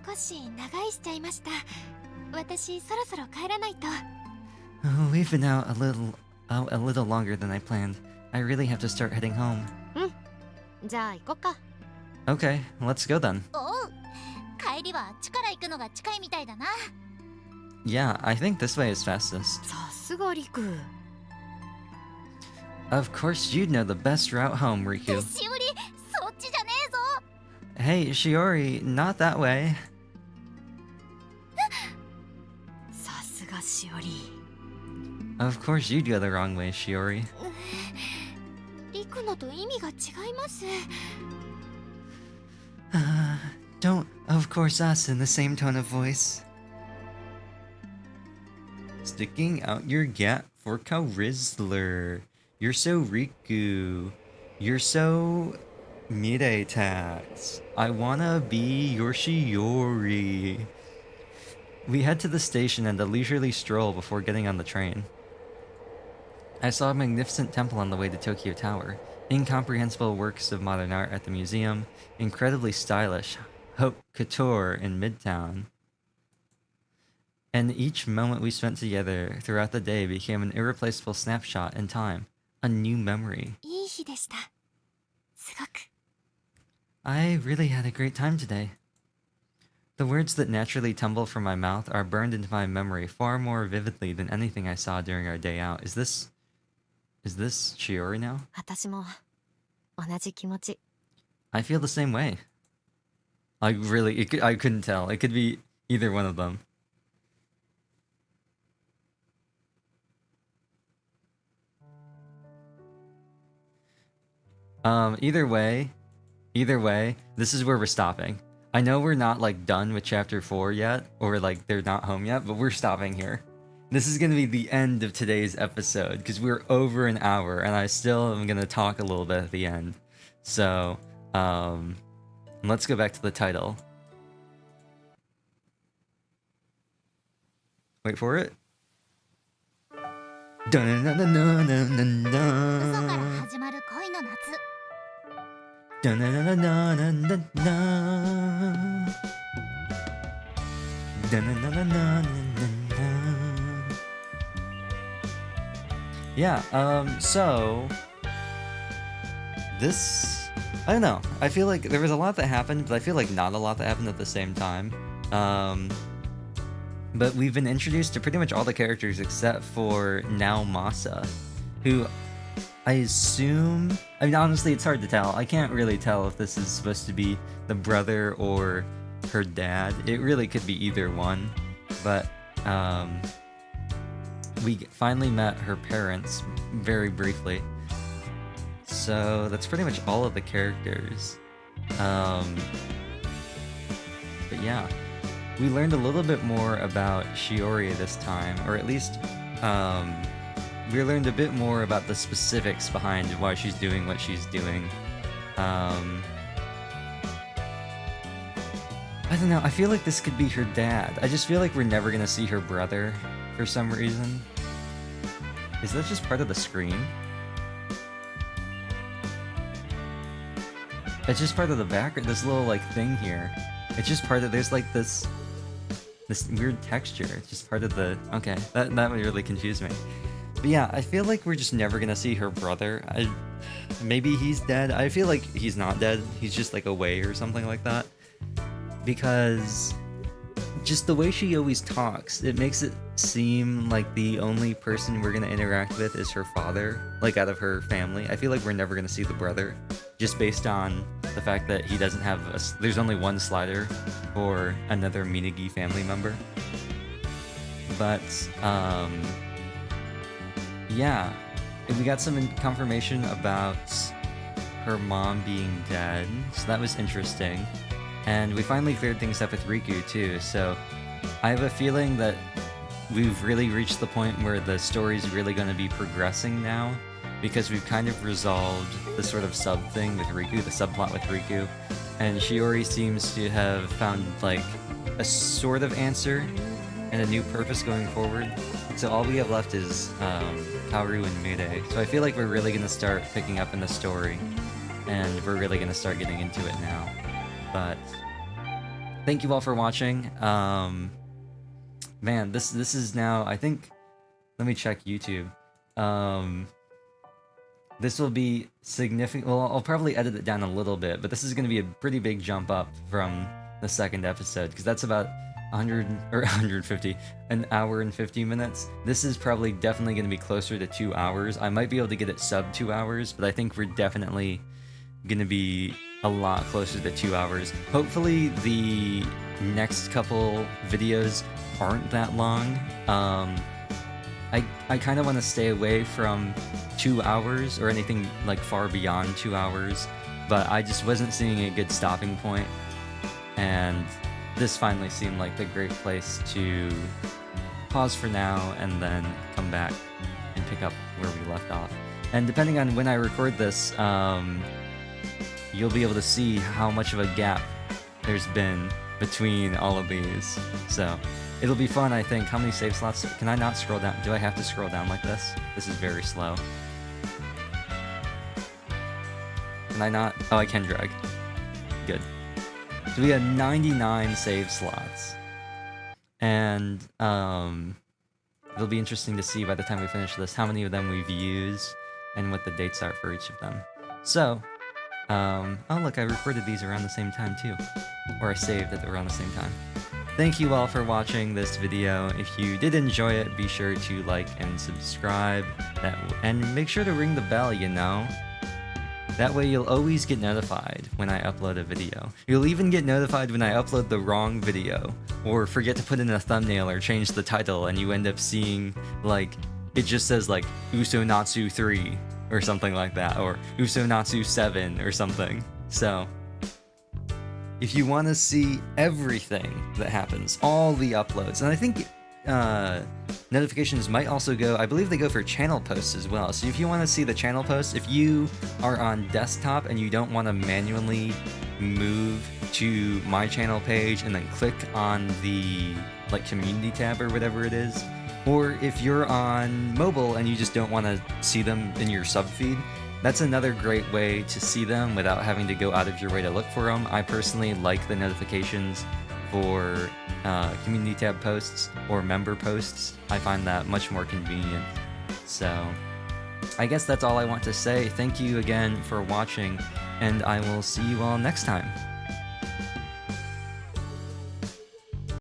少し長居しちゃいました。私そろそろ帰らないと。 We've been out a little longer than I planned. I really have to start heading home. じゃあ行こっか。 Okay, let's go then. おう、帰りはあっちから行くのが近いみたいだな。 Yeah, I think this way is fastest. さすがリク。 Of course you'd know the best route home, Riku. しおり、そっちじゃねえぞ。 Hey, Shiori, not that way. さすがしおり。 Of course you'd go the wrong way, Shiori. リクのと意味が違います。 Don't of course us in the same tone of voice. Sticking out your gap for Karizler. You're so Riku. You're so Miretax. I wanna be your Shiori. We head to the station and a leisurely stroll before getting on the train. I saw a magnificent temple on the way to Tokyo Tower, incomprehensible works of modern art at the museum, incredibly stylish haute couture in Midtown. And each moment we spent together throughout the day became an irreplaceable snapshot in time, a new memory. いい日でした。すごく。 I really had a great time today. The words that naturally tumble from my mouth are burned into my memory far more vividly than anything I saw during our day out. Is this Is this Shiori now? 私も同じ気持ち。 I feel the same way. I couldn't tell. It could be either one of them. Either way, this is where we're stopping. I know we're not like done with chapter 4 yet, or like they're not home yet, but we're stopping here. This is gonna be the end of today's episode because we're over an hour, and I still am gonna talk a little bit at the end. So, let's go back to the title. Wait for it. 嘘から始まる恋の夏。 Yeah, so this, I don't know. I feel like there was a lot that happened, but I feel like not a lot that happened at the same time. But we've been introduced to pretty much all the characters except for now Masa, who I assume, I mean, honestly, it's hard to tell. I can't really tell if this is supposed to be the brother or her dad. It really could be either one, but we finally met her parents very briefly. So that's pretty much all of the characters. But yeah, we learned a little bit more about Shiori this time, or at least we learned a bit more about the specifics behind why she's doing what she's doing. I don't know, I feel like this could be her dad. I just feel like we're never gonna see her brother for some reason. Is that just part of the screen? It's just part of the background, this little like thing here. It's just part of, there's like this weird texture. It's just part of the, okay, that would really confuse me. But yeah, I feel like we're just never gonna see her brother. Maybe he's dead. I feel like he's not dead. He's just like away or something like that. Because just the way she always talks, it makes it seem like the only person we're gonna interact with is her father, like out of her family. I feel like we're never gonna see the brother, just based on the fact that he doesn't have there's only one slider for another Minagi family member. But yeah, we got some confirmation about her mom being dead, so that was interesting. And we finally cleared things up with Riku too, so I have a feeling that we've really reached the point where the story's really going to be progressing now, because we've kind of resolved the sort of sub thing with Riku, the subplot with Riku, and Shiori seems to have found like a sort of answer and a new purpose going forward. So all we have left is Kaoru and Mire. So I feel like we're really going to start picking up in the story, and we're really going to start getting into it now. But thank you all for watching. Man, this is now, I think, let me check YouTube. This will be significant. Well, I'll probably edit it down a little bit, but this is going to be a pretty big jump up from the second episode, because that's about 100 or 150, an hour and 50 minutes. This is probably definitely going to be closer to 2 hours. I might be able to get it sub 2 hours, but I think we're definitely going to be a lot closer to 2 hours. Hopefully the next couple videos aren't that long. I kind of want to stay away from 2 hours or anything like far beyond 2 hours, but I just wasn't seeing a good stopping point, and this finally seemed like the great place to pause for now and then come back and pick up where we left off. And depending on when I record this, you'll be able to see how much of a gap there's been between all of these. So it'll be fun, I think. How many save slots? Can I not scroll down? Do I have to scroll down like this? This is very slow. Can I not? Oh, I can drag. Good. So we had 99 save slots. And it'll be interesting to see by the time we finish this how many of them we've used and what the dates are for each of them. So, oh look, I recorded these around the same time too. Or I saved it around the same time. Thank you all for watching this video. If you did enjoy it, be sure to like and subscribe, and make sure to ring the bell, you know? That way you'll always get notified when I upload a video. You'll even get notified when I upload the wrong video, or forget to put in a thumbnail or change the title, and you end up seeing, like, it just says like UsoNatsu 3 or something like that, or UsoNatsu 7 or something. So, if you want to see everything that happens, all the uploads, and I think notifications might also go, I believe they go for channel posts as well. So if you want to see the channel posts, if you are on desktop and you don't want to manually move to my channel page and then click on the like community tab or whatever it is, or if you're on mobile and you just don't want to see them in your sub feed, that's another great way to see them without having to go out of your way to look for them. I personally like the notifications for community tab posts or member posts. I find that much more convenient. So I guess that's all I want to say. Thank you again for watching, and I will see you all next time.